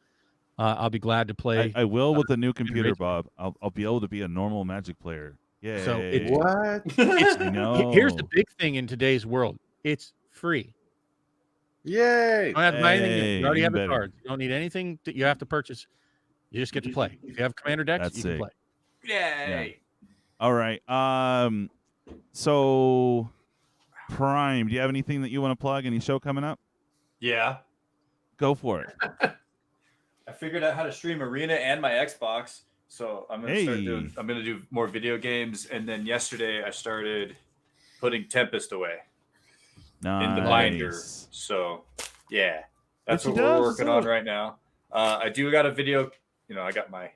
I'll be glad to play. I will with the new computer, Bob. I'll be able to be a normal Magic player. Yeah. So what? I know. Here's the big thing in today's world: it's free. Yay! You don't have to buy anything. You already have the cards. You don't need anything that you have to purchase. You just get to play. If you have Commander decks, you can play. Yay! Yeah. All right. So Prime, do you have anything that you want to plug? Any show coming up? Yeah. Go for it. I figured out how to stream Arena and my Xbox, so I'm gonna do more video games. And then yesterday I started putting Tempest away in the binder. So yeah, that's what we're working on right now. I do got a video. I got my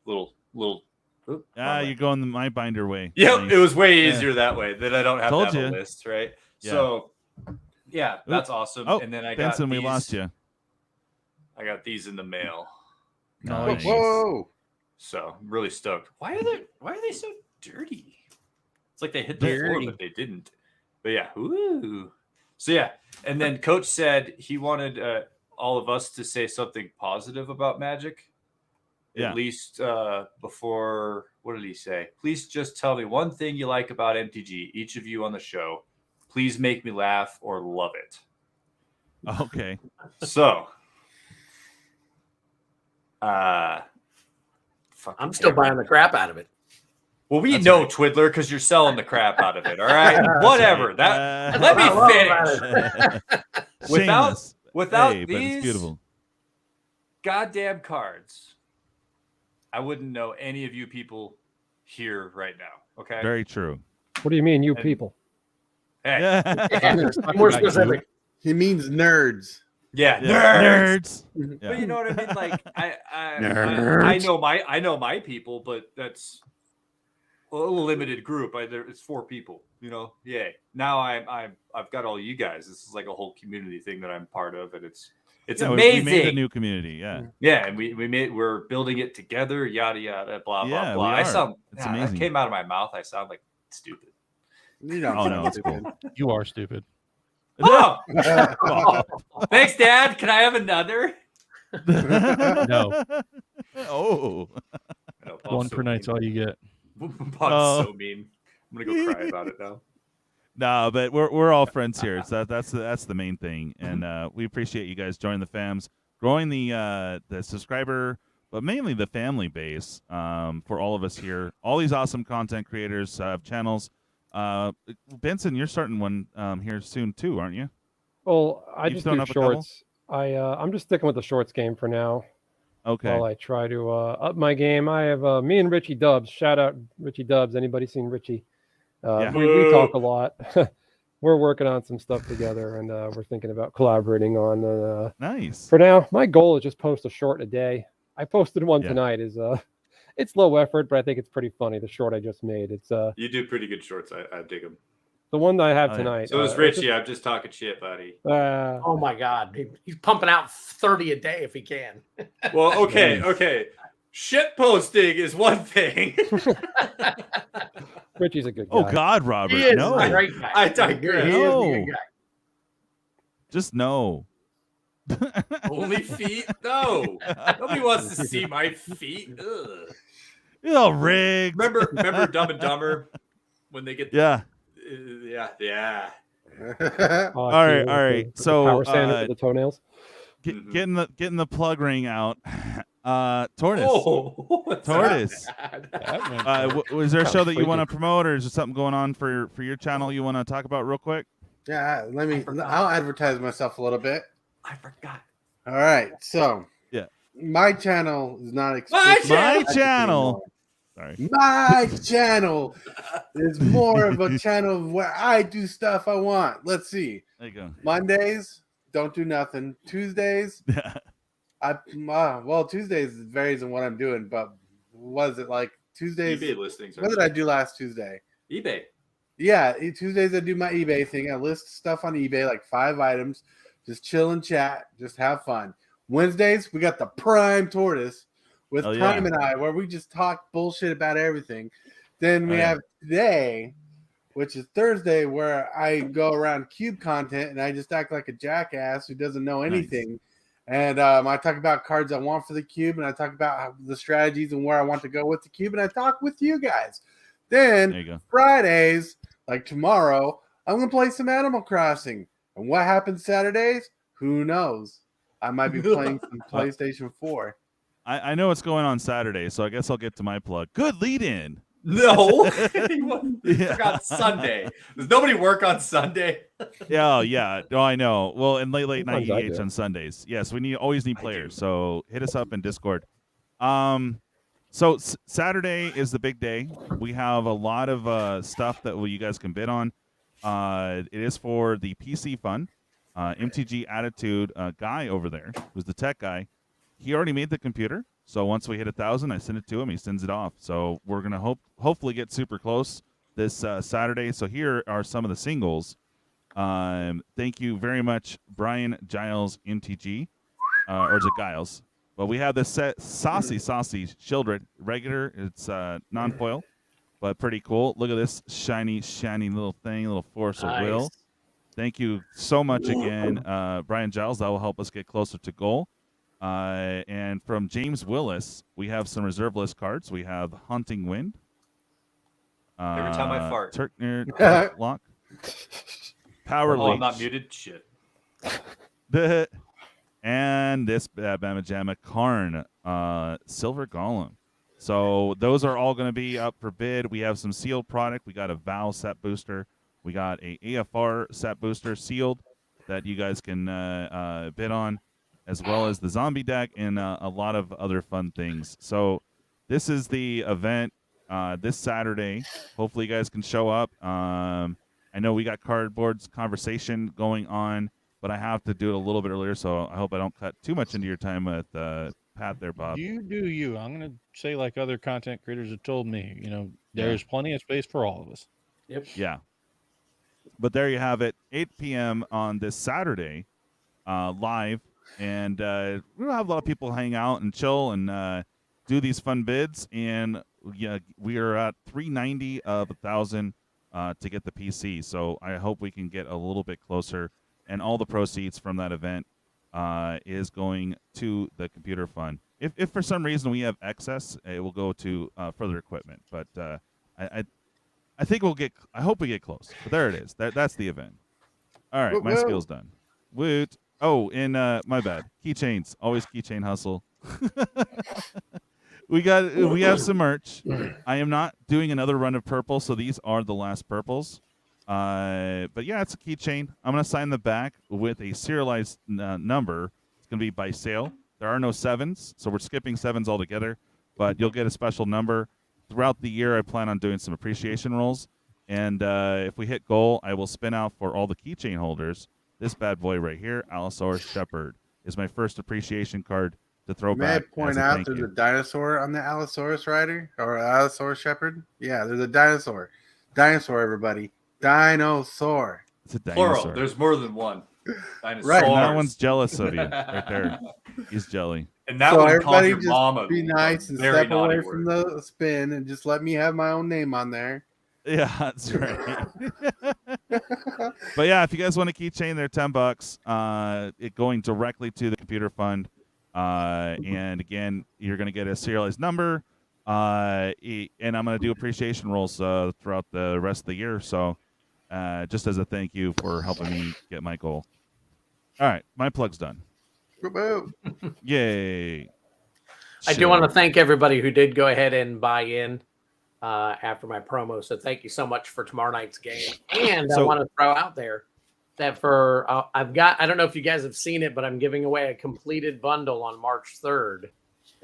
little. You're going the my binder way. Yep, Nice. it was way easier that way. That I don't have Told that you. list, right? Yeah. So yeah, that's awesome. Oh, and then I Benson, got these, we lost you. I got these in the mail. Nice. Whoa! So I'm really stoked. Why are they so dirty? It's like they hit the floor, but they didn't. But yeah, ooh. So yeah, and then Coach said he wanted all of us to say something positive about Magic. Yeah. At least before, what did he say? Please just tell me one thing you like about MTG, each of you on the show. Please make me laugh or love it. Okay. So, I'm still buying the crap out of it. Well, we know, right. Twiddler, because you're selling the crap out of it. All right, whatever. That let me finish. Without these goddamn cards, I wouldn't know any of you people here right now. Okay. Very true. What do you mean, people? Hey, more specific. He means nerds. Yeah, nerds. Yeah. But you know what I mean? Like I know my people, but that's a limited group. It's 4 people. Yay. Now I've got all you guys. This is like a whole community thing that I'm part of, and it's amazing. We made a new community. Yeah, and we're building it together. Yada yada. Blah blah blah. It's amazing. That came out of my mouth. I sound like stupid. You don't. Oh no, it's cool. You are stupid. Oh! Thanks, Dad. Can I have another? No. Oh. One per night's all you get. Bob's so mean. I'm gonna go cry about it now. No, but we're all friends here. So that's the main thing, and we appreciate you guys joining the fams, growing the subscriber, but mainly the family base for all of us here. All these awesome content creators have channels. Benson, you're starting one here soon too, aren't you? Well, I just do shorts. I'm just sticking with the shorts game for now. Okay. While I try to up my game, I have me and Richie Dubs. Shout out Richie Dubs. Anybody seen Richie? We talk a lot. We're working on some stuff together, and we're thinking about collaborating on. Nice. For now, my goal is just post a short a day. I posted one tonight. It's low effort, but I think it's pretty funny. The short I just made. It's You do pretty good shorts. I dig them. The one that I have tonight. So is Richie. I'm just talking shit, buddy. Oh my God, he's pumping out 30 a day if he can. Well, okay. Shit posting is one thing. Richie's a good guy. Oh God, Robert, He is no. a great guy. I digress. He is a good guy. Just no. Only feet? No. Nobody wants to see my feet. Ugh. Oh, rigged. Remember Dumb and Dumber when they get Yeah. Yeah. All right. So power sander for the toenails. Getting the plug ring out. Tortoise. What's Tortoise. that? Was there a show that you want to promote, or is there something going on for your channel you want to talk about real quick? Yeah, I'll advertise myself a little bit. I forgot. All right, so yeah, my channel is not my channel. Sorry, my channel is more of a channel where I do stuff I want. Let's see. There you go. Mondays, don't do nothing. Tuesdays, Tuesdays varies on what I'm doing, but was it like Tuesdays? eBay listings. What did I do last Tuesday? eBay. Yeah, Tuesdays I do my eBay thing. I list stuff on eBay, like 5 items. Just chill and chat. Just have fun. Wednesdays, we got the Prime Tortoise with Prime and I, where we just talk bullshit about everything. Then we have today, which is Thursday, where I go around cube content and I just act like a jackass who doesn't know anything. Nice. And I talk about cards I want for the cube, and I talk about the strategies and where I want to go with the cube, and I talk with you guys. Then Fridays, like tomorrow, I'm going to play some Animal Crossing. And what happens Saturdays? Who knows? I might be playing some PlayStation 4. I know what's going on Saturday, so I guess I'll get to my plug. Good lead in. No, forgot Sunday. Does nobody work on Sunday? Yeah. Oh, I know. Well, and late night EH on Sundays. Yes, we always need players. So hit us up in Discord. So Saturday is the big day. We have a lot of stuff that you guys can bid on. It is for the PC fun. MTG Attitude guy over there, who's the tech guy, he already made the computer. So once we hit 1,000, I send it to him. He sends it off. So we're gonna hopefully get super close this Saturday. So here are some of the singles. Thank you very much, BrianGilesMTG, or is it Giles? Well, we have this set saucy Shieldred regular. It's non-foil, but pretty cool. Look at this shiny little thing, little force of will. Thank you so much again, Brian Giles. That will help us get closer to goal. And from James Willis, we have some reserve list cards. We have Haunting Wind. Every time I fart. Turkner Lock. Power Leech. I'm not muted. Shit. And this Bama Jamma Karn, Silver Golem. So those are all going to be up for bid. We have some sealed product. We got a Vow set booster. We got a AFR set booster sealed that you guys can bid on, as well as the zombie deck and a lot of other fun things. So this is the event this Saturday. Hopefully you guys can show up. I know we got Cardboard's conversation going on, but I have to do it a little bit earlier, so I hope I don't cut too much into your time with Pat there, Bob. You do you. I'm going to say, like other content creators have told me, there's plenty of space for all of us. Yep. Yeah. But there you have it, 8 p.m. on this Saturday, live. And we'll have a lot of people hang out and chill and do these fun bids. And yeah, we are at 390 of 1,000 to get the PC. So I hope we can get a little bit closer. And all the proceeds from that event is going to the computer fund. If for some reason we have excess, it will go to further equipment. But I think I hope we get close. But there it is. That's the event. All right, my skill's done. Woot. Oh, and my bad. Keychains. Always keychain hustle. We have some merch. I am not doing another run of purple, so these are the last purples. But yeah, it's a keychain. I'm gonna sign the back with a serialized number. It's gonna be by sale. There are no 7s, so we're skipping 7s altogether. But you'll get a special number throughout the year. I plan on doing some appreciation rolls, and if we hit goal, I will spin out for all the keychain holders. This bad boy right here, Allosaurus Shepherd, is my first appreciation card to throw back. May I point out there's a dinosaur on the Allosaurus Rider or Allosaurus Shepherd? Yeah, there's a dinosaur. Dinosaur, everybody. Dinosaur. It's a dinosaur. Plural. There's more than one. Dinosaur. Right. And that one's jealous of you right there. He's jelly. And that so one everybody your just mama be nice and step away from the spin and just let me have my own name on there. Yeah, that's right. But yeah, if you guys want a keychain, they're $10. It going directly to the computer fund. And again, you're going to get a serialized number. And I'm going to do appreciation rolls throughout the rest of the year. So just as a thank you for helping me get my goal. All right, my plug's done. Yay. I do want to thank everybody who did go ahead and buy in after my promo. So thank you so much for tomorrow night's game. And I want to throw out there that for I've got, I don't know if you guys have seen it, but I'm giving away a completed bundle on March 3rd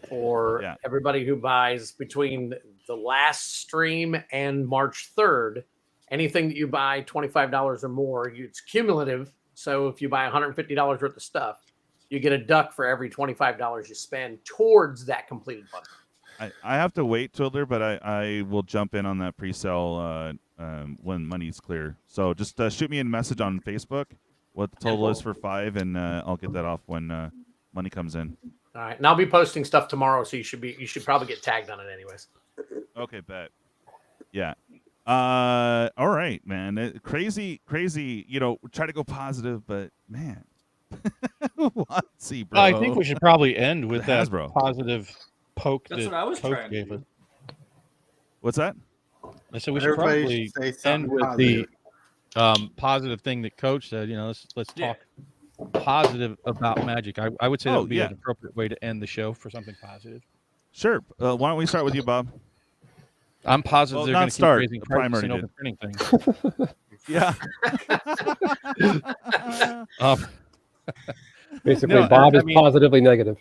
for everybody who buys between the last stream and March 3rd. Anything that you buy $25 or more, it's cumulative. So if you buy $150 worth of stuff, you get a duck for every $25 you spend towards that completed bundle. I have to wait, Twiddler, but I will jump in on that pre-sale when money's clear. So just shoot me a message on Facebook what the total is for 5, and I'll get that off when money comes in. All right, and I'll be posting stuff tomorrow, so you should probably get tagged on it anyways. Okay, bet. Yeah. All right, man. Crazy. You know, try to go positive, but man, see, bro. I think we should probably end with that Hasbro positive poke. That's what I was trying to do. What's that? I said we should probably end with positive. the positive thing that Coach said. You know, let's talk positive about Magic. I would say that would be an appropriate way to end the show for something positive. Sure. Why don't we start with you, Bob? I'm positive they're going to keep raising prices and open printing things. Yeah. Basically, no, Bob is positively negative.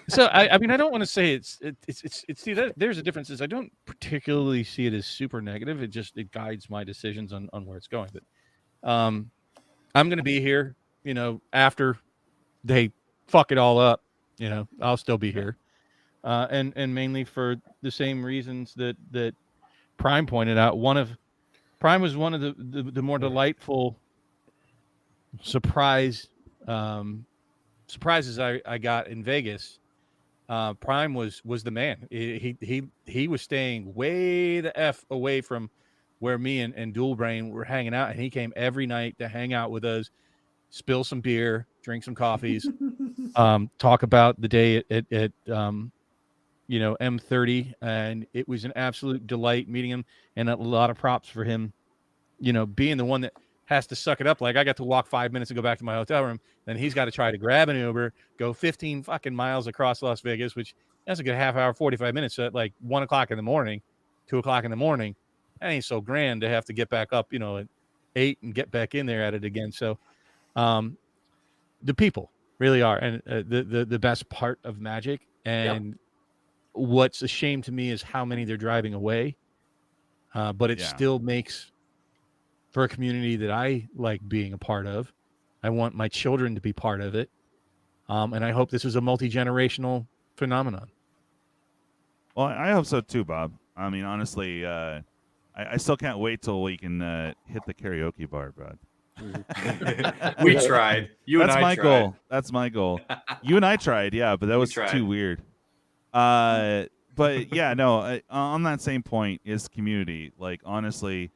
So I mean, I don't want to say it's see that there's a difference. Is I don't particularly see it as super negative. It guides my decisions on where it's going. But I'm going to be here. You know, after they fuck it all up, you know, I'll still be here. And mainly for the same reasons that Prime pointed out. Prime was one of the more delightful surprises I got in Vegas. Prime was the man. He was staying way the F away from where me and Dual Brain were hanging out, and he came every night to hang out with us, spill some beer, drink some coffees, talk about the day at M30, and it was an absolute delight meeting him, and a lot of props for him, you know, being the one that has to suck it up. Like, I got to walk 5 minutes and go back to my hotel room, then he's got to try to grab an Uber, go 15 fucking miles across Las Vegas, which that's a good half hour, 45 minutes. So at like 1 o'clock in the morning, 2 o'clock in the morning, that ain't so grand to have to get back up, you know, at 8 and get back in there at it again. So the people really are, and the best part of Magic. And what's a shame to me is how many they're driving away. But it still makes for a community that I like being a part of. I want my children to be part of it. And I hope this is a multi-generational phenomenon. Well, I hope so too, Bob. I mean, honestly, I still can't wait till we can hit the karaoke bar, bud. We tried. That's my goal. That's my goal. You and I tried, yeah, but that was too weird. But yeah, no, on that same point is community. Like, honestly,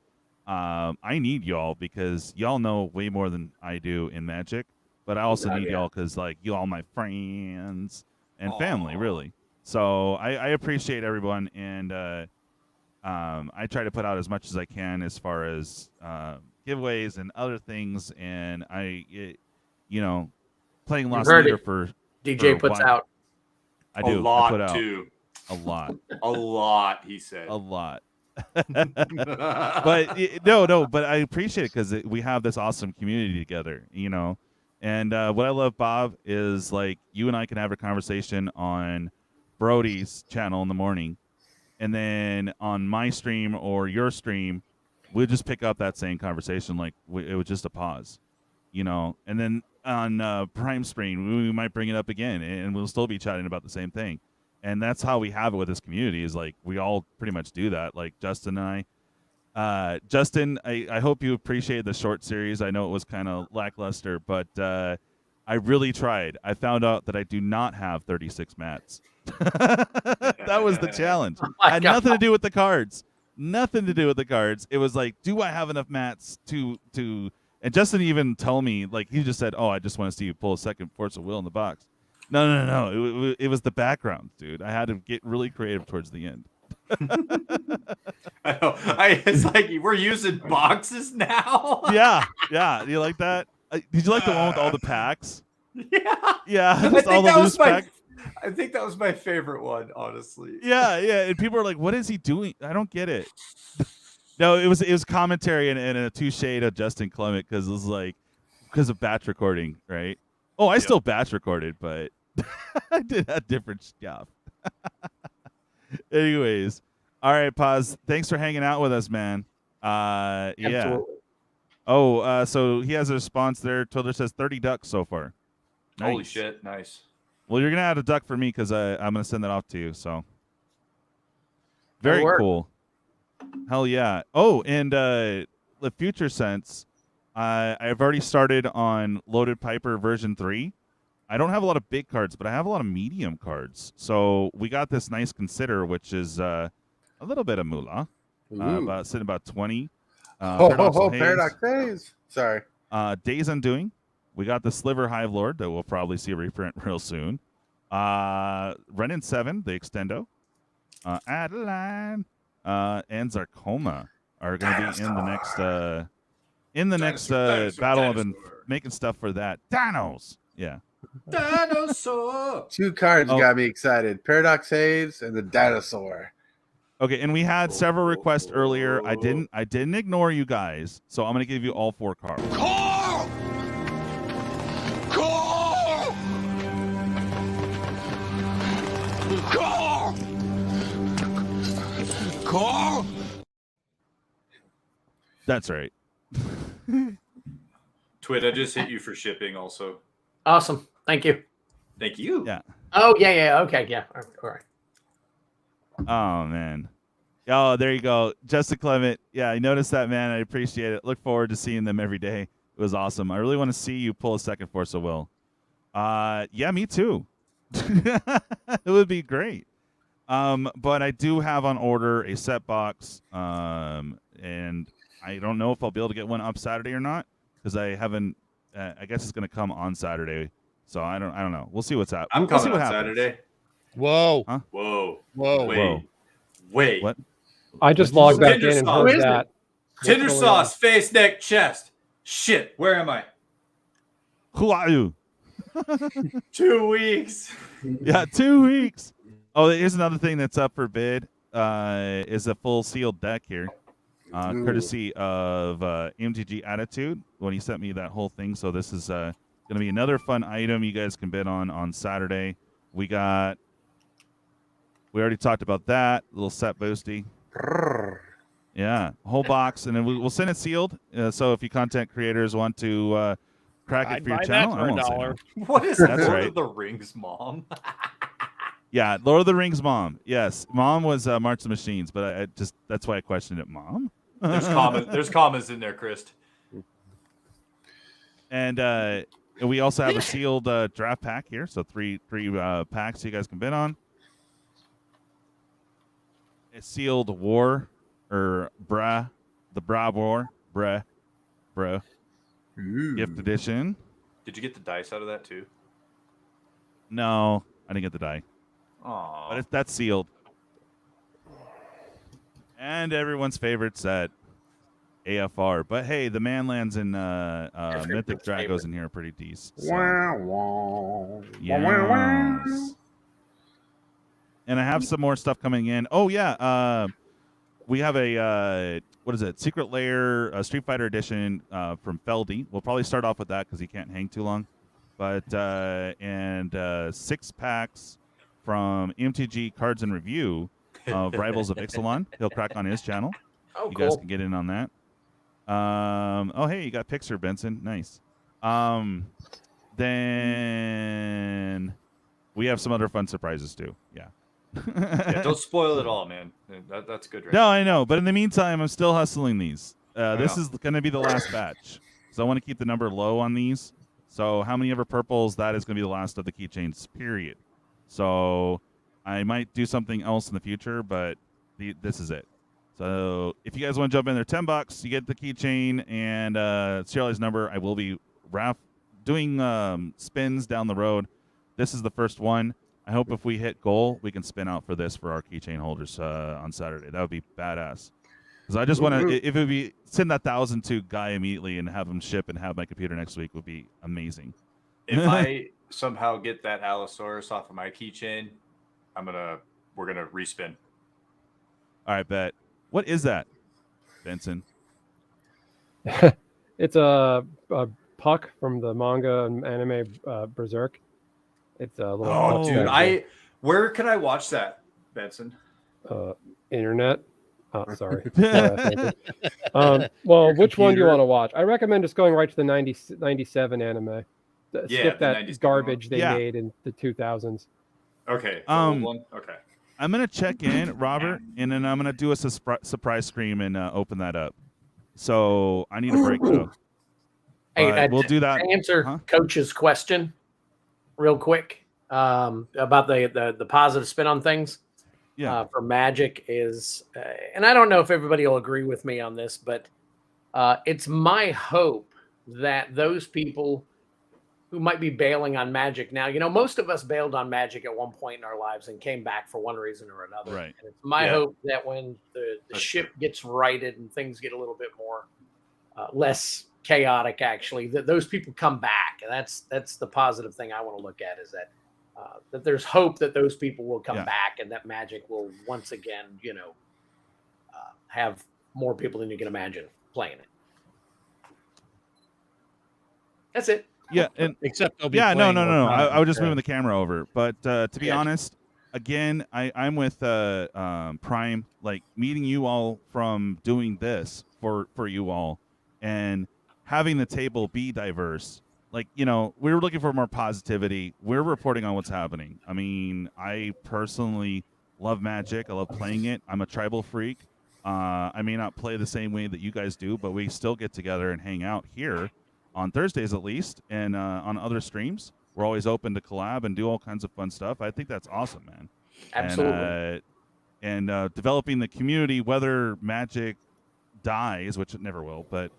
I need y'all because y'all know way more than I do in Magic, but I also need y'all because, like, you all my friends and family, really. So I appreciate everyone, and I try to put out as much as I can as far as giveaways and other things, and playing Lost Leader for DJ puts out. I do. A lot, I put out too. A lot. A lot, he said. A lot. But no, but I appreciate it because we have this awesome community together, you know. And what I love, Bob, is like you and I can have a conversation on Brody's channel in the morning, and then on my stream or your stream, we'll just pick up that same conversation like it was just a pause, you know. And then on Prime stream, we might bring it up again, and we'll still be chatting about the same thing. And that's how we have it with this community, is like we all pretty much do that. Like Justin and I. Justin, I hope you appreciated the short series. I know it was kind of lackluster, but I really tried. I found out that I do not have 36 mats. That was the challenge. Had nothing to do with the cards. Nothing to do with the cards. It was like, do I have enough mats to and Justin even tell me, like, he just said, oh, I just want to see you pull a second Force of Will in the box. No. It was the background, dude. I had to get really creative towards the end. I know. It's like we're using boxes now. Yeah. Do you like that? Did you like the one with all the packs? Yeah. Just all the loose packs. I think that was my favorite one, honestly. Yeah. And people are like, what is he doing? I don't get it. No, it was commentary and a touche to Justin Clement because it was like because of batch recording, right? Oh, I still batch recorded, but I did a different stuff. Anyways, all right, Pawz. Thanks for hanging out with us, man. Yeah. Absolutely. Oh, so he has a response there. Twiddler says 30 ducks so far. Nice. Holy shit, nice. Well, you're gonna add a duck for me because I'm gonna send that off to you. So very cool. Hell yeah. Oh, and the future sense, I've already started on Loaded Piper version 3. I don't have a lot of big cards, but I have a lot of medium cards. So we got this nice consider, which is a little bit of moolah, sitting about 20. Paradox Days. Sorry. Days Undoing. We got the Sliver Hive Lord that we'll probably see a reprint real soon. Renin 7, the Extendo. Adeline and Zarkoma are going to be in the next battle. I've been making stuff for that. Danos. Yeah. Dinosaur. 2 cards got me excited. Paradox Haze and the Dinosaur. Okay, and we had several requests earlier. I didn't ignore you guys, so I'm going to give you all 4 cards. Qore! Qore! Qore! Qore! That's right. Twit, I just hit you for shipping also. Awesome. Thank you. Thank you. Yeah. Oh, yeah. Okay, yeah. All right. Oh, man. Oh, there you go. Justin Clement. Yeah, I noticed that, man. I appreciate it. Look forward to seeing them every day. It was awesome. I really want to see you pull a second Force of Will. Yeah, me too. It would be great. But I do have on order a set box, and I don't know if I'll be able to get one up Saturday or not because I haven't. I guess it's going to come on Saturday, so I don't know. We'll see what's up. I'm coming on Saturday. Whoa! Huh? Whoa! Wait! What? I just logged back in and heard that. Tinder sauce, face, neck, chest. Shit, where am I? Who are you? 2 weeks. Yeah, 2 weeks. Oh, here's another thing that's up for bid. Is a full sealed deck here, courtesy of MTG Attitude when he sent me that whole thing. So this is going to be another fun item you guys can bid on Saturday. We already talked about that little set boosty. Yeah, whole box, and then we'll send it sealed. So if you content creators want to crack it for your channel, I won't say no. What is Lord of the Rings, Mom? Yeah, Lord of the Rings, Mom. Yes, Mom was March of the Machines, but that's why I questioned it, Mom. There's commas in there, Chris. And we also have a sealed draft pack here, so three packs you guys can bid on. A sealed War, or the Bra War, bro. Gift edition. Did you get the dice out of that too? No, I didn't get the die. Aww. But that's sealed. And everyone's favorite set, AFR. But hey, the Manlands and Mythic Dragos in here are pretty decent. So. Yes. And I have some more stuff coming in. Oh yeah, we have a what is it? Secret Lair Street Fighter Edition from Feldy. We'll probably start off with that because he can't hang too long. But and 6 packs from MTG Cardz and Review of Rivals of Ixalan. He'll crack on his channel. Oh, you cool. guys can get in on that. Oh hey, you got Pixar, Benson. Nice. Then we have some other fun surprises too. Yeah. Yeah, don't spoil it all, man. That's good. Right No, I know. But in the meantime, I'm still hustling these. This is going to be the last batch. So I want to keep the number low on these. So how many ever purples, that is going to be the last of the keychains, period. So I might do something else in the future, but this is it. So if you guys want to jump in there, $10, you get the keychain and serialized number. I will be doing spins down the road. This is the first one. I hope if we hit goal, we can spin out for this for our keychain holders on Saturday. That would be badass. Because I just want to, if it would be, send that 1,000 to Guy immediately and have him ship and have my computer next week would be amazing. If I somehow get that Allosaurus off of my keychain, we're gonna respin. All right, bet. What is that, Benson? It's a puck from the manga and anime Berserk. It's a little. Oh, dude! Where can I watch that, Benson? Internet. Sorry. Well, which one do you want to watch? I recommend just going right to the 97 anime. Skip that garbage they made in the 2000s. Okay. Okay. I'm gonna check in, Robert, and then I'm gonna do a surprise scream and open that up. So I need a break though. Hey, we'll do that. To answer Coach's question, real quick, about the positive spin on things. Yeah. For Magic is, and I don't know if everybody will agree with me on this, but it's my hope that those people who might be bailing on Magic now, most of us bailed on Magic at one point in our lives and came back for one reason or another. Right. And it's my hope that when the ship gets righted and things get a little bit more less chaotic, actually, that those people come back. And that's the positive thing I want to look at, is that that there's hope that those people will come back and that Magic will once again, have more people than you can imagine playing it. That's it. Yeah, and except they'll be no. I was just moving the camera over. But to be honest, again, I'm with Prime, like meeting you all from doing this for you all and having the table be diverse. Like, we were looking for more positivity. We're reporting on what's happening. I mean, I personally love Magic. I love playing it. I'm a tribal freak. I may not play the same way that you guys do, but we still get together and hang out here on Thursdays at least, and on other streams. We're always open to collab and do all kinds of fun stuff. I think that's awesome, man. Absolutely. And developing the community, whether Magic dies, which it never will, but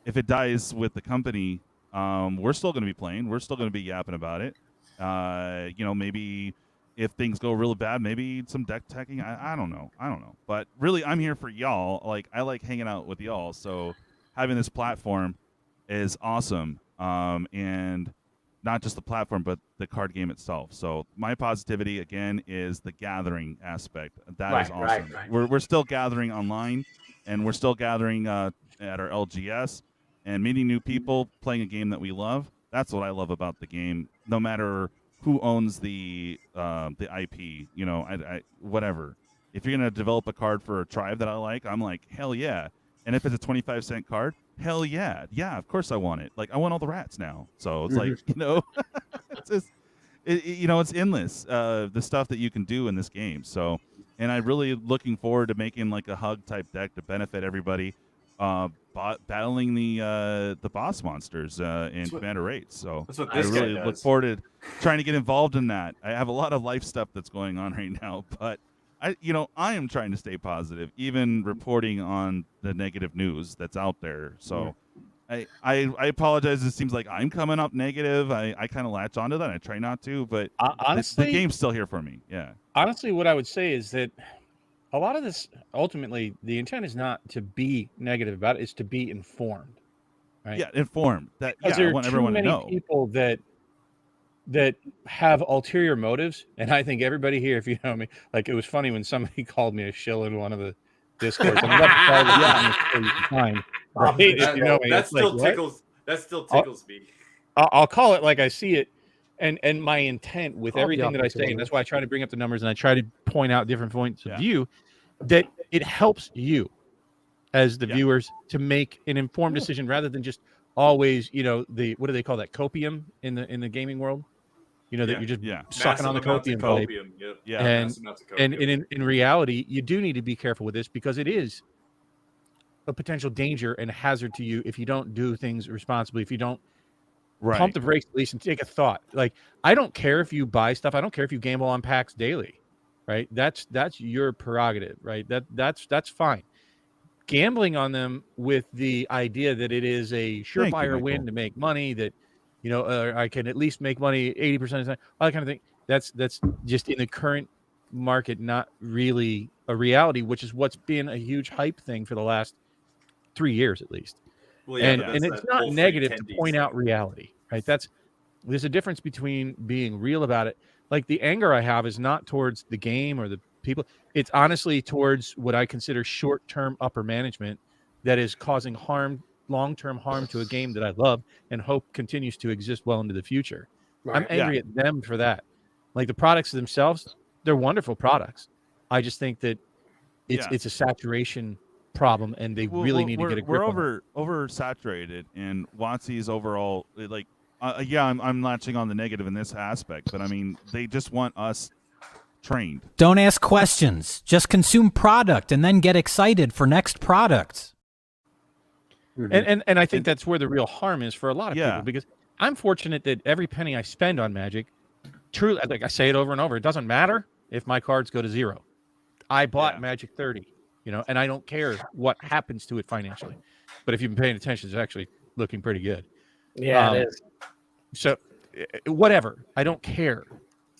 if it dies with the company, we're still going to be playing. We're still going to be yapping about it. Maybe if things go really bad, maybe some deck teching. I don't know. But really, I'm here for y'all. Like, I like hanging out with y'all. So having this platform is awesome. And not just the platform, but the card game itself. So my positivity, again, is the gathering aspect. That is awesome. Right. We're still gathering online, and we're still gathering at our LGS and meeting new people, playing a game that we love. That's what I love about the game. No matter who owns the IP, whatever. If you're gonna develop a card for a tribe that I like, I'm like, hell yeah. And if it's a 25-cent card, hell yeah, of course I want it. Like, I want all the rats now. So it's like, it's just, it's endless. The stuff that you can do in this game. So, and I'm really looking forward to making like a hug type deck to benefit everybody. Battling the boss monsters in Commander 8. So I really look forward to trying to get involved in that. I have a lot of life stuff that's going on right now, but I am trying to stay positive, even reporting on the negative news that's out there. So I apologize. It seems like I'm coming up negative. I kind of latch onto that. I try not to, but honestly, the game's still here for me. Yeah. Honestly, what I would say is that a lot of this, ultimately, the intent is not to be negative about it; it's to be informed, right? Yeah, informed. I want everyone to know. People that have ulterior motives, and I think everybody here, if you know me, like, it was funny when somebody called me a shill in one of the Discords. That still tickles me. I'll call it like I see it. And my intent with everything that I say, and that's why I try to bring up the numbers and I try to point out different points of view, that it helps you as the viewers to make an informed decision rather than just always, what do they call that, copium in the gaming world? That you're just sucking on the copium. And in reality, you do need to be careful with this because it is a potential danger and hazard to you if you don't do things responsibly, if you don't pump the brakes at least and take a thought. Like, I don't care if you buy stuff. I don't care if you gamble on packs daily, right? That's your prerogative, right? That's fine. gambling on them with the idea that it is a surefire win to make money, that, you know, I can at least make money 80% of the time, all that kind of thing. That's just in the current market not really a reality, which is what's been a huge hype thing for the last 3 years at least. Well, yeah, and it's not negative to point out reality, right? There's a difference between being real about it. Like, the anger I have is not towards the game or the people. It's honestly towards what I consider short-term upper management that is causing harm, long-term harm to a game that I love and hope continues to exist well into the future. Right. I'm angry at them for that. Like, the products themselves, they're wonderful products. I just think that it's a saturation problem, and they really need to get a grip on it. We're oversaturated, and WotC's overall, like, I'm latching on the negative in this aspect, but I mean, they just want us trained. Don't ask questions. Just consume product and then get excited for next products. And I think that's where the real harm is for a lot of people, because I'm fortunate that every penny I spend on Magic, truly, like I say it over and over, it doesn't matter if my cards go to zero. I bought Magic 30, you know, and I don't care what happens to it financially. But if you've been paying attention, it's actually looking pretty good. Yeah, it is. So whatever, I don't care,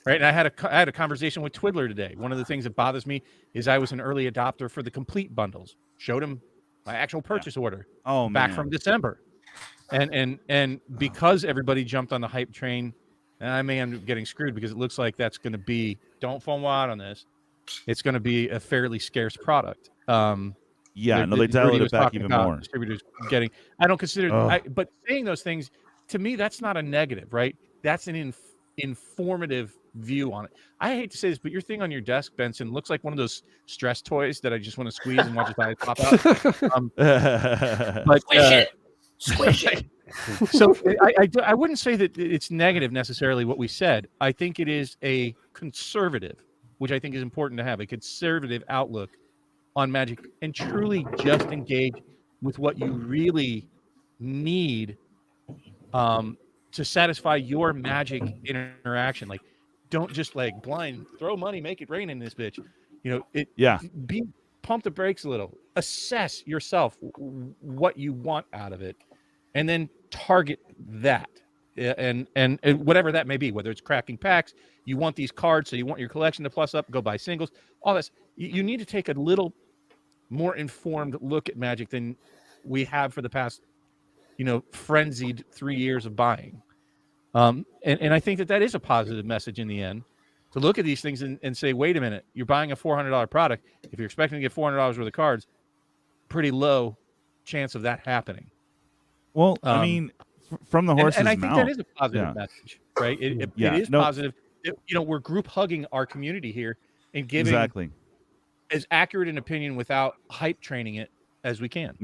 right? And I had a conversation with Twiddler today. One of the things that bothers me is I was an early adopter for the complete bundles. Showed him my actual purchase order back from December, and because everybody jumped on the hype train, and I may end up getting screwed because it looks like that's going to be, don't FOMO out on this, it's going to be a fairly scarce product. They dialed it back even more. Distributors getting, I don't consider, but saying those things, to me, that's not a negative, right? That's an informative view on it. I hate to say this, but your thing on your desk, Benson, looks like one of those stress toys that I just want to squeeze and watch his eyes pop out. But squish it. So I wouldn't say that it's negative necessarily what we said. I think it is a conservative, which I think is important to have, a conservative outlook on Magic, and truly just engage with what you really need to satisfy your Magic interaction. Like, don't just like blind throw money, make it rain in this bitch. You know, pump the brakes a little, assess yourself what you want out of it, and then target that. And whatever that may be, whether it's cracking packs, you want these cards, so you want your collection to plus up, go buy singles, all this. You need to take a little more informed look at Magic than we have for the past, frenzied 3 years of buying. And I think that is a positive message in the end, to look at these things and say, wait a minute, you're buying a $400 product. If you're expecting to get $400 worth of cards, pretty low chance of that happening. Well, I mean, from the horse's mouth. And I think that is a positive message, right? It is positive. We're group hugging our community here and giving as accurate an opinion without hype training it as we can.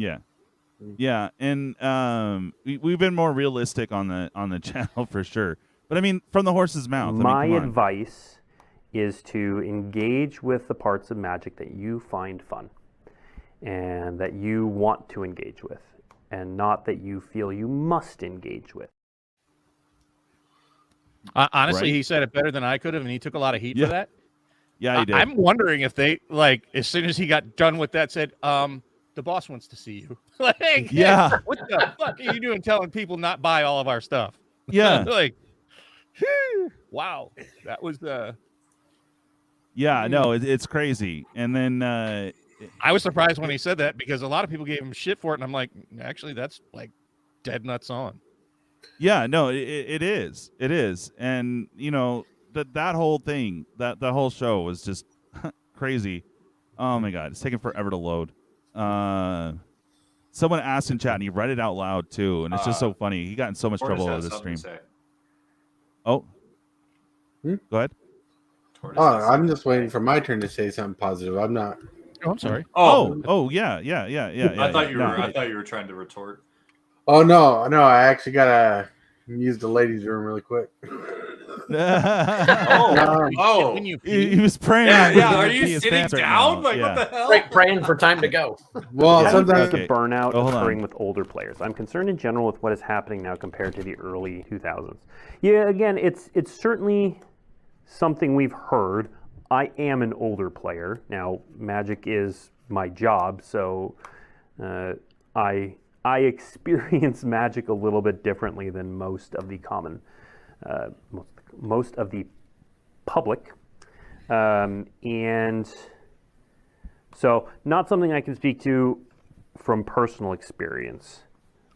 Yeah, and we've been more realistic on the channel for sure. But I mean, from the horse's mouth. My advice is to engage with the parts of Magic that you find fun and that you want to engage with, and not that you feel you must engage with. Honestly, he said it better than I could have, and he took a lot of heat for that. Yeah, he did. I'm wondering if they, as soon as he got done with that, said, the boss wants to see you. What the fuck are you doing telling people not buy all of our stuff? Yeah. Wow. That was it's crazy. And then I was surprised when he said that, because a lot of people gave him shit for it, and I'm like, actually, that's like dead nuts on. Yeah, no, it is. It is. And, that whole thing, that whole show was just crazy. Oh, my God. It's taking forever to load. Someone asked in chat, and he read it out loud, too, and it's just so funny. He got in so much trouble over this stream. Oh. Go ahead. I'm just waiting for my turn to say something positive. I'm not. Oh, I'm sorry. Yeah. I thought you were trying to retort. Oh no! I actually gotta use the ladies' room really quick. He was praying. Yeah. Are you sitting down? What the hell? Praying for time to go. Well, sometimes the burnout occurring with older players. I'm concerned in general with what is happening now compared to the early 2000s. Yeah, again, it's certainly something we've heard. I am an older player now. Magic is my job, so I experience Magic a little bit differently than most of the most of the public, and so not something I can speak to from personal experience,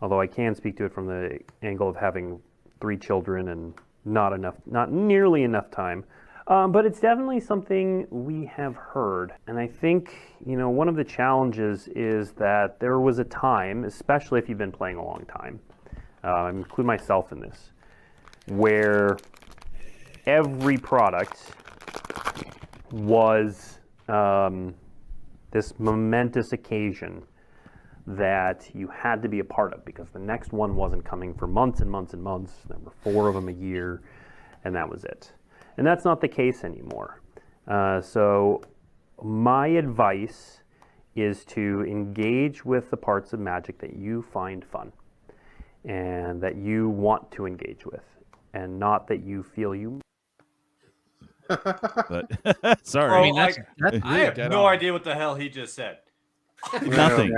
although I can speak to it from the angle of having 3 children and not nearly enough time. But it's definitely something we have heard. And I think, one of the challenges is that there was a time, especially if you've been playing a long time, I include myself in this, where every product was this momentous occasion that you had to be a part of because the next one wasn't coming for months and months and months. There were 4 of them a year, and that was it. And that's not the case anymore. So my advice is to engage with the parts of Magic that you find fun and that you want to engage with, and not that you feel you. But sorry, I mean, I have no idea what the hell he just said. Nothing.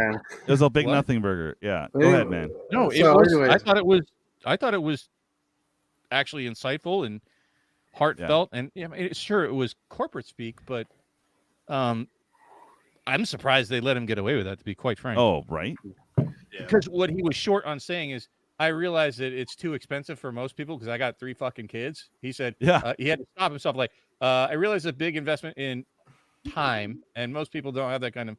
It was a big nothing burger. Yeah, go ahead, man. No, it was. I thought it was actually insightful and heartfelt, and sure, it was corporate speak, but I'm surprised they let him get away with that. To be quite frank. Oh, right. Because what he was short on saying is, I realize that it's too expensive for most people because I got 3 fucking kids. He said, he had to stop himself. Like, I realize a big investment in time, and most people don't have that kind of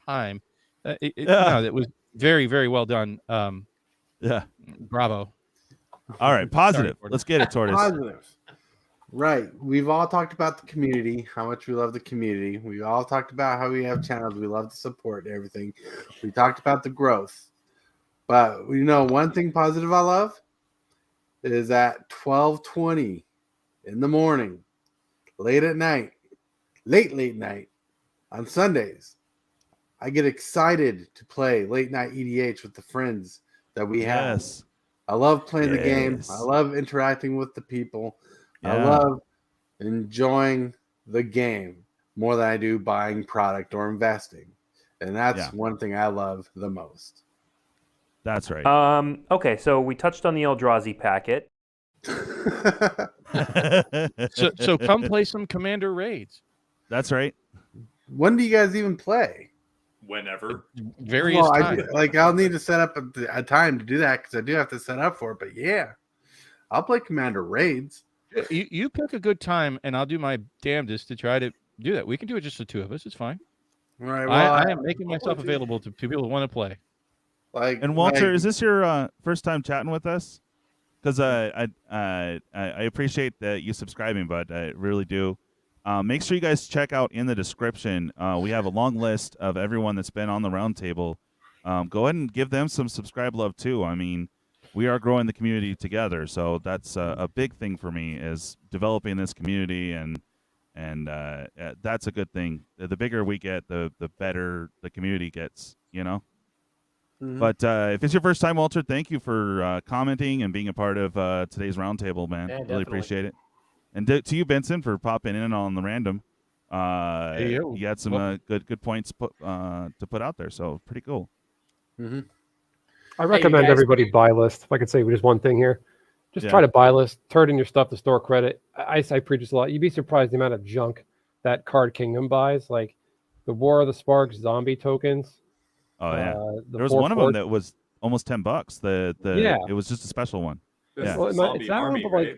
time. No, that was very, very well done. Bravo. All right, positive. Let's get it, Tortoise. Positive. Right. We've all talked about the community, how much we love the community. We all talked about how we have channels. We love the support and everything. We talked about the growth. But one thing positive I love is at 12:20 in the morning, late night on Sundays, I get excited to play late night EDH with the friends that we have. Yes. I love playing the game. I love interacting with the people. Yeah. I love enjoying the game more than I do buying product or investing. And that's one thing I love the most. That's right. Okay, so we touched on the Eldrazi packet. so come play some Commander raids. That's right. When do you guys even play? Whenever. Various times. I'll need to set up a time to do that because I do have to set up for it. But I'll play Commander raids. You pick a good time, and I'll do my damnedest to try to do that. We can do it just the 2 of us. It's fine. All right. Well, I am making myself available to people who want to play. And Walter, is this your first time chatting with us? Because I appreciate that you subscribing, but I really do. Make sure you guys check out in the description. We have a long list of everyone that's been on the roundtable. Go ahead and give them some subscribe love too. I mean, we are growing the community together, so that's a big thing for me is developing this community, and that's a good thing. The bigger we get, the better the community gets. Mm-hmm. But if it's your first time, Walter, thank you for commenting and being a part of today's roundtable, man. Really appreciate it. And to you, Benson, for popping in on the random. You had some good points to put out there, so pretty cool. Mm-hmm. I recommend everybody buy list. If I could say just one thing here, just try to buy list, turn in your stuff to store credit. I preach this a lot. You'd be surprised the amount of junk that Card Kingdom buys, like the War of the Sparks zombie tokens. Oh yeah, there was one of them that was almost $10. It was just a special one. Yeah, well, zombie army, right?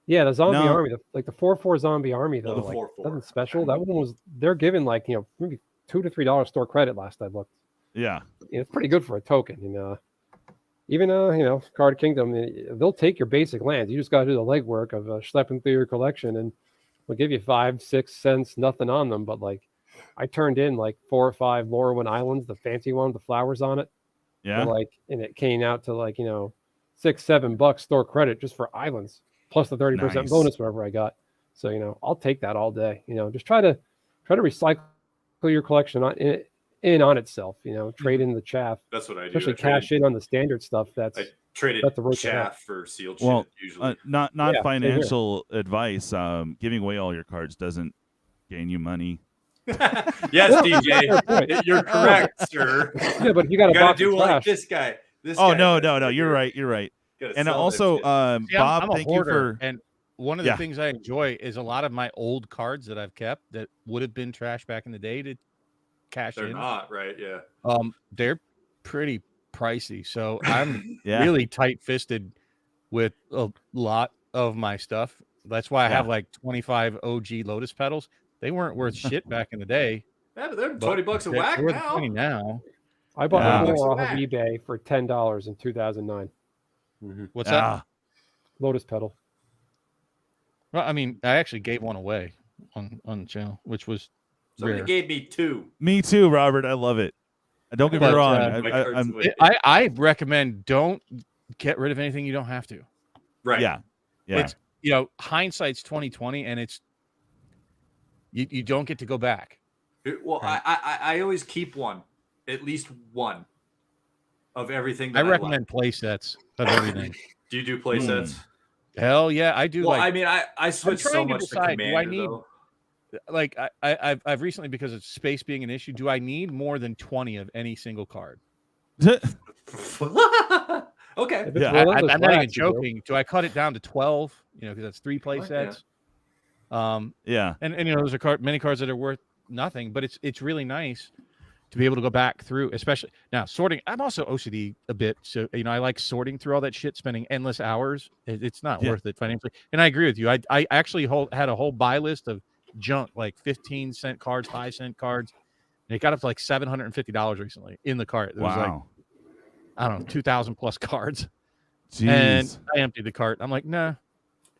The zombie army, the 4/4 zombie army though, the 4/4. Nothing special. That one was they're giving maybe $2 to $3 store credit last I looked. Yeah, it's pretty good for a token. Even Card Kingdom, they'll take your basic lands. You just got to do the legwork of schlepping through your collection, and they'll give you 5-6 cents, nothing on them. But I turned in 4 or 5 Morrowind Islands, the fancy one, with the flowers on it. Yeah. And it came out to $6-7 store credit just for islands, plus the 30% bonus whatever I got. So I'll take that all day. Just try to recycle your collection on itself. Trade in the chaff. That's what I do. Especially cash in on the standard stuff. I traded chaff for sealed shit usually. Not financial advice. Giving away all your cards doesn't gain you money. Yes, DJ, you're correct, sir. Yeah, but if you got a gotta box do of like trash. this guy. No. You're right. Gotta And sell also, that shit. See, Bob, I'm a thank you hoarder, for. and one of the Yeah. things I enjoy is a lot of my old cards that I've kept that would have been trash back in the day to cash They're in. not right. Yeah. They're pretty pricey, so I'm Yeah. really tight-fisted with a lot of my stuff. That's why I have like 25 OG Lotus petals. They weren't worth shit back in the day. Yeah, they're but $20 a they're whack worth now. 20 now. I bought Yeah. them more off of Whack. eBay for $10 in 2009. What's that? Lotus petal. Well, I mean, I actually gave one away on the channel, which was Somebody rare. gave me 2. Me too, Robert. I love it. Don't get me But, wrong. I recommend don't get rid of anything you don't have to. Right. Yeah. It's, hindsight's 2020, and it's you don't get to go back. Well, Right. I always keep one, at least one, of everything. I That recommend play sets of everything. Do you do play sets? Hell yeah, I do. Well, like, I mean, I switched so trying to much to decide, do I Commander, need- though. Like I've recently, because of space being an issue, do I need more than 20 of any single card? Okay. If it's Yeah, relentless I'm not even wax, you do. joking. Do I cut it down to 12? Because that's 3 play Fuck yeah. sets. Yeah. And those are many cards that are worth nothing, but it's really nice to be able to go back through, especially now sorting. I'm also OCD a bit, so I like sorting through all that shit, spending endless hours. It's not worth it financially. And I agree with you. I actually had a whole buy list of junk, like 15-cent cards, 5-cent cards, and it got up to like $750 recently in the cart. It was like, I don't know, 2,000 plus cards. Jeez. And I emptied the cart. I'm like, nah,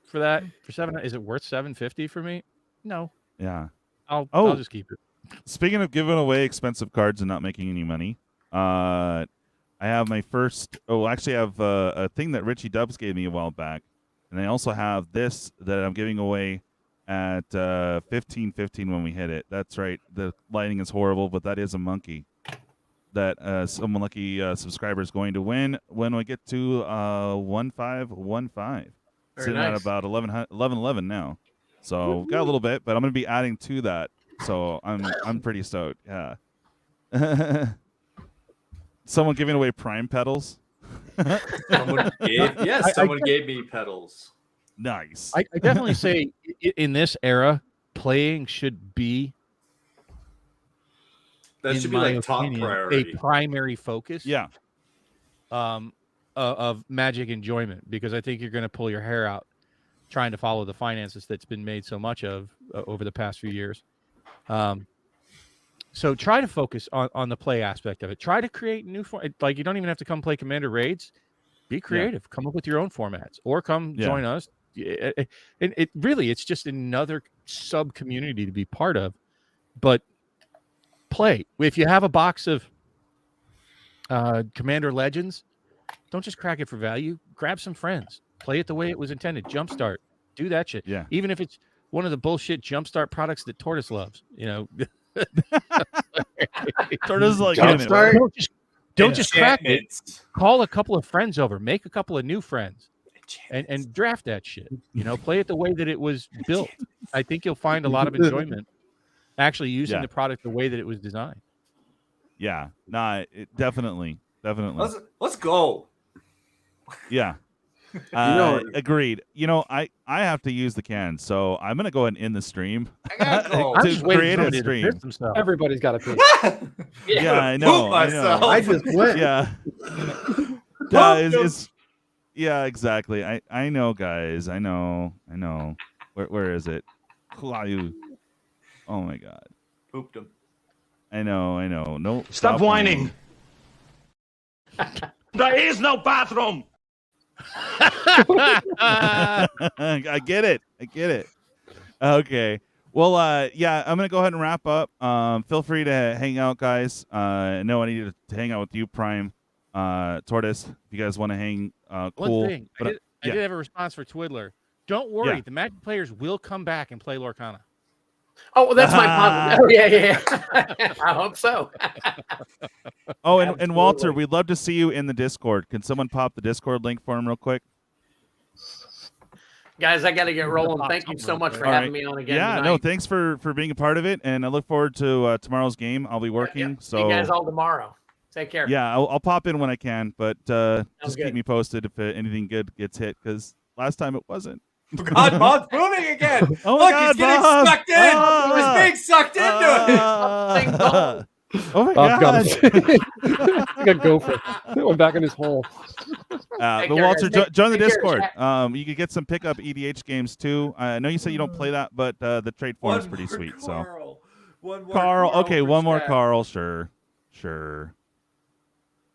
for $7, is it worth $750 for me? No. Yeah. I'll just keep it. Speaking of giving away expensive cards and not making any money, I have my first. Actually, I have a thing that Richie Dubs gave me a while back, and I also have this that I'm giving away at 15:15 when we hit it. That's right. The lighting is horrible, but that is a monkey that some lucky subscriber is going to win when we get to 1515. Sitting at about 1111 now. So got a little bit, but I'm going to be adding to that. So I'm pretty stoked. Yeah. Someone giving away prime petals. Someone gave me petals. Nice. I definitely say in this era, playing should be That in should be my like top opinion, priority. a primary focus. Yeah. Of Magic enjoyment, because I think you're going to pull your hair out trying to follow the finances that's been made so much of over the past few years. So try to focus on the play aspect of it. Try to create new like you don't even have to come play Commander raids. Be creative. Come up with your own formats, or come join us. It really, it's just another sub community to be part of. But play. If you have a box of Commander Legends, don't just crack it for value. Grab some friends. Play it the way it was intended. Jumpstart. Do that shit. Yeah. Even if it's one of the bullshit Jumpstart products that Tortoise loves. Tortoise is like Jumpstart? Don't just crack it. Call a couple of friends over. Make a couple of new friends. And draft that shit. Play it the way that it was built. I think you'll find a lot of enjoyment actually using the product the way that it was designed. Yeah. Nah, definitely. Let's go. Yeah. Agreed. I have to use the can, so I'm gonna go ahead and end the stream to create a stream. Everybody's got a piece. Yeah, I know. I just went. Yeah. Yeah, exactly. I know, guys. I know. Where is it? Oh my god. Pooped him. I know. No. Stop whining. There is no bathroom. I get it. Okay. Well, yeah, I'm gonna go ahead and wrap up. Feel free to hang out, guys. I know I need to hang out with you, Prime, Tortoise. If you guys want to hang, cool. One thing, I did have a response for Twiddler. Don't worry, the Magic players will come back and play Lorcana. Oh, well, that's my positive. Oh, yeah. I hope so. And Walter, we'd love to see you in the Discord. Can someone pop the Discord link for him real quick? Guys, I got to get rolling. Thank you so much for having me on again. Yeah, tonight. no, thanks for being a part of it, and I look forward to tomorrow's game. I'll be working. So see you guys all tomorrow. Take care. Yeah, I'll pop in when I can, but just good. keep me posted if anything good gets hit, because last time it wasn't. God, Bob's moving again. Oh Look, God, he's getting Bob! sucked in. He's being sucked into it. Oh my Bob God! like a gopher. We're back in his hole. But care, Walter, guys. join the Take care, Discord. chat. You could get some pickup EDH games too. I know you said you don't play that, but the trade form is pretty sweet. One more Carl, okay, for one more chat. Carl, sure.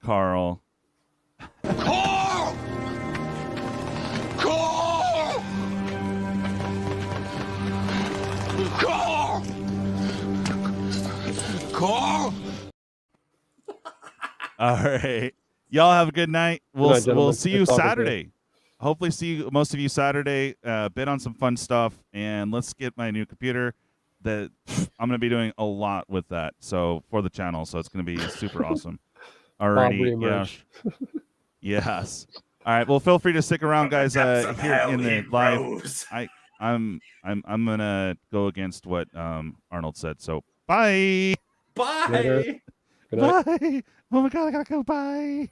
Carl. Carl! Carl! Carl! Carl! All right, y'all have a good night. We'll night, gentlemen. see you Good talking to you. Saturday. Hopefully, see most of you Saturday. Bid on some fun stuff, and let's get my new computer. That I'm gonna be doing a lot with that. So for the channel, so it's gonna be super awesome. Alrighty, yeah. Yes. All right. Well, feel free to stick around, guys. Here in the live, I'm gonna go against what Arnold said. So bye. Bye. Good night. Bye. Oh my God, I gotta go. Bye.